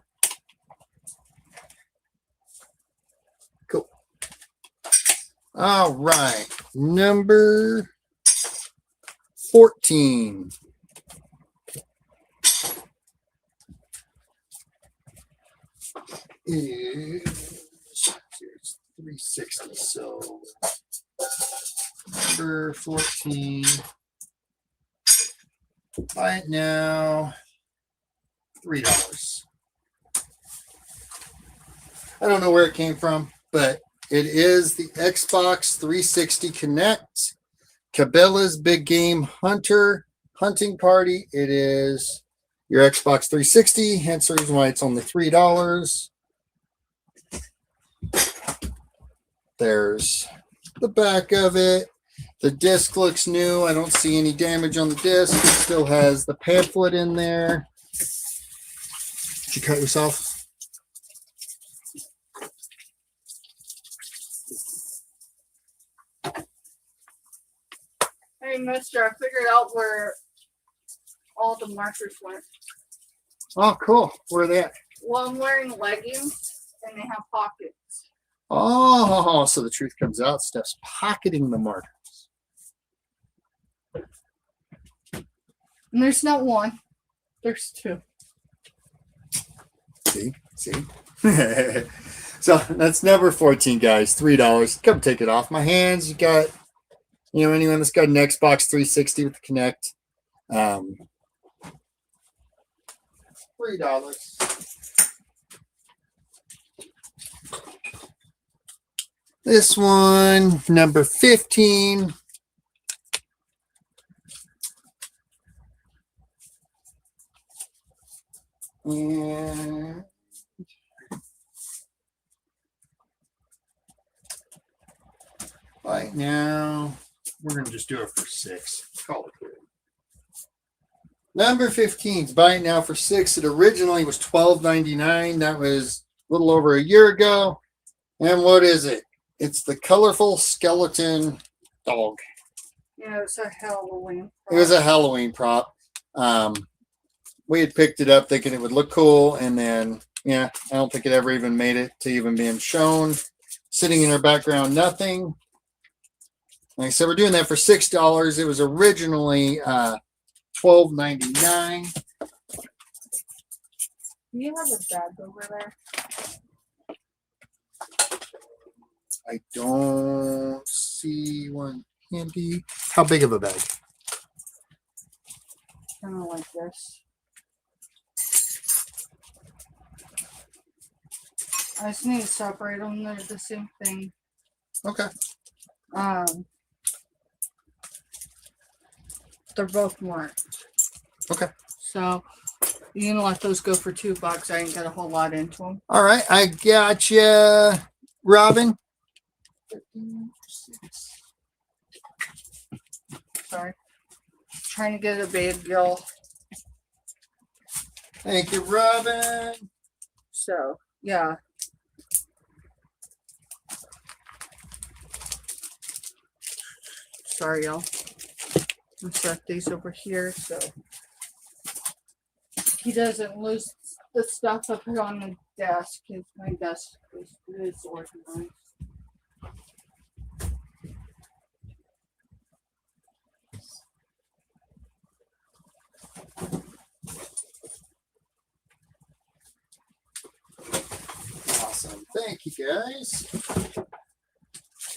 Cool. All right. Number 14. Is 360. So number 14. Buy it now. $3. I don't know where it came from, but it is the Xbox 360 Connect Cabela's Big Game Hunting Party. It is your Xbox 360. Hence the reason why it's only $3. There's the back of it. The disc looks new. I don't see any damage on the disc. It still has the pamphlet in there. Did you cut yourself? Hey, mister, I figured out where all the markers went. Oh, cool. Where are they at? Well, I'm wearing leggings, and they have pockets. Oh, so the truth comes out. Steph's pocketing the markers. And there's not one. There's 2. See? So that's number 14, guys. $3. Come take it off my hands. You got, anyone that's got an Xbox 360 with the Kinect. $3. This one, number 15. And right now, we're going to just do it for 6. Call it good. Number 15 is buying now for 6. It originally was $12.99. That was a little over a year ago. And what is it? It's the colorful skeleton dog. Yeah, it's a Halloween prop. It was a Halloween prop. We had picked it up thinking it would look cool, and then yeah, I don't think it ever even made it to even being shown. Sitting in our background, nothing. Like I said, we're doing that for $6. It was originally $12.99. Do you have a bag over there? I don't see one handy. How big of a bag? Kind of like this. I just need to separate them. They're the same thing. Okay. They're both marked. Okay. So you can let those go for $2. I didn't get a whole lot into them. All right. I got you, Robin. Sorry. Trying to get a big girl. Thank you, Robin. So, yeah. Sorry, y'all. I'll set these over here so he doesn't lose the stuff I put on the desk. Because my desk is organized. Awesome. Thank you, guys.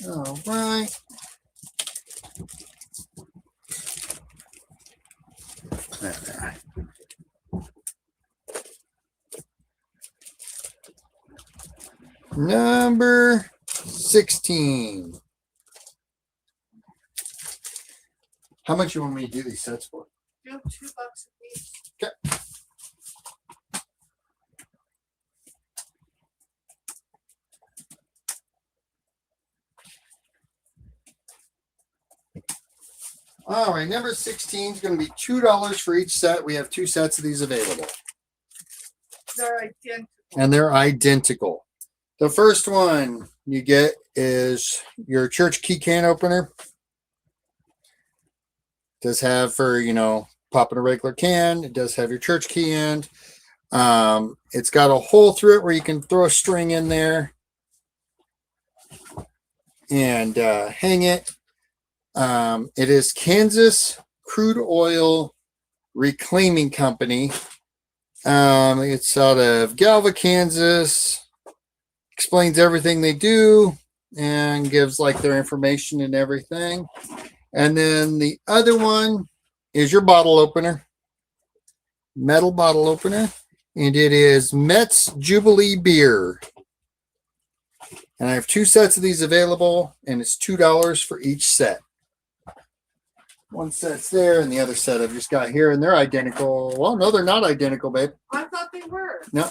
All right. There. Number 16. How much you want me to do these sets for? Do $2 a piece. Okay. All right, number 16 is going to be $2 for each set. We have 2 sets of these available. They're identical. And they're identical. The first one you get is your church key can opener. It does have for, you know, popping a regular can. It does have your church key end. It's got a hole through it where you can throw a string in there and hang it. It is Kansas Crude Oil Reclaiming Company. It's out of Galva, Kansas. Explains everything they do and gives like their information and everything. And then the other one is your bottle opener, metal bottle opener, and it is Metz Jubilee Beer. And I have 2 sets of these available, and it's $2 for each set. One set's there, and the other set I've just got here, and they're identical. Well, no, they're not identical, babe. I thought they were. No.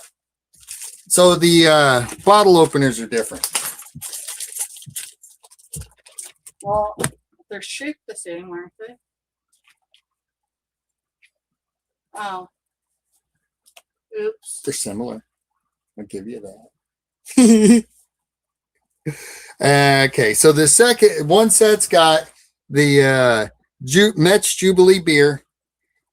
So the bottle openers are different. Well, they're shaped the same, aren't they? Oh. Oops. They're similar. I'll give you that. Okay, so the second one set's got the Metz Jubilee beer,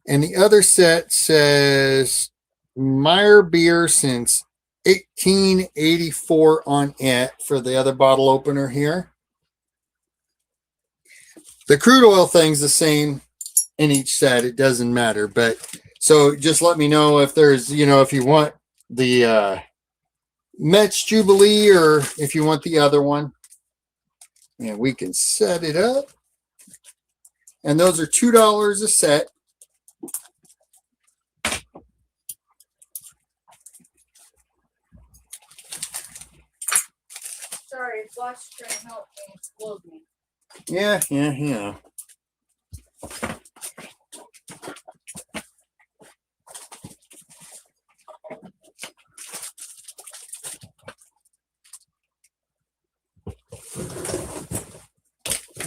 and the other set says Meyer beer since 1884 on it for the other bottle opener here. The crude oil thing's the same in each set. It doesn't matter, but so just let me know if there's, you know, if you want the Metz Jubilee or if you want the other one, and we can set it up. And those are $2 a set. Watch try and help me explode me. Yeah.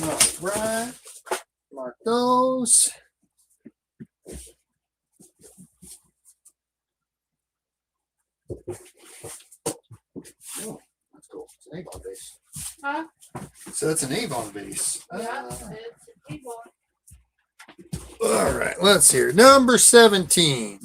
All right. Mark those. Oh, that's cool. It's an Avon base. Huh? So that's an Avon base. Yeah, it's a table. All right, let's see here. Number 17.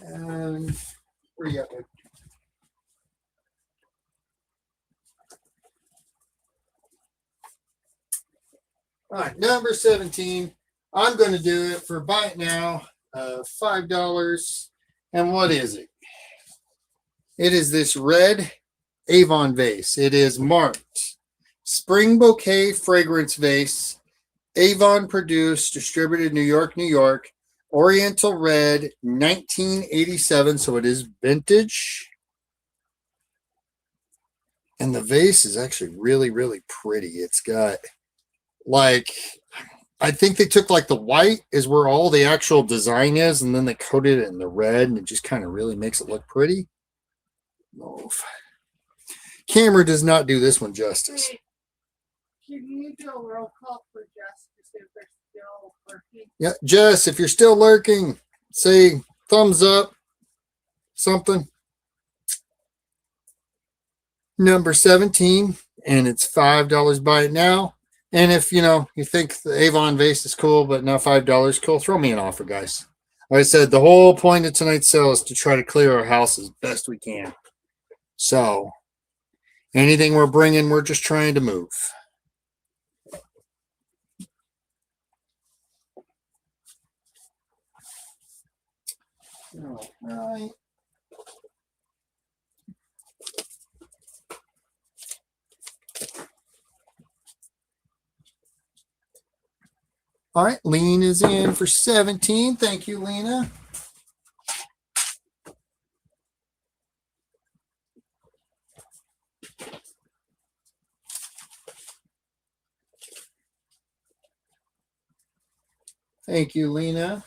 And where you at, babe? All right, number 17. I'm going to do it for buy it now, $5. And what is it? It is this red Avon vase. It is marked Spring Bouquet Fragrance Vase, Avon produced, distributed New York, New York, Oriental Red, 1987. So it is vintage. And the vase is actually really, really pretty. It's got like, I think they took like the white is where all the actual design is, and then they coated it in the red, and it just kind of really makes it look pretty. Move. Camera does not do this one justice. Hey, can you do a roll call for Jess to see if they're still working? Yeah, Jess, if you're still lurking, say thumbs up, something. Number 17, and it's $5. Buy it now. And if you think the Avon vase is cool, but now $5, cool, throw me an offer, guys. Like I said, the whole point of tonight's sale is to try to clear our house as best we can. So anything we're bringing, we're just trying to move. All right. All right, Lean is in for 17. Thank you, Lena. Thank you, Lena.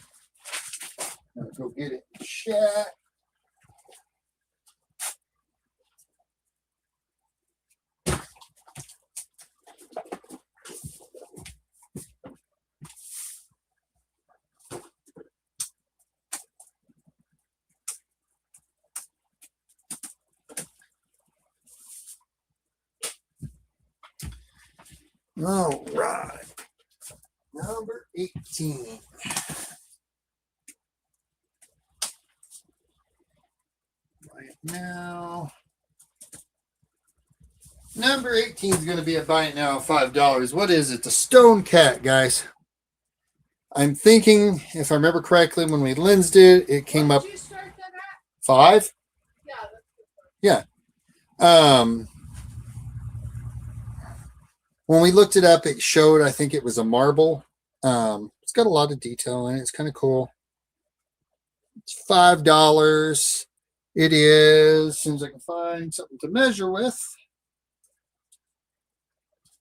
I'm gonna go get it in chat. All right. Number 18. Right now. Number 18 is going to be a buy it now $5. What is it? The Stone Cat, guys. I'm thinking, if I remember correctly, when we lensed it, it came up 5. Yeah. When we looked it up, it showed, I think it was a marble. It's got a lot of detail in it. It's kind of cool. It's $5. It is, as soon as I can find something to measure with.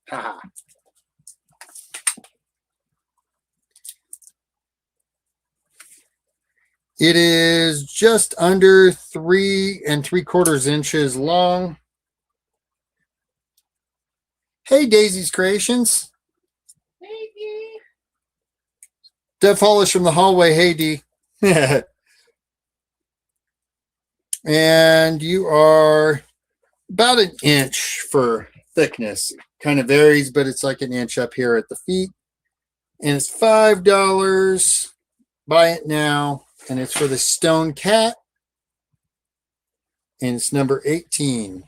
Haha. It is just under 3 3/4 inches long. Hey, Daisy's Creations. Hey, Dee. Dev Hollish from the hallway. Hey, D. And you are about an inch for thickness. Kind of varies, but it's like an inch up here at the feet. And it's $5. Buy it now. And it's for the Stone Cat. And it's number 18.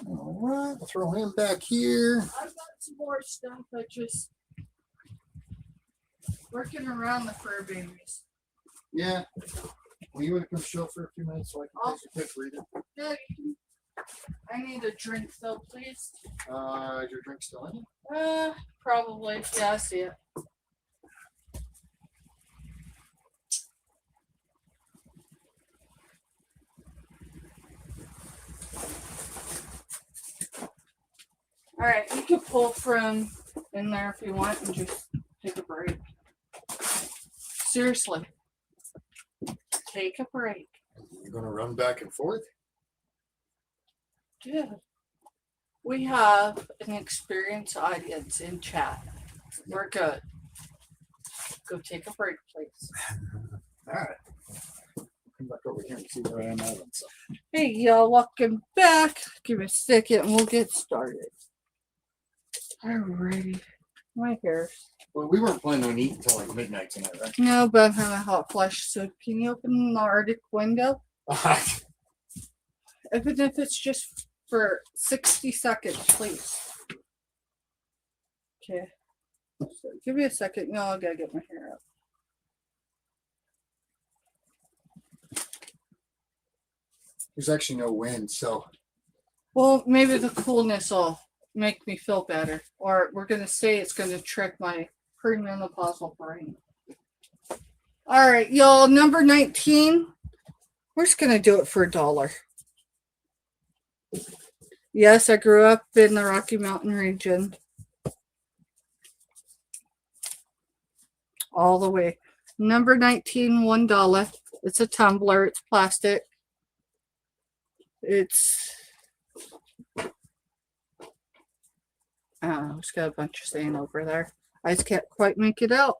All right, throw him back here. I've got more stuff, but just working around the fur babies. Yeah. Well, you want to come show for a few minutes so I can take a quick reading? Yeah, I need a drink though, please. Is your drink still in it? Probably. Yeah, I see it. All right, you can pull from in there if you want and just take a break. Seriously, take a break. You're going to run back and forth? Good. We have an experienced audience in chat. We're good. Go take a break, please. All right. Come back over here and see where I am at. Hey, y'all, welcome back. Give me a second and we'll get started. Alrighty. My hair. Well, we weren't planning on eating until like midnight tonight, right? No, but I'm having a hot flush, so can you open the Arctic window? Even if it's just for 60 seconds, please. Okay. So give me a second. No, I gotta get my hair up. There's actually no wind, so. Well, maybe the coolness will make me feel better. Or we're gonna say it's gonna trick my premenopausal brain. All right, y'all. Number 19. We're just gonna do it for $1. Yes, I grew up in the Rocky Mountain region. All the way. Number 19, $1. It's a tumbler. It's plastic. It's it's got a bunch of stain over there. I just can't quite make it out.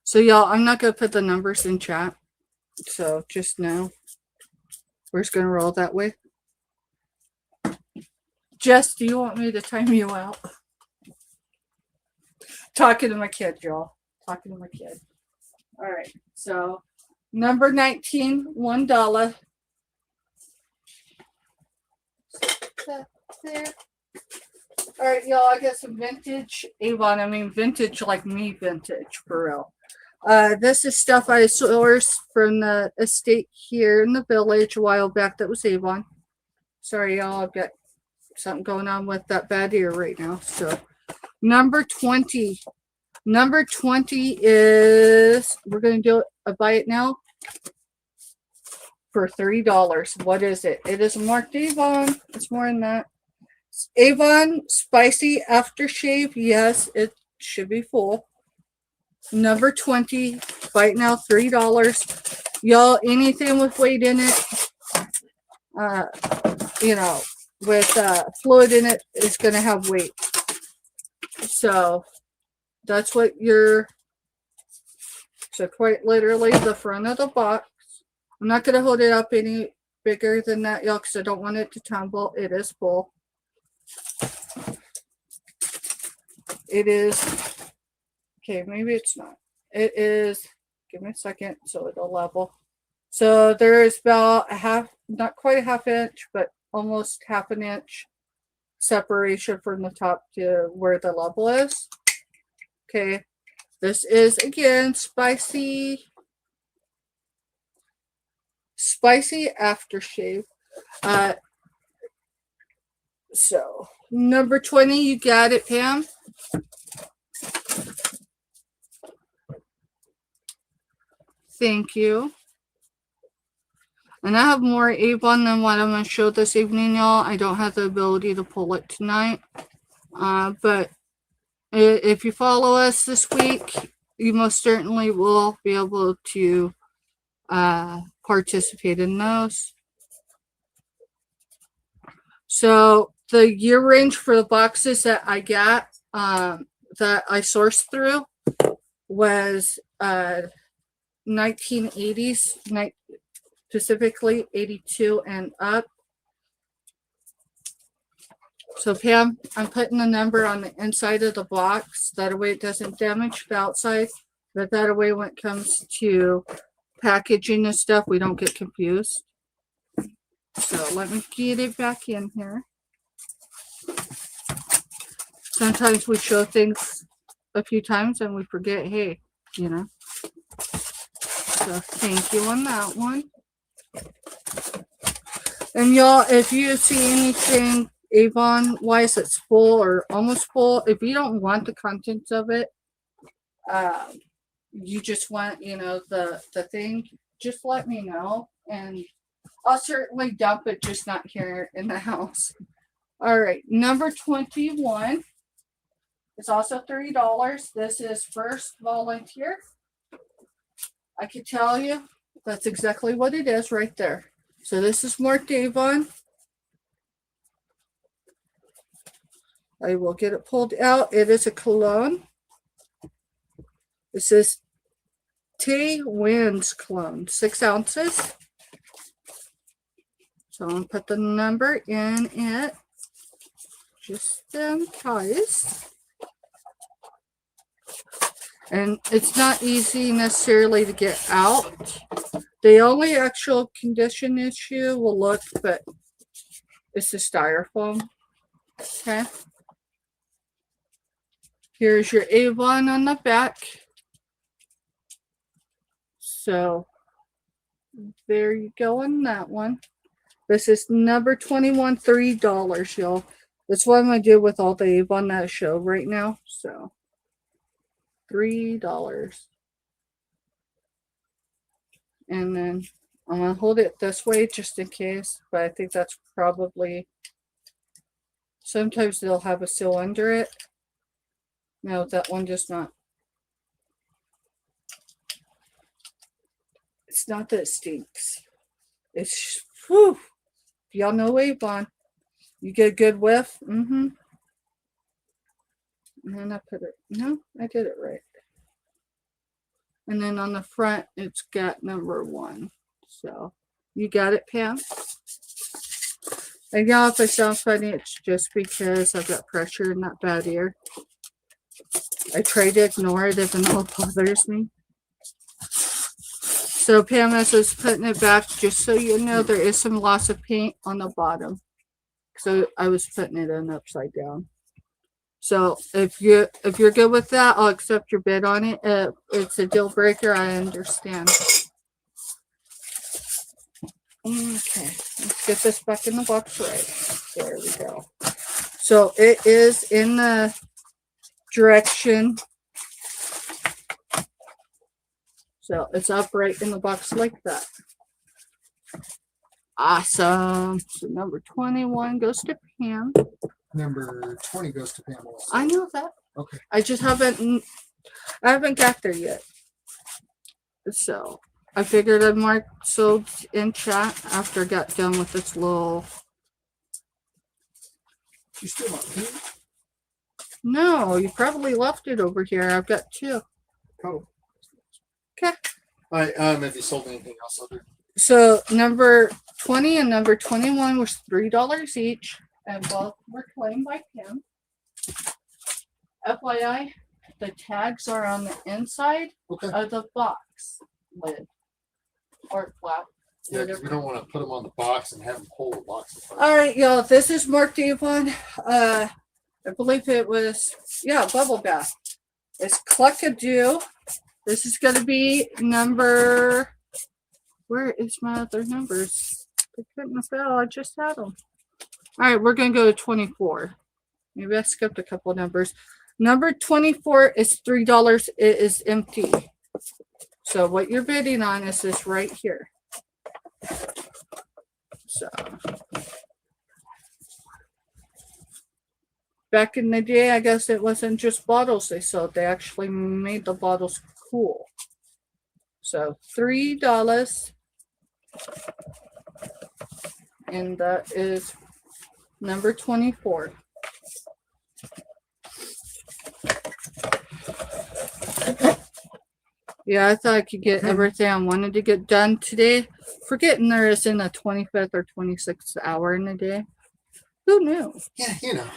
So y'all, I'm not gonna put the numbers in chat. So just know we're just gonna roll that way. Jess, do you want me to time you out? Talking to my kid, y'all. Talking to my kid. All right. So number 19, $1. There. All right, y'all. I got some vintage Avon. I mean, vintage like me, vintage for real. This is stuff I sourced from the estate here in the village a while back. That was Avon. Sorry, y'all. I've got something going on with that bad ear right now. So, number 20. Number 20 is, we're going to do a buy it now for $30. What is it? It is marked Avon. It's more than that. Avon Spicy Aftershave. Yes, it should be full. Number 20. Buy it now, $3. Y'all, anything with weight in it, with fluid in it, is going to have weight. So that's what so quite literally the front of the box. I'm not going to hold it up any bigger than that, y'all, because I don't want it to tumble. It is full. It is, okay, maybe it's not. It is, give me a second so it'll level. So there is about a half, not quite a half inch, but almost half an inch separation from the top to where the level is. Okay, this is again spicy aftershave. So number 20, you got it, Pam. Thank you. And I have more Avon than what I'm going to show this evening, y'all. I don't have the ability to pull it tonight. But if you follow us this week, you most certainly will be able to participate in those. So the year range for the boxes that I got, that I sourced through, was 1980s, specifically 82 and up. So Pam, I'm putting the number on the inside of the box. That way it doesn't damage the outside. But that way when it comes to packaging and stuff, we don't get confused. So let me get it back in here. Sometimes we show things a few times and we forget, hey, you know. So thank you on that one. And y'all, if you see anything Avon wise that's full or almost full, if you don't want the contents of it, you just want, you know, the thing, just let me know and I'll certainly dump it, just not here in the house. All right, number 21 is also $3. This is first volunteer. I can tell you that's exactly what it is right there. So this is marked Avon. I will get it pulled out. It is a cologne. This is Tay Winds cologne, 6 ounces. So I'm going to put the number in it just in case. And it's not easy necessarily to get out. The only actual condition issue will look, but it's the styrofoam. Okay. Here's your Avon on the back. So there you go on that one. This is number 21, $3, y'all. That's what I'm going to do with all the Avon that I show right now. So $3. And then I'm going to hold it this way just in case. But I think that's probably, sometimes they'll have a seal under it. No, that one does not. It's not that it stinks. It's, whew. Y'all know Avon. You get a good whiff. And then I put it, no, I did it right. And then on the front, it's got number 1. So you got it, Pam? And y'all, if I sound funny, it's just because I've got pressure in that bad ear. I try to ignore it even though it bothers me. So Pam, as I was putting it back, just so you know, there is some loss of paint on the bottom. So I was putting it in upside down. So if you're good with that, I'll accept your bid on it. If it's a deal breaker, I understand. Okay, let's get this back in the box right. There we go. So it is in the direction. So it's upright in the box like that. Awesome. So number 21 goes to Pam. Number 20 goes to Pam also. I know that. Okay. I just haven't got there yet. So I figured I'd mark sold in chat after I got done with this little. You still want pink? No, you probably left it over here. I've got 2. Oh. Okay. All right. If you sold anything else, I'll do. So number 20 and number 21 was $3 each, and both were claimed by Kim. FYI, the tags are on the inside of the box lid or flap. Yeah, because we don't want to put them on the box and have them pull the box apart. All right, y'all. This is marked Avon. I believe it was, bubble bath. It's Cluckadoo. This is going to be number. Where is my other numbers? They couldn't have fell. I just had them. All right, we're going to go to 24. Maybe I skipped a couple of numbers. Number 24 is $3. It is empty. So what you're bidding on is this right here. So back in the day, I guess it wasn't just bottles they sold. They actually made the bottles cool. So $3. And that is number 24. Yeah, I thought I could get everything I wanted to get done today. Forgetting there isn't a 25th or 26th hour in the day. Who knew? Yeah, you know.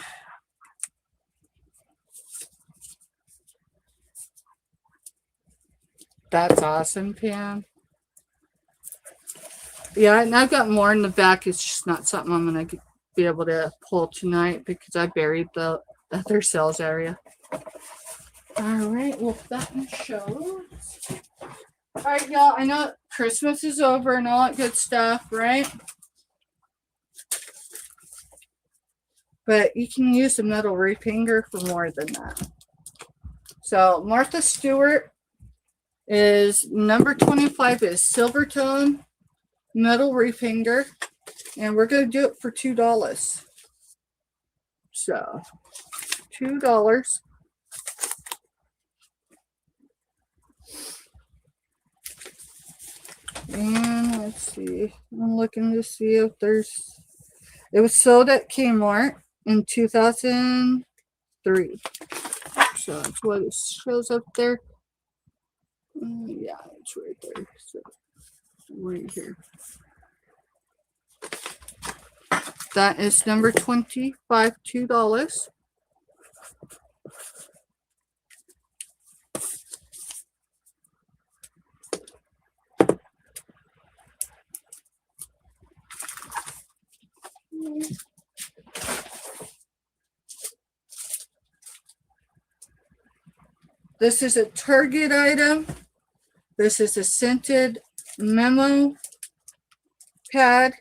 That's awesome, Pam. Yeah, and I've got more in the back. It's just not something I'm going to be able to pull tonight because I buried the other sales area. All right, well, that shows. All right, y'all, I know Christmas is over and all that good stuff, right? But you can use a metal reef hanger for more than that. So Martha Stewart is number 25 is silver tone metal reef hanger, and we're going to do it for $2. So $2. And let's see, I'm looking to see if there's, it was sold at Kmart in 2003. So that's what it shows up there. Yeah, it's right there. So right here. That is number 25, $2. This is a Target item. This is a scented memo pad.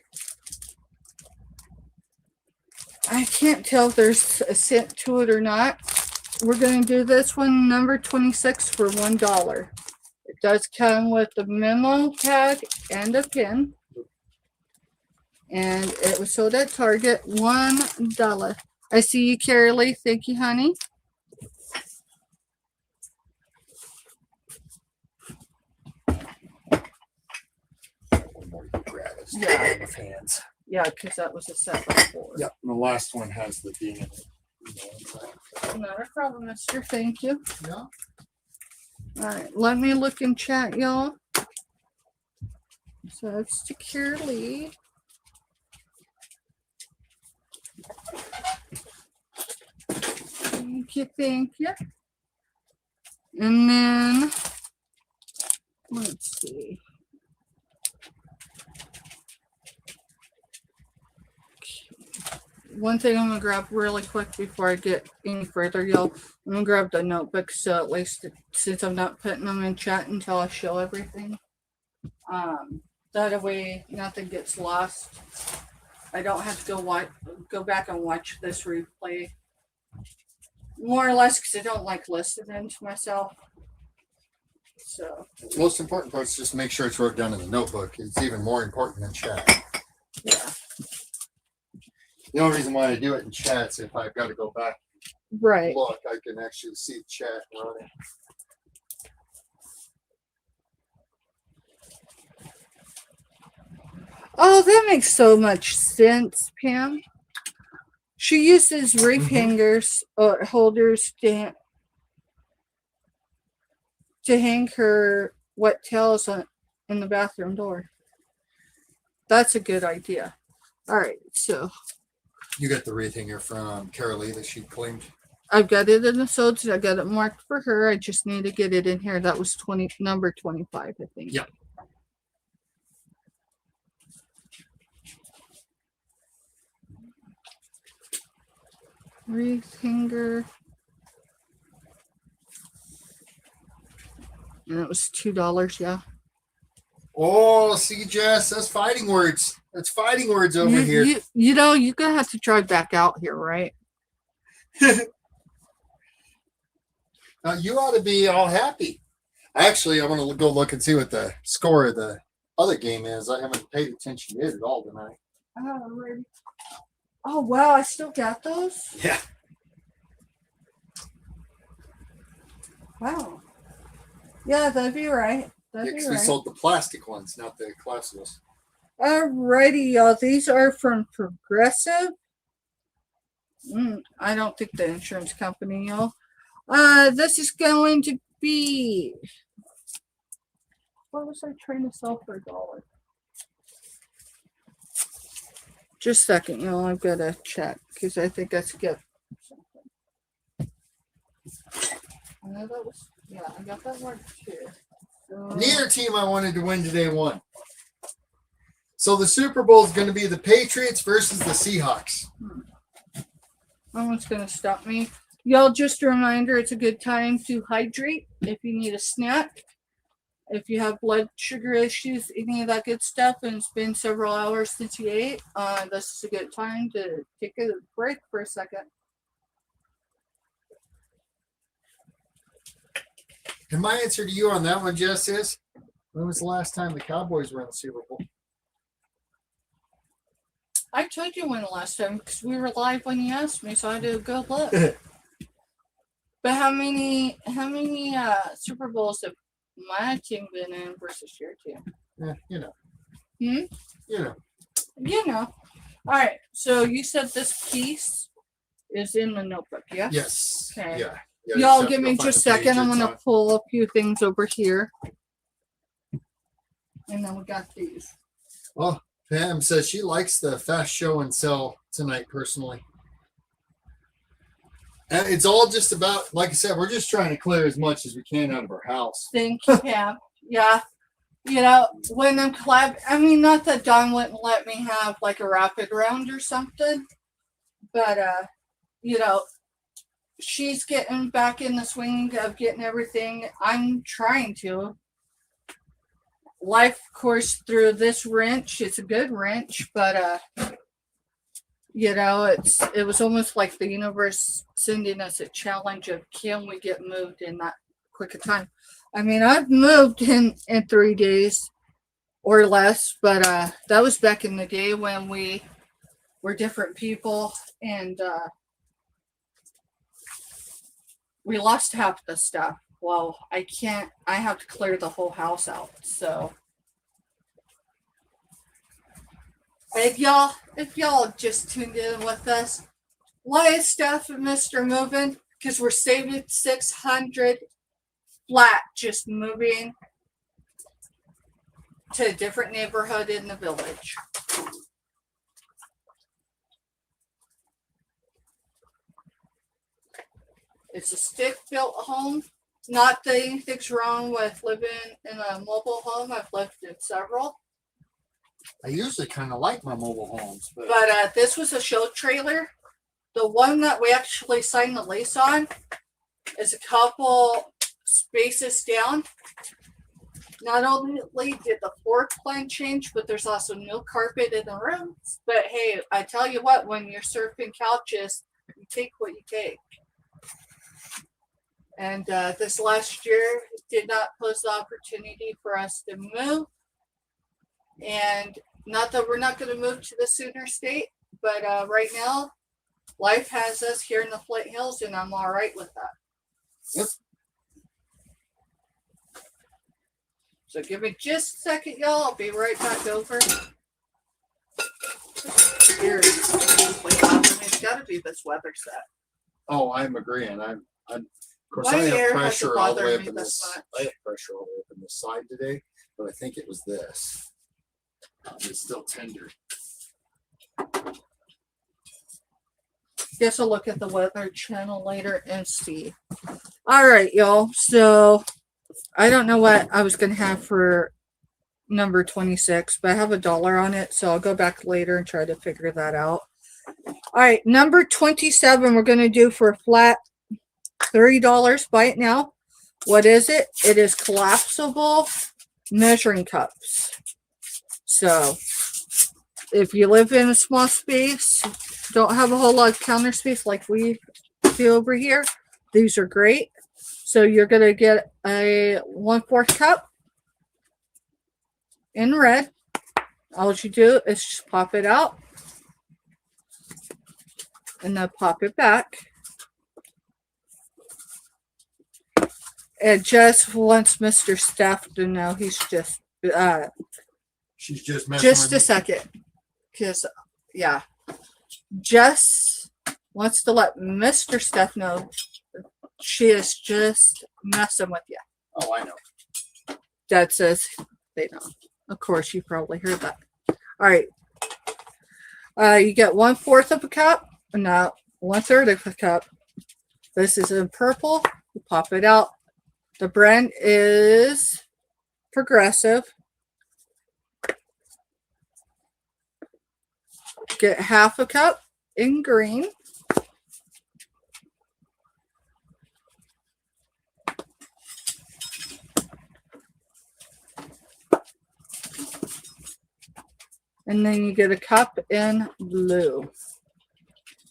I can't tell if there's a scent to it or not. We're going to do this one, number 26, for $1. It does come with the memo pad and a pin. And it was sold at Target, $1. I see you, Carolee. Thank you, honey. Yeah. With hands. Yeah, because that was a set before. Yep. And the last one has the thing in it. Not a problem, mister. Thank you. Yeah. All right, let me look in chat, y'all. So it's to Carolee. Thank you, thank you. And then, let's see. One thing I'm gonna grab really quick before I get any further, y'all. I'm gonna grab the notebook, so at least since I'm not putting them in chat until I show everything. That way nothing gets lost. I don't have to go back and watch this replay. More or less because I don't like listening to myself. So the most important part is just make sure it's wrote down in the notebook. It's even more important than chat. Yeah. The only reason why I do it in chat is if I've got to go back right. Look, I can actually see the chat running. Oh, that makes so much sense, Pam. She uses reef hangers or holders to hang her wet towels in the bathroom door. That's a good idea. All right, so you got the wreath hanger from Carolee that she claimed. I've got it in the sods. I got it marked for her. I just need to get it in here. That was number 25, I think. Yeah. Wreath hanger. And it was $2, yeah. Oh, see, Jess, that's fighting words. That's fighting words over here. You know, you're going to have to drive back out here, right? You ought to be all happy. Actually, I want to go look and see what the score of the other game is. I haven't paid attention to it at all tonight. Oh, wow, I still got those? Yeah. Wow. Yeah, that'd be right. Because we sold the plastic ones, not the collapsibles. Alrighty, y'all. These are from Progressive. I don't think the insurance company, y'all. This is going to be. What was I trying to sell for $1? Just a second, y'all. I've got to check because I think that's good. I know that was. Yeah, I got that one too. Neither team I wanted to win today won. So the Super Bowl is going to be the Patriots versus the Seahawks. Someone's going to stop me. Y'all, just a reminder, it's a good time to hydrate if you need a snack. If you have blood sugar issues, any of that good stuff, and it's been several hours since you ate, this is a good time to take a break for a second. And my answer to you on that one, Jess, is when was the last time the Cowboys were in the Super Bowl? I told you when the last time because we were live when you asked me, so I did a good look. But how many Super Bowls have my team been in versus your team? You know. You know. All right. So you said this piece is in the notebook, yeah? Yes. Okay. Yeah. Y'all give me just a second. I'm gonna pull a few things over here. And then we got these. Well, Pam says she likes the fast show and sell tonight personally. And it's all just about, like I said, we're just trying to clear as much as we can out of our house. Thank you, Pam. Yeah. You know, when I'm not that Dawn wouldn't let me have like a rapid round or something, but you know, she's getting back in the swing of getting everything. I'm trying to. Life course through this wrench. It's a good wrench, but you know, it was almost like the universe sending us a challenge of can we get moved in that quick a time. I mean, I've moved in 3 days or less, but that was back in the day when we were different people and we lost half the stuff. Well, I have to clear the whole house out. So if y'all just tuned in with us, why is Steph and Mr. moving? Because we're saving $600 flat just moving to a different neighborhood in the village. It's a stick-built home. Not that anything's wrong with living in a mobile home. I've lived in several. I usually kind of like my mobile homes. But This was a show trailer. The one that we actually signed the lease on is a couple spaces down. Not only did the floor plan change, but there's also no carpet in the rooms. But hey, I tell you what, when you're surfing couches, you take what you take. And this last year did not pose the opportunity for us to move. And not that we're not going to move to the Sooner State, but right now, life has us here in the Flint Hills, and I'm all right with that. Yep. So give me just a second, y'all. I'll be right back over. Here, it's got to be this weather set. Oh, I'm agreeing. I'm of course, My I have hair pressure hasn't all the way bothered up me in this this. much. I have pressure all the way up in this side today, but I think it was this. It's still tender. Guess I'll look at the weather channel later and see. All right, y'all. So I don't know what I was going to have for number 26, but I have $1 on it, so I'll go back later and try to figure that out. All right, number 27 we're going to do for a flat $30. Buy it now. What is it? It is collapsible measuring cups. So if you live in a small space, don't have a whole lot of counter space like we do over here, these are great. So you're going to get a 1/4 cup in red. All you do is just pop it out and then pop it back. And just wants Mr. Steph to know he's just She's just messing just with a me. second, because yeah, Jess wants to let Mr. Steph know she is just messing with you. Oh, I know. Dad says they know. Of course, you probably heard that. All right. You get 1/4 of a cup. No, 1/3 of a cup. This is in purple. You pop it out. The brand is Progressive. Get half a cup in green. And then you get a cup in blue.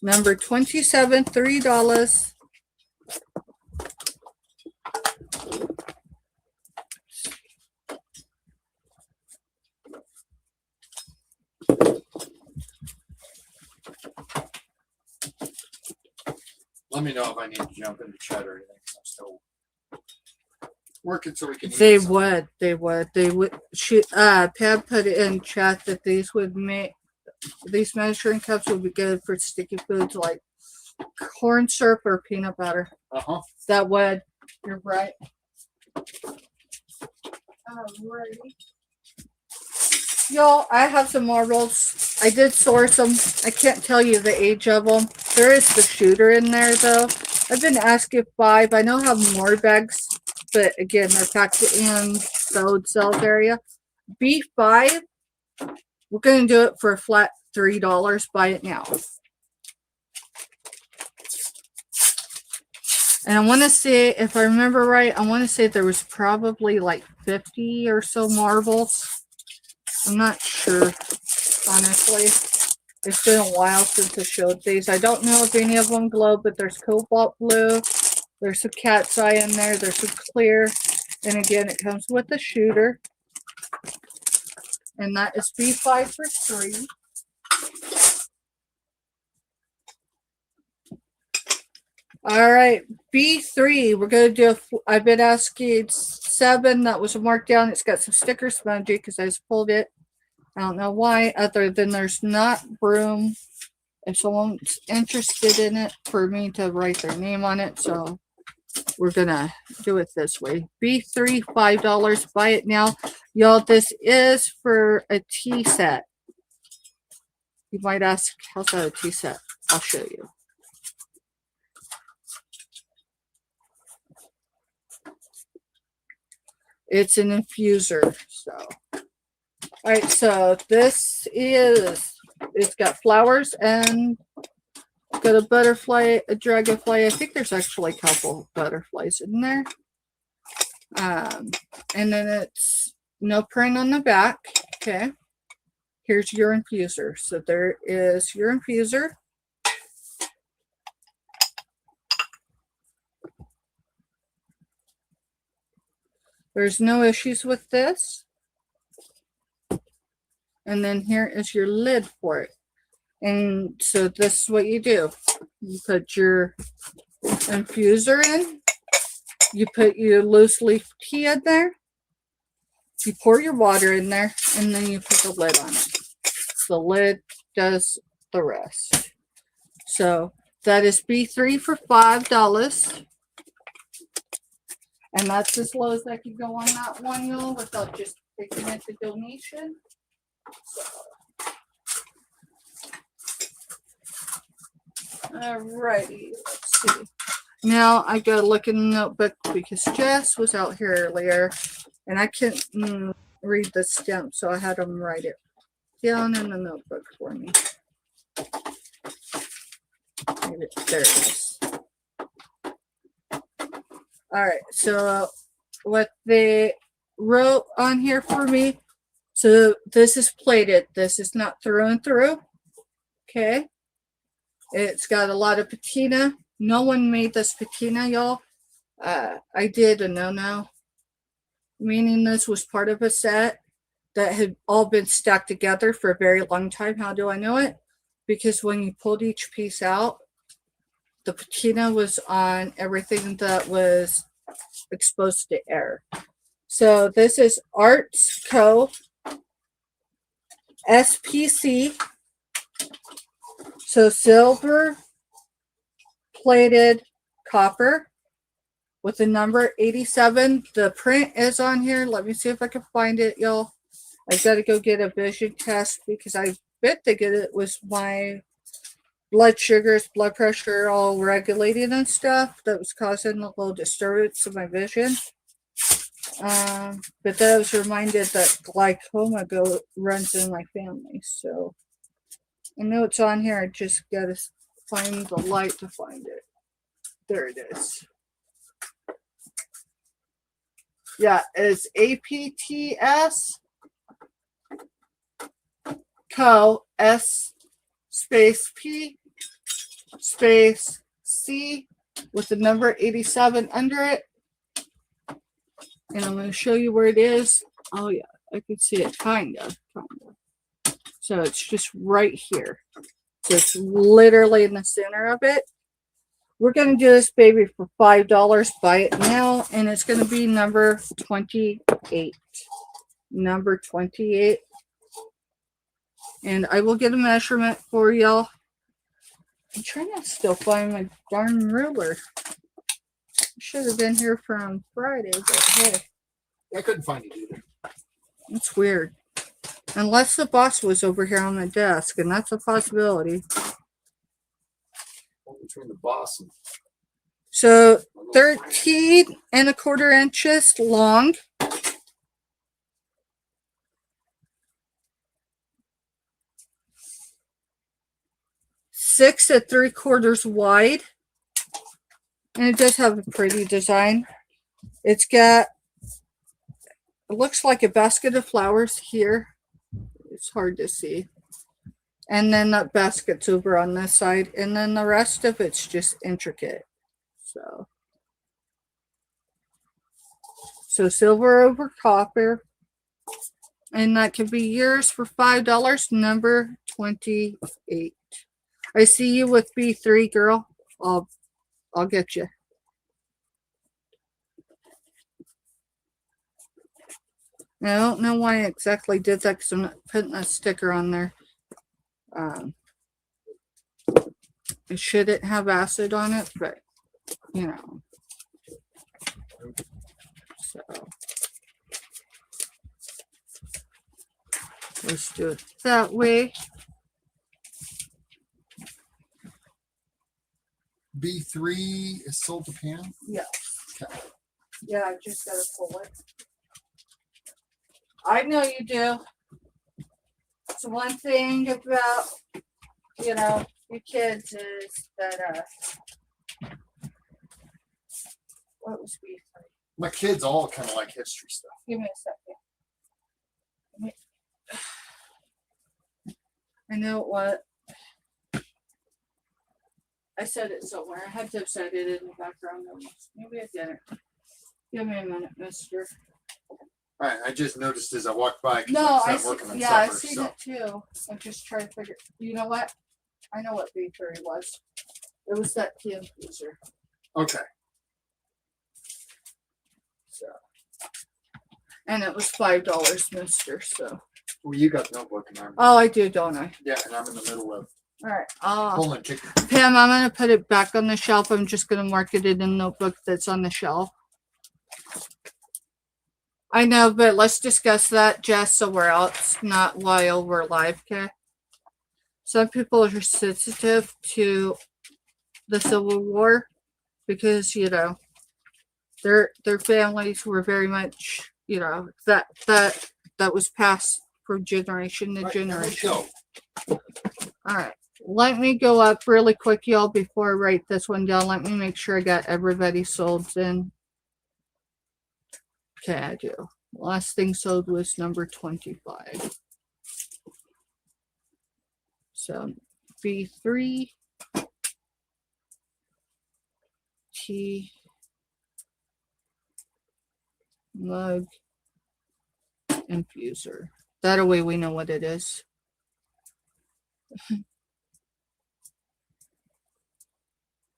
Number 27, $3. Let me know if I need to jump in the chat or anything. I'm still working so we can. They would. She, Pam put it in chat that these would make these measuring cups would be good for sticky foods like corn syrup or peanut butter. That would. You're right. Alrighty. Y'all, I have some marbles. I did source them. I can't tell you the age of them. There is the shooter in there, though. I've been asking 5. I know I have more bags, but again, they're packed in the old sales area. B5, we're going to do it for a flat $3. Buy it now. And I want to say, if I remember right, I want to say there was probably like 50 or so marbles. I'm not sure, honestly. It's been a while since I showed these. I don't know if any of them glow, but there's cobalt blue. There's some cat's eye in there. There's some clear. And again, it comes with a shooter. And that is B5 for 3. All right, B3. We're going to do I've been asking 7. That was a markdown. It's got some sticker spongy because I just pulled it. I don't know why, other than there's not room if someone's interested in it for me to write their name on it. So we're going to do it this way. B3, $5. Buy it now. Y'all, this is for a tea set. You might ask, how's that a tea set? I'll show you. It's an infuser. So, all right. So this is, it's got flowers and got a butterfly, a dragonfly. I think there's actually a couple butterflies in there. And then it's no print on the back. Okay. Here's your infuser. So there is your infuser. There's no issues with this. And then here is your lid for it. And so this is what you do. You put your infuser in. You put your loose leaf tea in there. You pour your water in there. And then you put the lid on it. The lid does the rest. So that is B3 for $5. And that's as low as I could go on that one, y'all, without just taking it to donation. So. Alrighty, let's see. Now I gotta look in the notebook because Jess was out here earlier and I can't read the stamp, so I had him write it down in the notebook for me. There it is. All right, so what they wrote on here for me, so this is plated. This is not through and through. Okay. It's got a lot of patina. No one made this patina, y'all. I did a no-no, meaning this was part of a set that had all been stacked together for a very long time. How do I know it? Because when you pulled each piece out, the patina was on everything that was exposed to air. So this is Arts Co. SPC. So silver plated copper with the number 87. The print is on here. Let me see if I can find it, y'all. I've got to go get a vision test because I bet they get it was my blood sugars, blood pressure all regulated and stuff that was causing a little disturbance of my vision. But then I was reminded that glaucoma runs in my family. So I know it's on here. I just gotta find the light to find it. There it is. Yeah, it's APTS Co S space P space C with the number 87 under it. And I'm going to show you where it is. Oh yeah, I can see it kind of. So it's just right here. So it's literally in the center of it. We're going to do this baby for $5. Buy it now. And it's going to be number 28. Number 28. And I will get a measurement for y'all. I'm trying to still find my darn ruler. Should have been here from Friday, but hey. I couldn't find it either. It's weird. Unless the boss was over here on the desk, and that's a possibility. Between the boss and So 13¼ inches long. 6 3/4 wide. And it does have a pretty design. It's got, it looks like a basket of flowers here. It's hard to see. And then that basket's over on this side. And then the rest of it's just intricate. So silver over copper. And that could be yours for $5, number 28. I see you with B3, girl. I'll get you. I don't know why I exactly did that because I'm not putting a sticker on there. It shouldn't have acid on it, but you know. So let's do it that way. B3 is sold to Pam? Yeah. Okay. Yeah, I just gotta pull it. I know you do. It's one thing about, you know, your kids is that what was B3? My kids all kind of like history stuff. Give me a second. I know what. I said it somewhere. I had to have said it in the background. Maybe I didn't. Give me a minute, mister. All right, I just noticed as I walked by. No, I I was see, working on yeah, I supper, seen so. it too. I'm just trying to figure. You know what? I know what B3 was. It was that tea infuser. Okay. So, and it was $5, mister. So. Well, you got the notebook, and I'm. Oh, I do, don't I? Yeah, and I'm in the middle of. All right. Pulling chicken. Pam, I'm gonna put it back on the shelf. I'm just gonna mark it in the notebook that's on the shelf. I know, but let's discuss that just somewhere else, not while we're live, okay? Some people are sensitive to the Civil War because, you know, their families were very much, you know, that was passed from generation to generation. All right. Let me go up really quick, y'all, before I write this one down. Let me make sure I got everybody sold in. Okay, I do. Last thing sold was number 25. So B3 T mug infuser. That way we know what it is.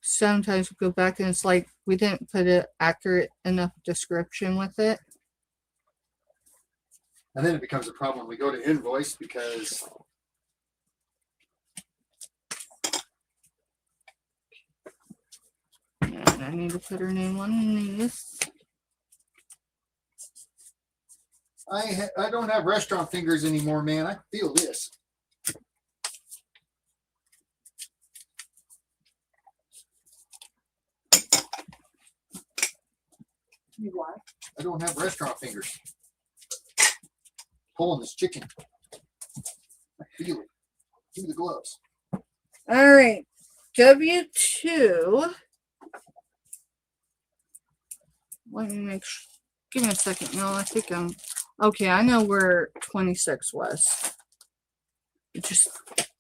Sometimes we go back and it's like we didn't put an accurate enough description with it. And then it becomes a problem. We go to invoice because and I need to put her name on this. I don't have restaurant fingers anymore, man. I feel this. You what? I don't have restaurant fingers. Pulling this chicken. I feel it. Give me the gloves. All right. W2. Let me make sure. Give me a second, y'all. I think I'm okay. I know where 26 was. It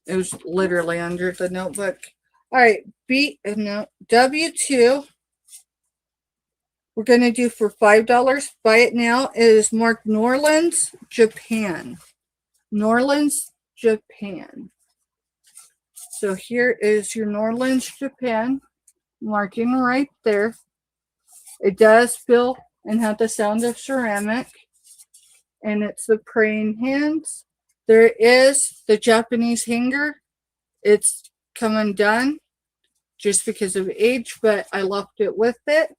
was literally under the notebook. All right. W2. We're going to do for $5. Buy it now. It is marked New Orleans, Japan. New Orleans, Japan. So here is your New Orleans, Japan marking right there. It does feel and have the sound of ceramic. And it's the praying hands. There is the Japanese hanger. It's come undone just because of age, but I left it with it.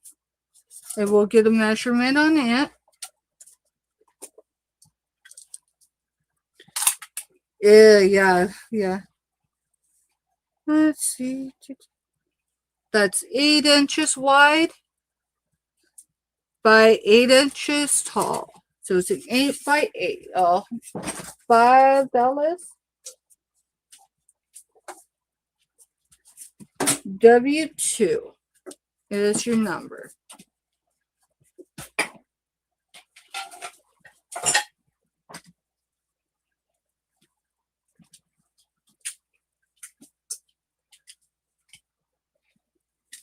And we'll get a measurement on it. Yeah. Let's see. That's 8 inches wide by 8 inches tall. So it's an 8 by 8. Oh, $5. W2 is your number.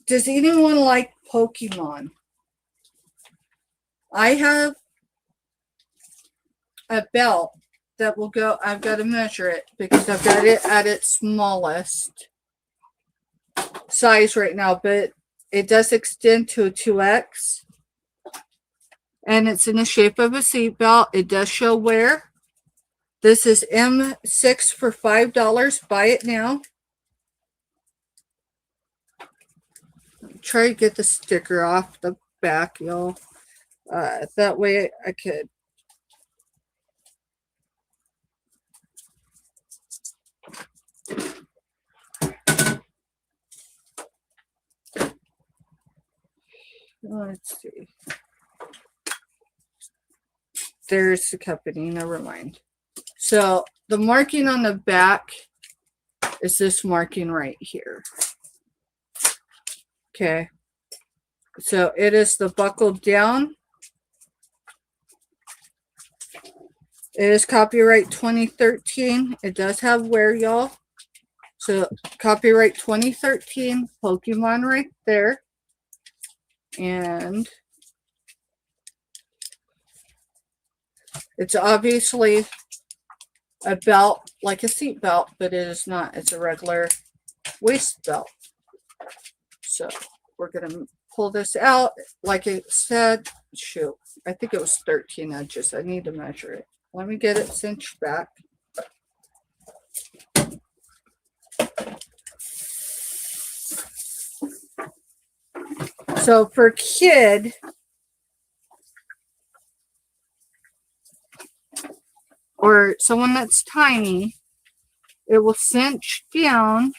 Does anyone like Pokemon? I have a belt that will go, I've got to measure it because I've got it at its smallest size right now, but it does extend to a 2X. And it's in the shape of a seatbelt. It does show wear. This is M6 for $5. Buy it now. Try to get the sticker off the back, y'all. That way I could. Let's see. There's the company. Never mind. So the marking on the back is this marking right here. Okay. So it is the buckle down. It is copyright 2013. It does have wear, y'all. So copyright 2013, Pokemon right there. And it's obviously a belt, like a seat belt, but it is not. It's a regular waist belt. So we're going to pull this out. Like I said, shoot, I think it was 13 inches. I need to measure it. Let me get it cinched back. So for kid, or someone that's tiny, it will cinch down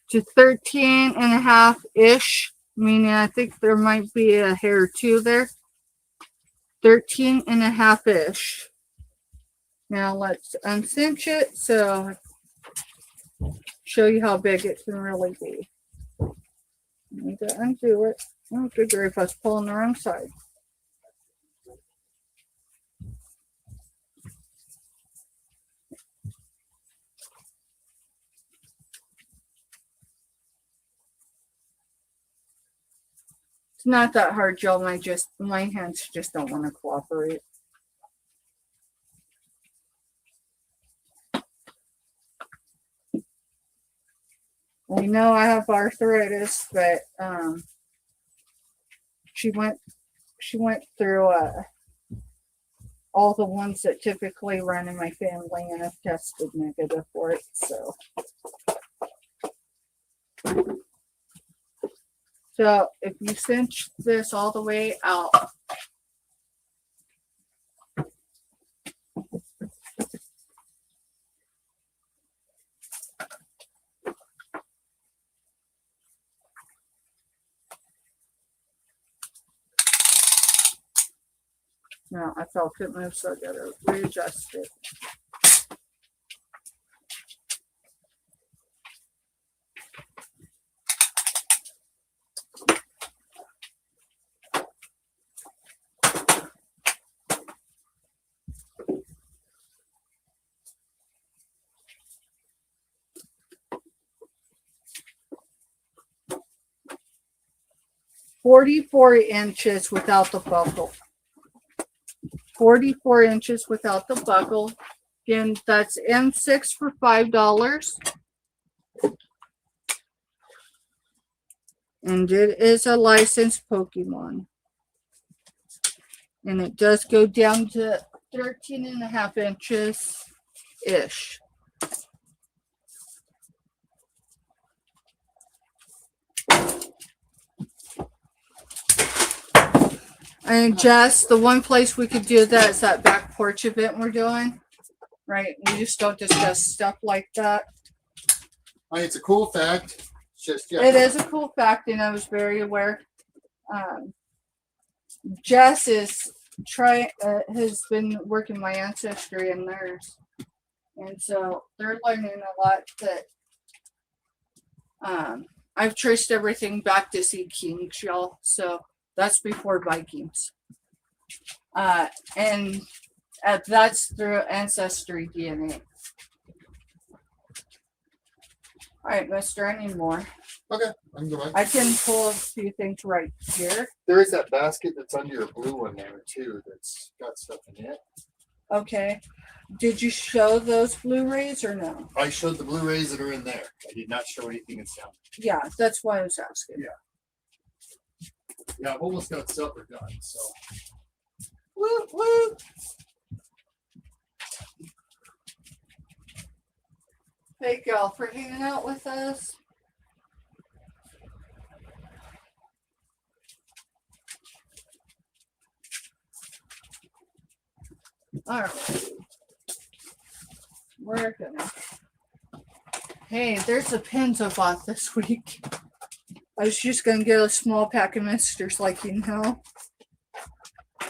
to 13 and a half-ish, meaning I think there might be a hair or two there. 13 and a half-ish. Now let's uncinch it so show you how big it can really be. I need to undo it. Oh, good grief, I was pulling the wrong side. It's not that hard, y'all. My hands just don't want to cooperate. We know I have arthritis, but she went through all the ones that typically run in my family and have tested negative for it. So if you cinch this all the way out, no, No, I felt it move, so I gotta readjust it. $44 without the buckle. 44 inches without the buckle. Again, that's M6 for $5. And it is a licensed Pokemon. And it does go down to 13.5 inches-ish. And Jess, the one place we could do that is that back porch event we're doing. Right? We just don't discuss stuff like that. I mean, it's a cool fact. It's just, yeah. It is a cool fact, and I was very aware. Jess has been working my ancestry and theirs. And so they're learning a lot that I've traced everything back to Sea Kings, y'all. So that's before Vikings. And that's through ancestry DNA. All right, mister, I need more. Okay, I can go back. I can pull a few things right here. There is that basket that's under your blue one there, too, that's got stuff in it. Okay. Did you show those Blu-rays or no? I showed the Blu-rays that are in there. I did not show anything in sound. Yeah, that's why I was asking. Yeah. Yeah, I've almost got supper done, so. Woo, woo. Thank y'all for hanging out with us. All right. We're gonna. Hey, there's the pins I bought this week. I was just gonna get a small pack of misters, like you know.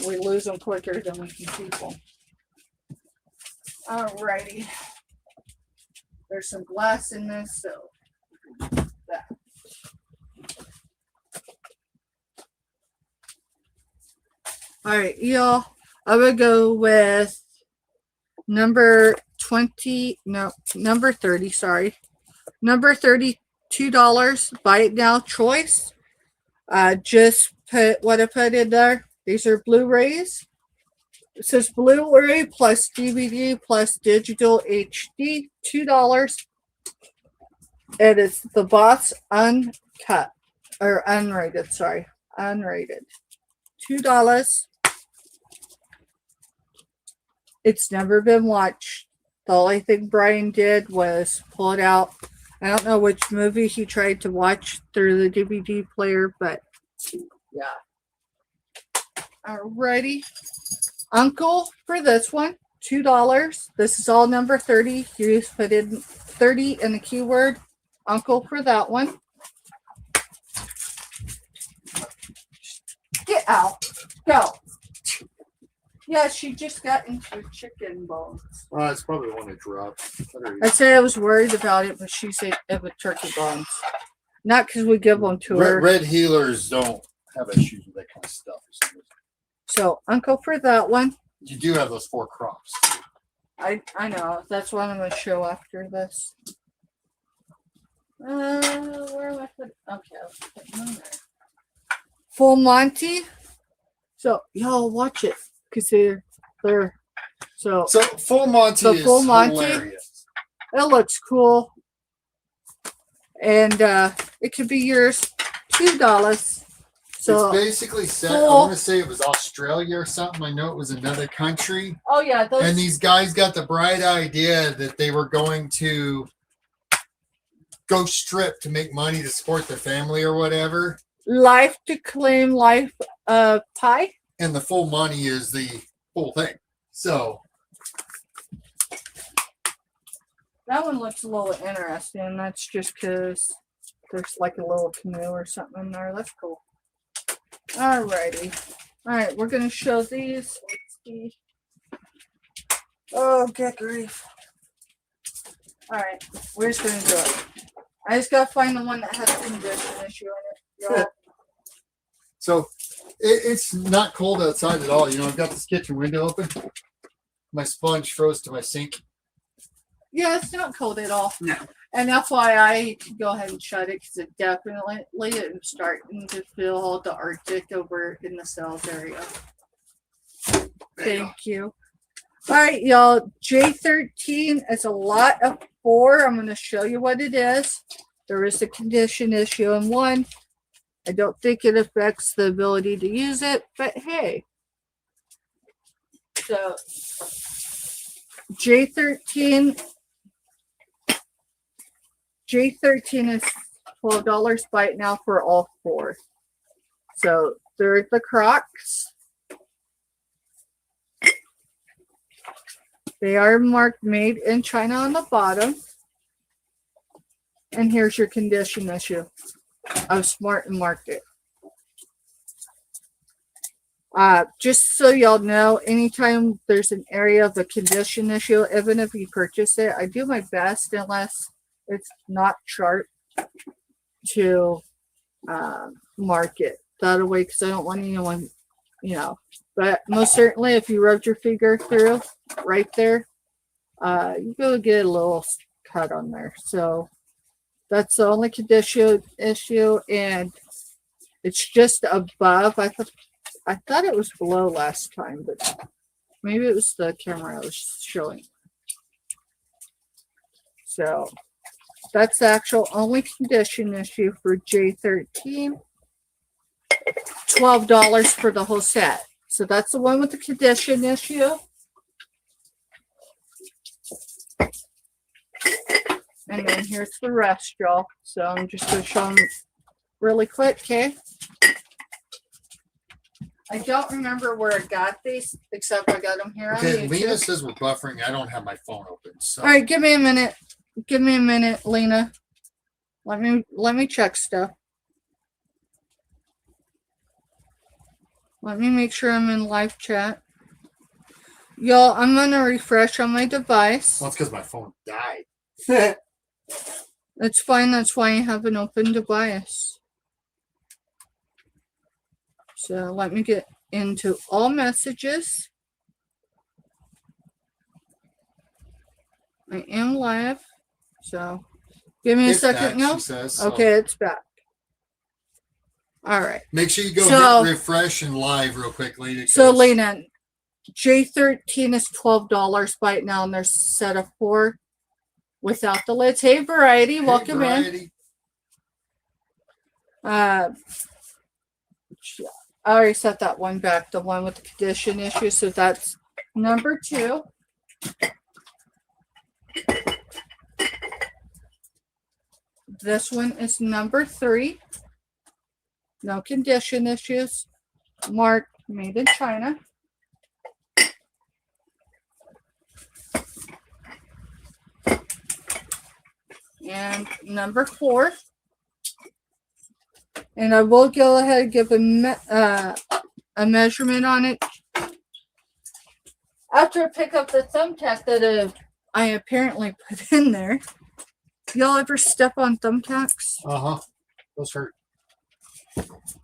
We lose them quicker than we can keep them. Alrighty. There's some glass in this, so that. Alright, y'all. I would go with number 30, sorry. Number $32. Buy it now choice. Just put what I put in there. These are Blu-rays. It says Blu-ray plus DVD plus digital HD, $2. And it's the box uncut or unrated, sorry. Unrated. $2. It's never been watched. The only thing Brian did was pull it out. I don't know which movie he tried to watch through the DVD player, but yeah. Alrighty. Uncle for this one, $2. This is all number 30. You just put in 30 in the keyword. Uncle for that one. Get out. Go. Yeah, she just got into chicken bones. It's probably the one that dropped. I'd say I was worried about it, but she said it was turkey bones. Not because we give them to her. Red healers don't have issues with that kind of stuff. So, Uncle for that one. You do have those 4 crops. I know. That's what I'm going to show after this. Where am I putting? Okay, I'll put it on there. Full Monty. So, y'all watch it. Because they're so Full Monty is hilarious. It looks cool. And it could be yours. $2. So it's basically set. I want to say it was Australia or something. I know it was another country. Oh yeah, and these guys got the bright idea that they were going to go strip to make money to support their family or whatever. Life to claim life pie. And the full money is the whole thing. So that one looks a little interesting. That's just because there's like a little canoe or something in there. That's cool. Alrighty. Alright, we're going to show these. Let's EST. Oh, good grief. Alright, we're just gonna do it. I just gotta find the one that has a condition issue in it. Y'all. So it's not cold outside at all. You know, I've got this kitchen window open. My sponge froze to my sink. Yeah, it's not cold at all. No. And that's why I could go ahead and shut it because it definitely is starting to feel the Arctic over in the cells area. Thank you. All right, y'all. J13 is a lot of 4. I'm going to show you what it is. There is a condition issue in 1. I don't think it affects the ability to use it, but hey. So J13 is $12 bite now for all 4. So there's the Crocs. They are marked made in China on the bottom. And here's your condition issue. I was smart and marked it. Just so y'all know, anytime there's an area of a condition issue, even if you purchase it, I do my best unless it's not chart to mark it that way because I don't want anyone, you know. But most certainly, if you rubbed your finger through right there, you go get a little cut on there. So that's the only condition issue, and it's just above. I thought it was below last time, but maybe it was the camera I was showing. So that's the actual only condition issue for J13. $12 for the whole set. So that's the one with the condition issue. And then here's the rest, y'all. So I'm just going to show them really quick, okay? I don't remember where I got these, except I got them here on Okay, YouTube. Lena says we're buffering. I don't have my phone open. So. All right, give me a minute. Give me a minute, Lena. Let me check stuff. Let me make sure I'm in live chat. Y'all, I'm going to refresh on my device. Well, it's because my phone died. It's fine. That's why I have an open device. So let me get into all messages. I am live. So give me a second now. Okay, it's back. All right. Make sure you go hit refresh and live real quick, Lena. So Lena, J13 is $12 right now, and there's a set of 4 without the lids. Hey, Variety, welcome in. I already set that one back, the one with the condition issue. So that's number 2. This one is number 3. No condition issues. Marked made in China. And number 4. And I will go ahead and give a measurement on it. After I pick up the thumbtack that I apparently put in there. Y'all ever step on thumbtacks? Uh-huh. Those hurt.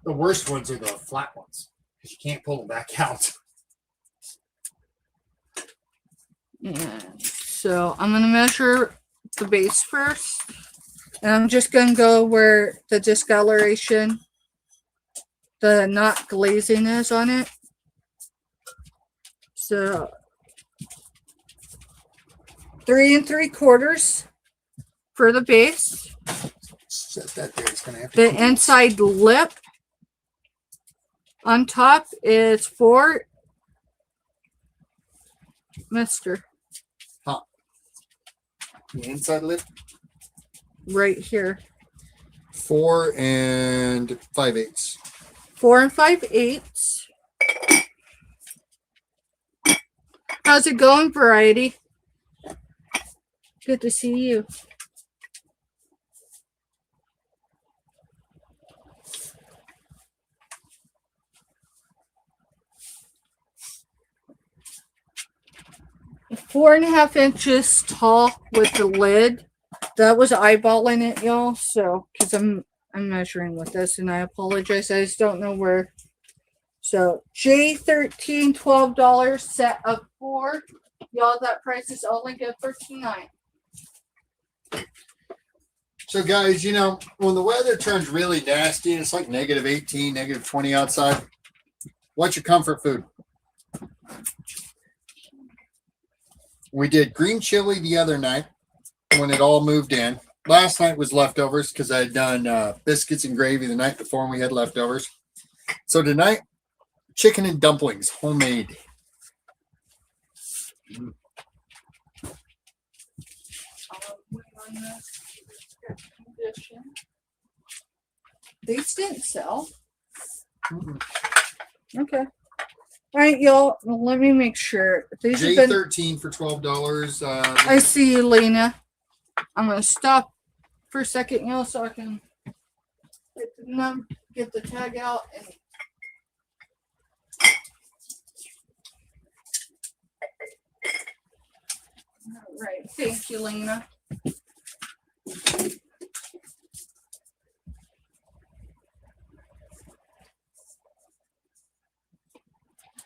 The worst ones are the flat ones because you can't pull them back out. And so I'm going to measure the base first. And I'm just going to go where the discoloration, the not glazing is on it. So 3 3/4 for the base. Set that there. It's gonna have to the inside lip on top is 4. Mister. Huh. The inside lip? Right here. 4 5/8. 4 5/8. How's it going, Variety? Good to see you. 4.5 inches tall with the lid. That was eyeballing it, y'all. So, because I'm measuring with this, and I apologize. I just don't know where. So J13, $12 set of 4. Y'all, that price is only good for tonight. So guys, you know, when the weather turns really nasty and it's like -18, -20 outside, what's your comfort food? We did green chili the other night when it all moved in. Last night was leftovers because I had done biscuits and gravy the night before and we had leftovers. So tonight, chicken and dumplings, homemade. These didn't sell. Okay. All right, y'all. Well, let me make sure. These have been J13 for $12. I see you, Lena. I'm gonna stop for a second, y'all, so I can get the tag out. And all right, thank you, Lena.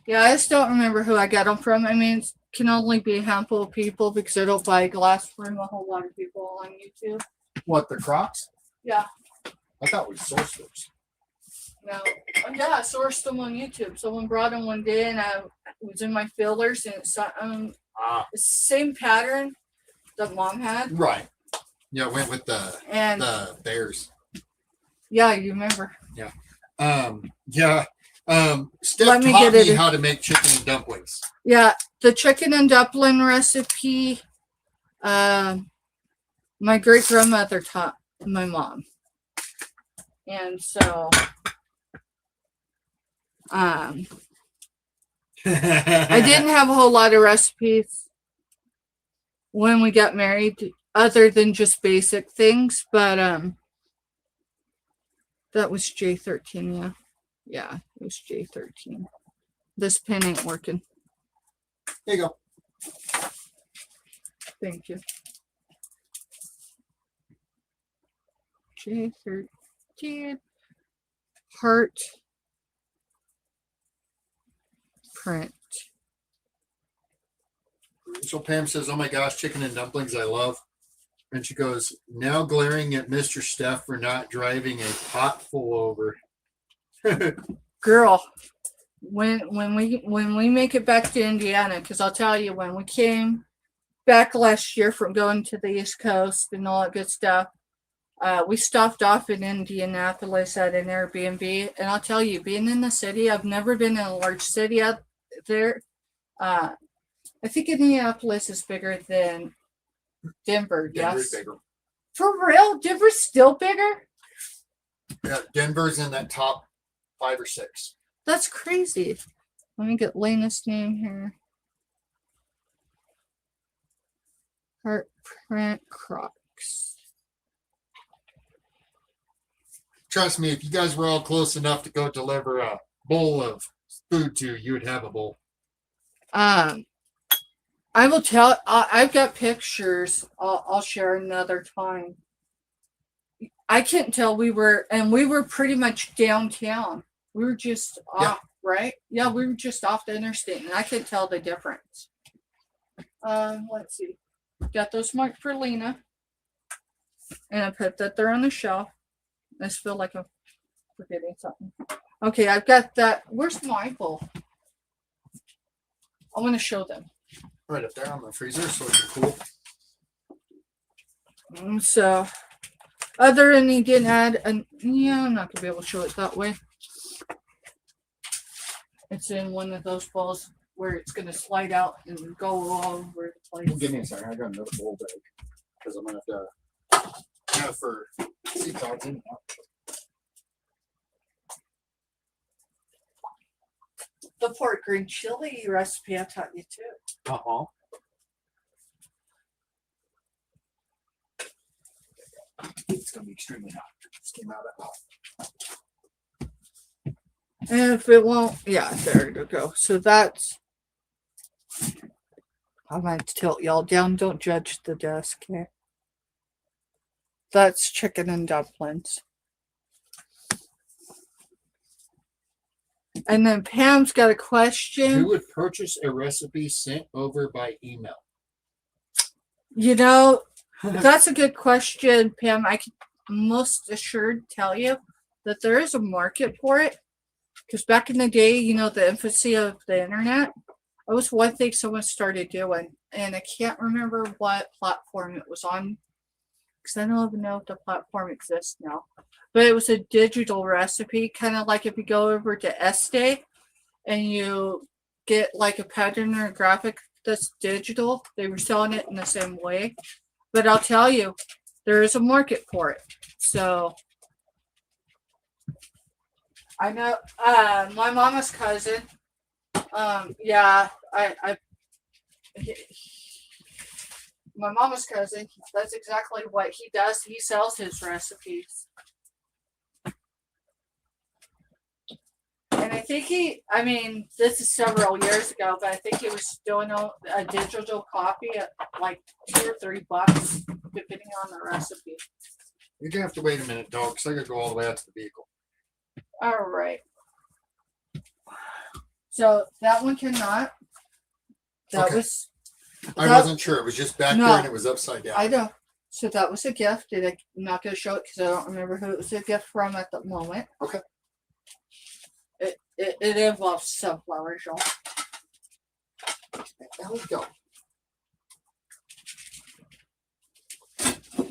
Yeah, I just don't remember who I got them from. I mean, it can only be a handful of people because I don't buy glass from a whole lot of people on YouTube. What, the Crocs? Yeah. I thought we sourced those. No. Oh, yeah, I sourced them on YouTube. Someone brought them one day and I was in my fillers and it's the same pattern that Mom had. Right. Yeah, went with the bears. Yeah, you remember. Yeah. Steph taught me how to make chicken and dumplings. Yeah, the chicken and dumpling recipe, my great grandmother taught my mom. And so I didn't have a whole lot of recipes when we got married other than just basic things, but that was J13, yeah. Yeah, it was J13. This pen ain't working. There you go. Thank you. J13 heart print. So Pam says, "Oh my gosh, chicken and dumplings, I love." And she goes, "Now glaring at Mr. Steph for not driving a pot full over." Girl, when we make it back to Indiana, because I'll tell you, when we came back last year from going to the East Coast and all that good stuff, we stopped off in Indianapolis at an Airbnb, and I'll tell you, being in the city, I've never been in a large city out there. I think Indianapolis is bigger than Denver. Denver's Yes, bigger. For real, Denver's still bigger. Yeah, Denver's in that top 5 or 6. That's crazy. Let me get Lena's name here. Heart print Crocs. Trust me, if you guys were all close enough to go deliver a bowl of food to, you would have a bowl. I will tell. I've got pictures. I'll share another time. I can't tell we were pretty much downtown. We were just off, right? Yeah, we were just off the interstate, and I couldn't tell the difference. Let's see. Got those marked for Lena, and I put that there on the shelf. I just feel like I'm forgetting something. Okay, I've got that. Where's my bowl? I want to show them. Right up there on the freezer, so it's cool. So, other than he didn't add, yeah, I'm not gonna be able to show it that way. It's in one of those balls where it's gonna slide out and go all over the place. Well, give me a second. I got another bowl bag because I'm gonna have to for sea pods in and out. The pork green chili recipe I taught you too. It's gonna be extremely hot. Just came out of hot. And if it won't, yeah, there you go. So that's I'm going to tilt y'all down. Don't judge the desk. Okay? That's chicken and dumplings. And then Pam's got a question. Who would purchase a recipe sent over by email? You know, that's a good question, Pam. I can most assured tell you that there is a market for it. Because back in the day, you know, the infancy of the internet, it was one thing someone started doing. And I can't remember what platform it was on. Because I don't even know if the platform exists now. But it was a digital recipe, kind of like if you go over to EST and you get like a pattern or a graphic that's digital, they were selling it in the same way. But I'll tell you, there is a market for it. So I know my mama's cousin. Yeah, my mama's cousin. That's exactly what he does. He sells his recipes. And I think this is several years ago, but I think he was doing a digital copy at like $2 or $3, depending on the recipe. You're gonna have to wait a minute, dog, because I gotta go all the way out to the vehicle. All right. So that one cannot. That was. I wasn't sure. It was just back there and it was upside down. I know. So that was a gift. And I'm not going to show it because I don't remember who it was a gift from at the moment. Okay. It involves sunflowers, y'all. There we go.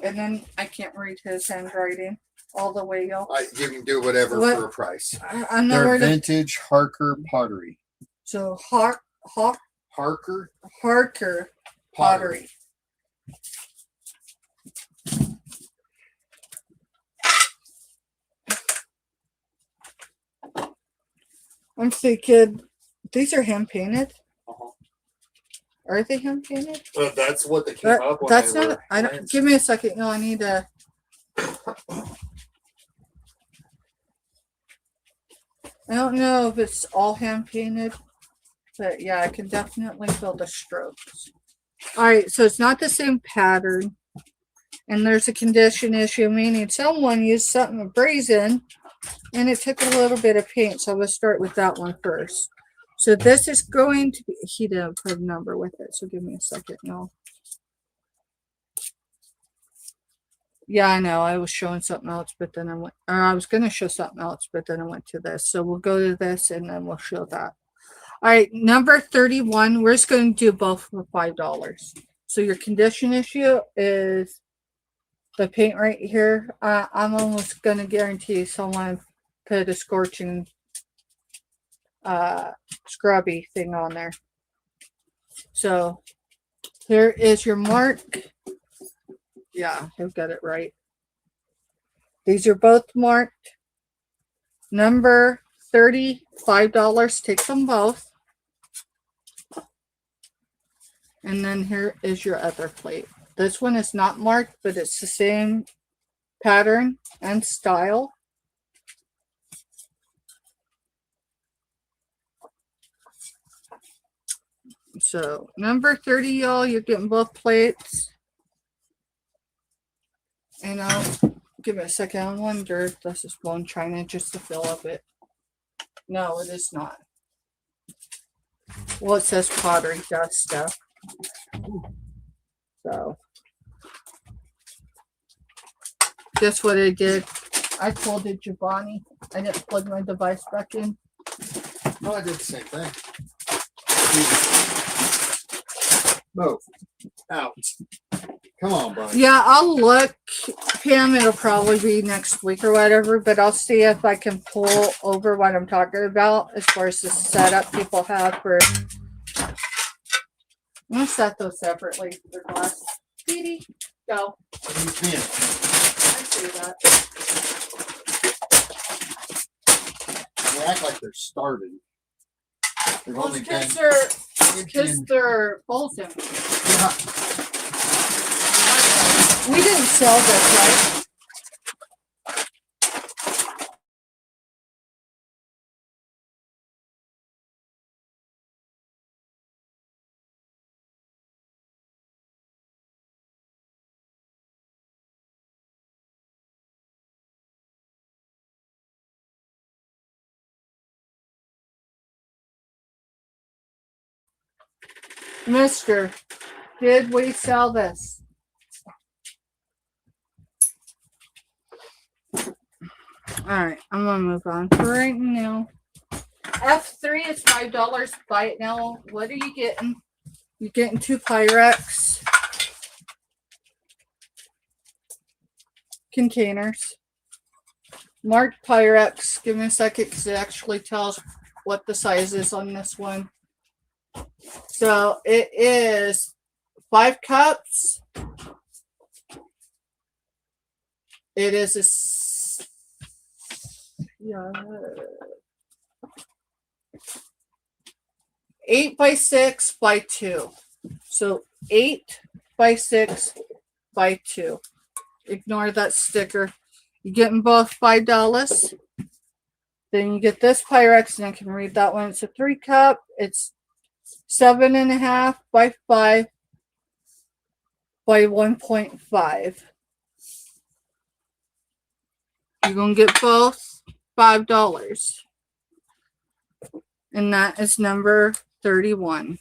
And then I can't read his handwriting all the way, y'all. You can do whatever for a price. I'm not They're vintage Harker pottery. So Harker pottery. I'm thinking these are hand painted. Are they hand painted? That's what they came up with. That's not. I don't. Give me a second. No, I need to. I don't know if it's all hand painted, but yeah, I can definitely feel the strokes. All right, so it's not the same pattern, and there's a condition issue, meaning someone used something brazen, and it took a little bit of paint. So I'm gonna start with that one first. So this is going to be. He didn't put a number with it, so give me a second. No. Yeah, I know. I was showing something else, but then I was going to show something else, but then I went to this. So we'll go to this and then we'll show that. All right, number 31. We're just going to do both for $5. So your condition issue is the paint right here. I'm almost going to guarantee someone put a scorching scrubby thing on there. So here is your mark. Yeah, he'll get it right. These are both marked. Number $35. Take them both. And then here is your other plate. This one is not marked, but it's the same pattern and style. So number 30, y'all, you're getting both plates. And give me a second. I wonder if this is bone china just to fill up it. No, it is not. Well, it says pottery dust stuff. So guess what I did? I told it Giovanni. I didn't plug my device back in. Oh, I did the same thing. Move. Out. Come on, buddy. Yeah, I'll look, Pam. It'll probably be next week or whatever, but I'll see if I can pull over what I'm talking about as far as the setup people have for. I'm going to set those separately for glass. Dee go. You can. I see that. They act like they're started. Well, because they're frozen. Yeah. We didn't sell this, right? Mister, did we sell this? Alright, I'm gonna move on for right now. F3 is $5. Buy it now. What are you getting? You're getting 2 Pyrex containers. Marked Pyrex. Give me a second because it actually tells what the size is on this one. So it is 5 cups. It is a 8 by 6 by 2. So 8 by 6 by 2. Ignore that sticker. You're getting both $5. Then you get this Pyrex, and I can read that one. It's a 3 cup. It's 7.5 by 5 by 1.5. You're going to get both $5. And that is number 31.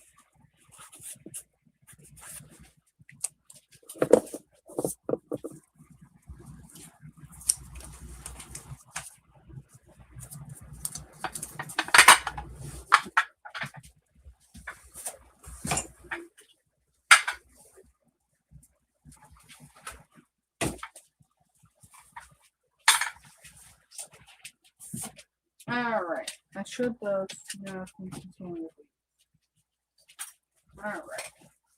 All right. I should those. Yeah, all right.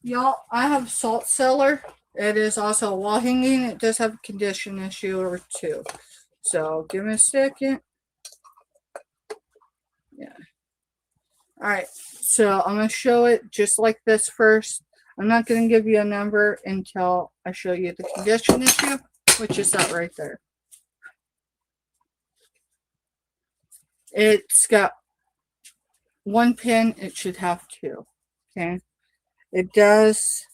Y'all, I have Salt Cellar. It is also a wall hanging. It does have a condition issue or 2. So give me a second. Yeah. All right. So I'm going to show it just like this first. I'm not going to give you a number until I show you the condition issue, which is that right there. It's got 1 pin. It should have 2. Okay. It does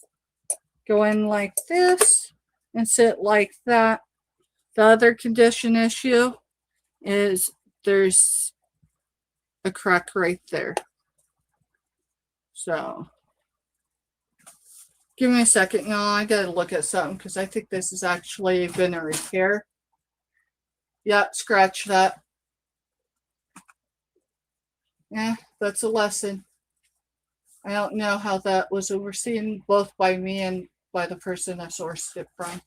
go in like this and sit like that. The other condition issue is there's a crack right there. So give me a second, y'all. I gotta look at something because I think this is actually been a repair. Yeah, scratch that. Yeah, that's a lesson. I don't know how that was overseen both by me and by the person I sourced it from.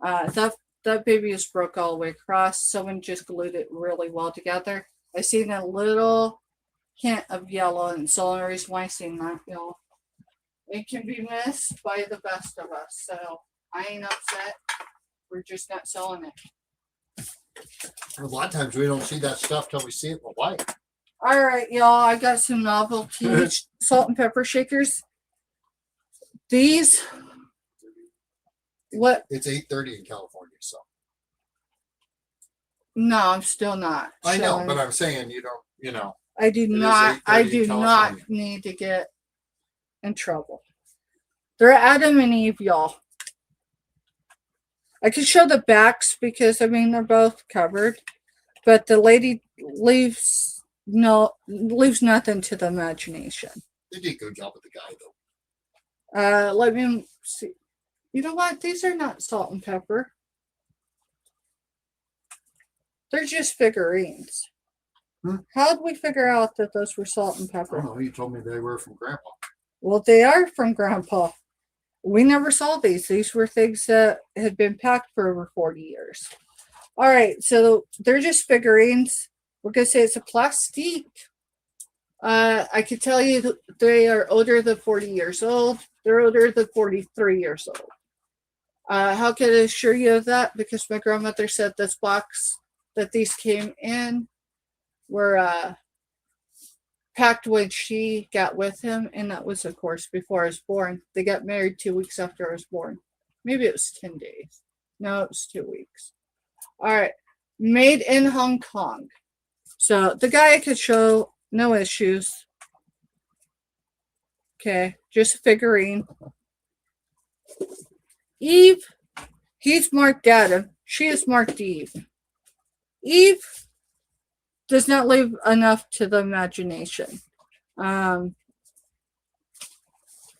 That baby is broke all the way across. Someone just glued it really well together. I seen a little hint of yellow, and it's the only reason why I seen that, y'all. It can be missed by the best of us, so I ain't upset. We're just not selling it. A lot of times we don't see that stuff till we see it in the light. All right, y'all. I got some novelty salt and pepper shakers. These, what? It's 8:30 in California, so. No, I'm still not. I know, but I'm saying you don't. You know. I do not. I do not need to get in trouble. They're Adam and Eve, y'all. I could show the backs because I mean they're both covered, but the lady leaves nothing to the imagination. They did a good job with the guy though. Let me see. You know what? These are not salt and pepper. They're just figurines. How did we figure out that those were salt and pepper? I don't know. You told me they were from Grandpa. Well, they are from Grandpa. We never saw these. These were things that had been packed for over 40 years. All right, so they're just figurines. We're going to say it's a plastique. I can tell you they are older than 40 years old. They're older than 43 years old. How can I assure you of that? Because my grandmother said this box that these came in were packed when she got with him, and that was, of course, before I was born. They got married 2 weeks after I was born. Maybe it was 10 days. No, it was 2 weeks. All right. Made in Hong Kong. So the guy I could show, no issues. Okay, just a figurine. Eve, he's marked Adam. She is marked Eve. Eve does not leave enough to the imagination.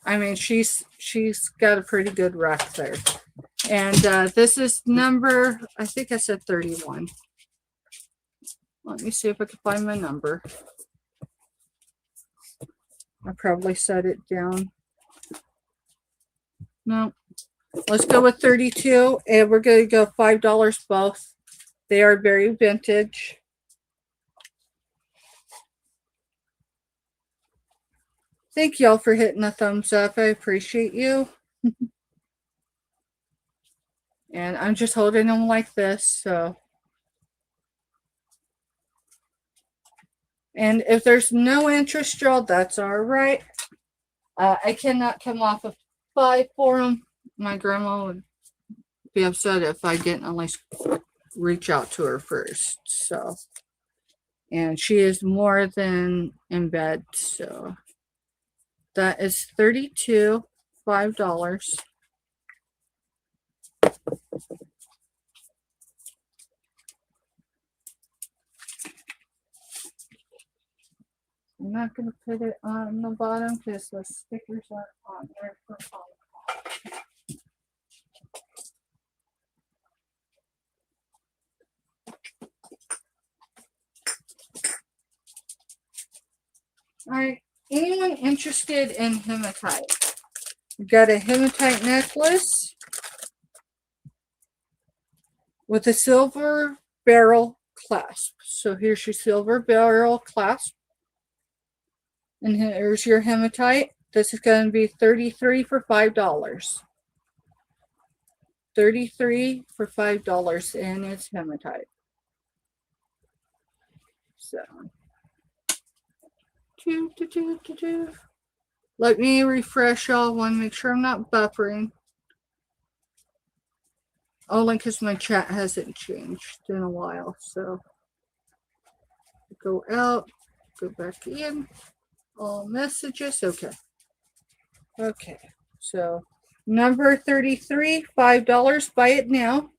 I mean, she's got a pretty good rack there. And this is number, I think I said 31. Let me see if I can find my number. I probably set it down. No. Let's go with 32, and we're going to go $5 both. They are very vintage. Thank y'all for hitting a thumbs up. I appreciate you. And I'm just holding them like this, so. And if there's no interest, y'all, that's all right. I cannot come off of 5 for them. My grandma would be upset if I didn't at least reach out to her first. So, and she is more than in bed. So that is 32, $5. I'm not going to put it on the bottom because the stickers aren't on there for all. All right, anyone interested in hematite? We've got a hematite necklace with a silver barrel clasp. So here's your silver barrel clasp. And here's your hematite. This is going to be 33 for $5. 33 for $5, and it's hematite. So, let me refresh y'all. Want to make sure I'm not buffering. Only because my chat hasn't changed in a while. So, go out, go back in. All messages. Okay. Okay. So, number 33, $5. Buy it now.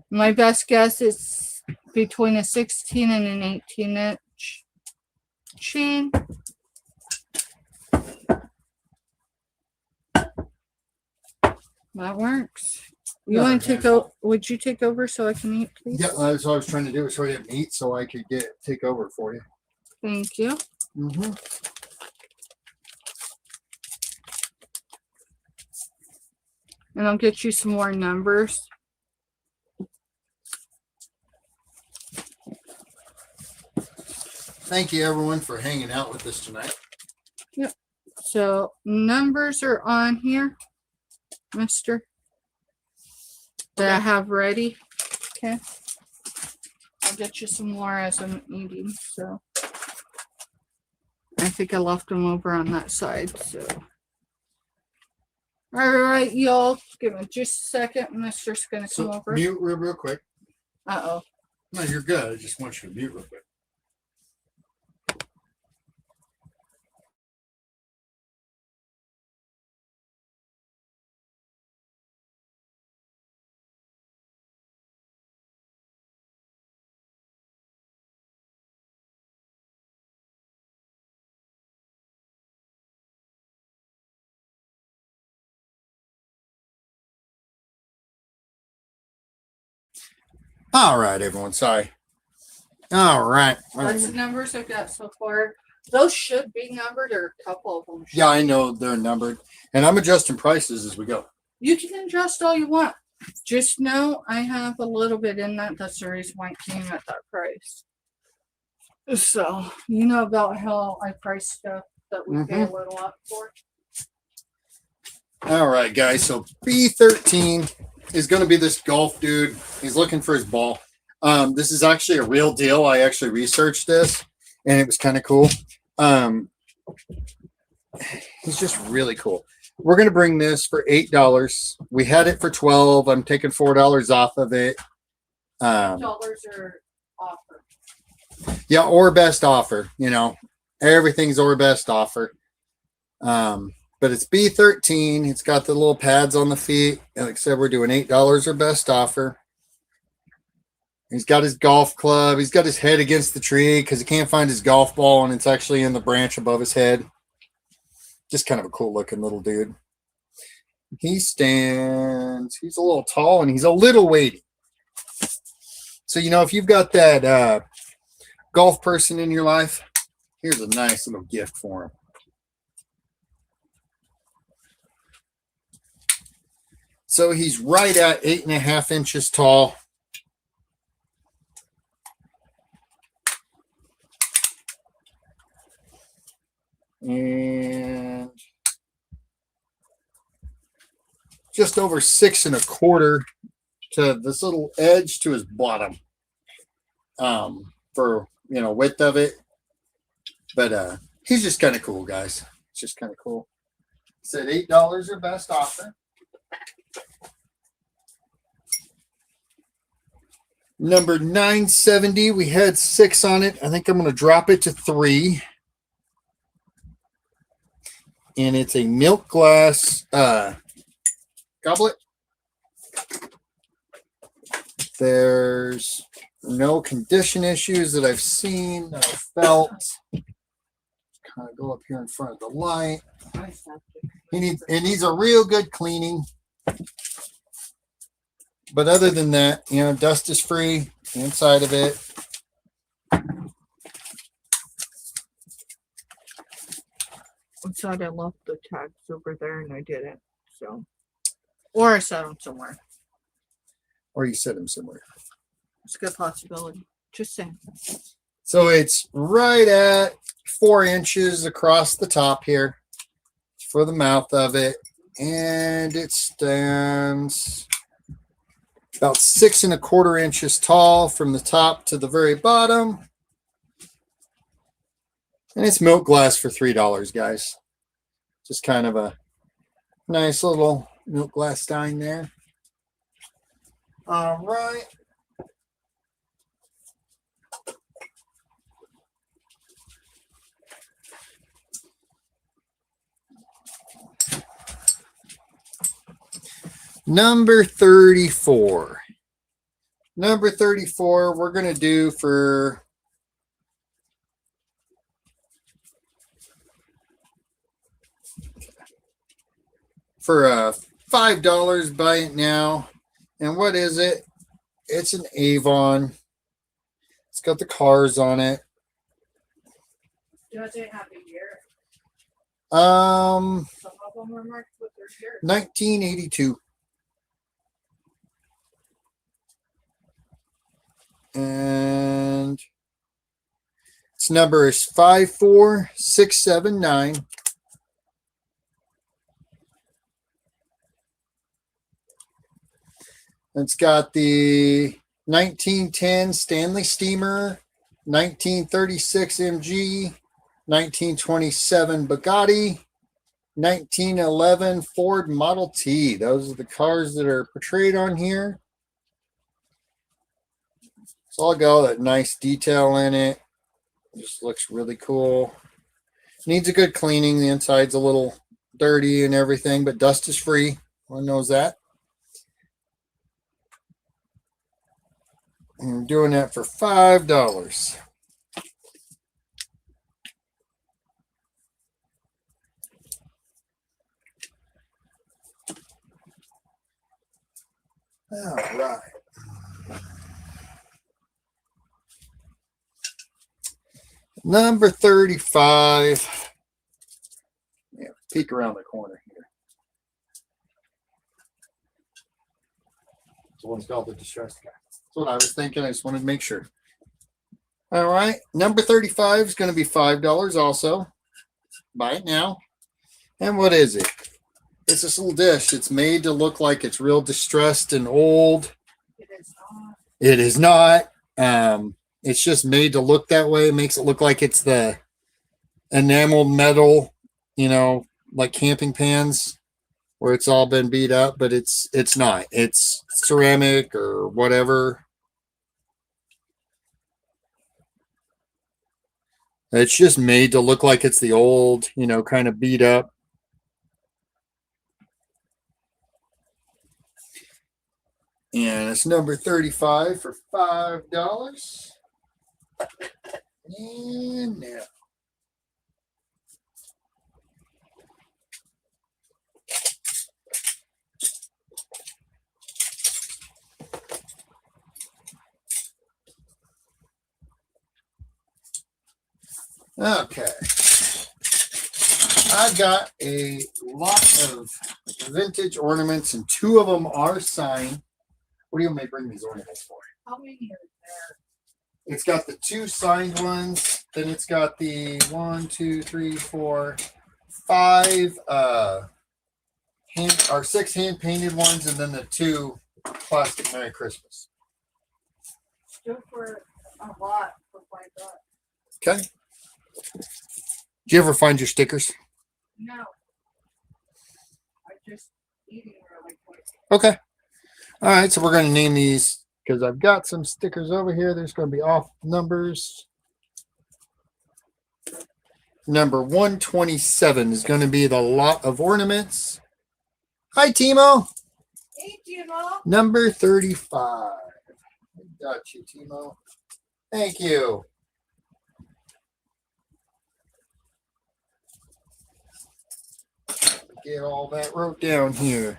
My best guess is between a 16 and an 18-inch chain. That works. You want to take over? Would you take over so I can eat, please? Yeah, that's what I was trying to do. So I didn't eat, so I could take over for you. Thank you. Mm-hmm. And I'll get you some more numbers. Thank you, everyone, for hanging out with us tonight. Yep. So numbers are on here, mister, that I have ready. Okay. I'll get you some more as I'm eating. So I think I left them over on that side. So. All right, y'all. Give me just a second. Mister's going to come over. Mute real quick. Uh-oh. No, you're good. I just want you to mute real quick. All right, everyone. Sorry. All right. That's the numbers I've got so far. Those should be numbered, or a couple of them. Yeah, I know they're numbered. And I'm adjusting prices as we go. You can adjust all you want. Just know I have a little bit in that. That's the reason why it came at that price. So, you know about how I price stuff that we pay a little up for. All right, guys. So B13 is going to be this golf dude. He's looking for his ball. This is actually a real deal. I actually researched this, and it was kind of cool. He's just really cool. We're going to bring this for $8. We had it for $12. I'm taking $4 off of it. $8 are offer. Yeah, or best offer. You know, everything's or best offer. But it's B13. It's got the little pads on the feet. Like I said, we're doing $8 or best offer. He's got his golf club. He's got his head against the tree because he can't find his golf ball, and it's actually in the branch above his head. Just kind of a cool looking little dude. He stands, he's a little tall and he's a little weighty. So, you know, if you've got that golf person in your life, here's a nice little gift for him. So he's right at 8.5 inches tall. And just over 6 1/4 to this little edge to his bottom, for, you know, width of it. But he's just kind of cool, guys. It's just kind of cool. Said $8 or best offer. Number 970, we had 6 on it. I think I'm going to drop it to 3. And it's a milk glass goblet. There's no condition issues that I've seen, that I've felt. Kind of go up here in front of the light. It needs a real good cleaning. But other than that, you know, dust is free inside of it. I thought I left the tags over there and I didn't. So, or I set them somewhere. Or you set them somewhere. It's a good possibility. Just saying. So it's right at 4 inches across the top here for the mouth of it. And it stands about 6 1/4 inches tall from the top to the very bottom. And it's milk glass for $3, guys. Just kind of a nice little milk glass stein there. All right. Number 34. Number 34, we're going to do for $5. Buy it now. And what is it? It's an Avon. It's got the cars on it. Does it have a year? Some of them are marked with their year. 1982. And its number is 54679. It's got the 1910 Stanley Steamer, 1936 MG, 1927 Bugatti, 1911 Ford Model T. Those are the cars that are portrayed on here. It's all got that nice detail in it. It just looks really cool. Needs a good cleaning. The inside's a little dirty and everything, but dust is free. Everyone knows that. And we're doing that for $5. All right. Number 35. Yeah, peek around the corner here. This one's called the distressed guy. That's what I was thinking. I just wanted to make sure. All right. Number 35 is going to be $5 also. Buy it now. And what is it? It's this little dish. It's made to look like it's real distressed and old. It is not. It is not. It's just made to look that way. It makes it look like it's the enameled metal, you know, like camping pans where it's all been beat up, but it's not. It's ceramic or whatever. It's just made to look like it's the old, you know, kind of beat up. And it's number 35 for $5. And now. Okay. I've got a lot of vintage ornaments, and 2 of them are signed. What do you want me to bring these ornaments for? How many are there? It's got the 2 signed ones, then it's got the 1, 2, 3, 4, 5 6 hand painted ones, and then the 2 plastic Merry Christmas. Go for a lot for $5. Okay. Do you ever find your stickers? No. I'm just eating really quick. Okay. All right, so we're going to name these because I've got some stickers over here. There's going to be off numbers. Number 127 is going to be the lot of ornaments. Hi, Timo. Hey, Timo. Number 35. Got you, Timo. Thank you. Get all that wrote down here.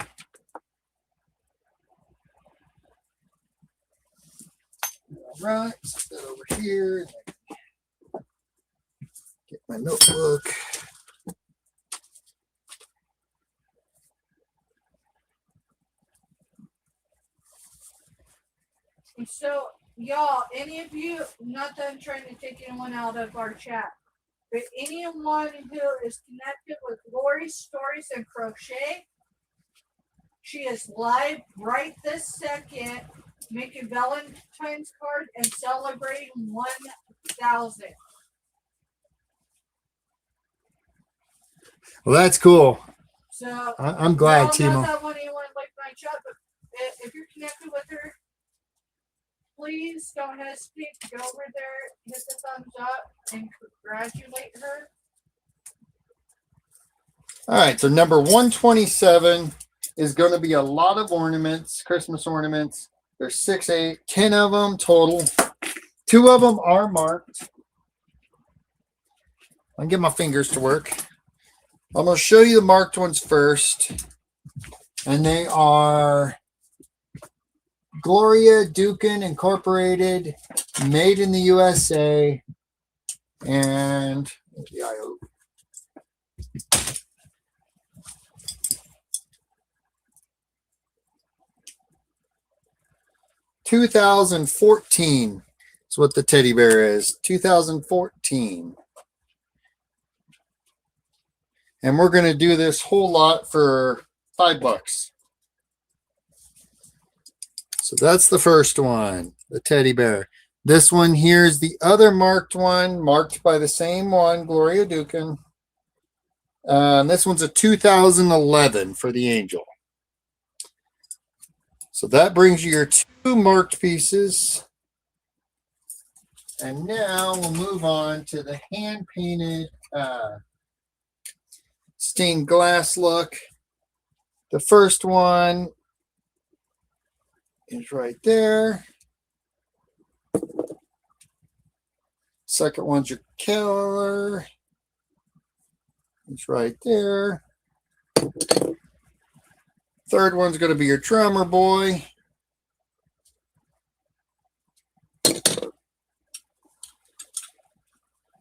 All right, set that over here. Get my notebook. So, y'all, any of you, not that I'm trying to take anyone out of our chat, but anyone who is connected with Lori's Stories and Crochet, she is live right this second, making Valentine's cards and celebrating 1,000. Well, that's cool. So I'm glad, Timo. Not that one anyone like my chat, but if you're connected with her, please don't hesitate to go over there, hit the thumbs up, and congratulate her. All right, so number 127 is going to be a lot of ornaments, Christmas ornaments. There's 6, 8, 10 of them total. 2 of them are marked. I'll get my fingers to work. I'm going to show you the marked ones first. And they are Gloria Dukin Incorporated, made in the USA, and the IO. $2014 is what the teddy bear is. 2014. And we're going to do this whole lot for $5. So that's the first one, the teddy bear. This one here is the other marked one, marked by the same one, Gloria Dukin. This one's a 2011 for the angel. So that brings you your 2 marked pieces. And now we'll move on to the hand-painted stained glass look. The first one is right there. Second one's your color. It's right there. Third one's going to be your drummer boy.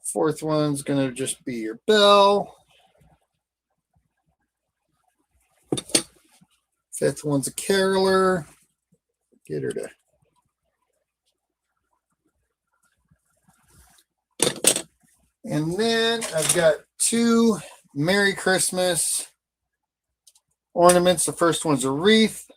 Fourth one's going to just be your bell. Fifth one's a caroler. Get her to. And then I've got 2 Merry Christmas ornaments. The first one's a wreath.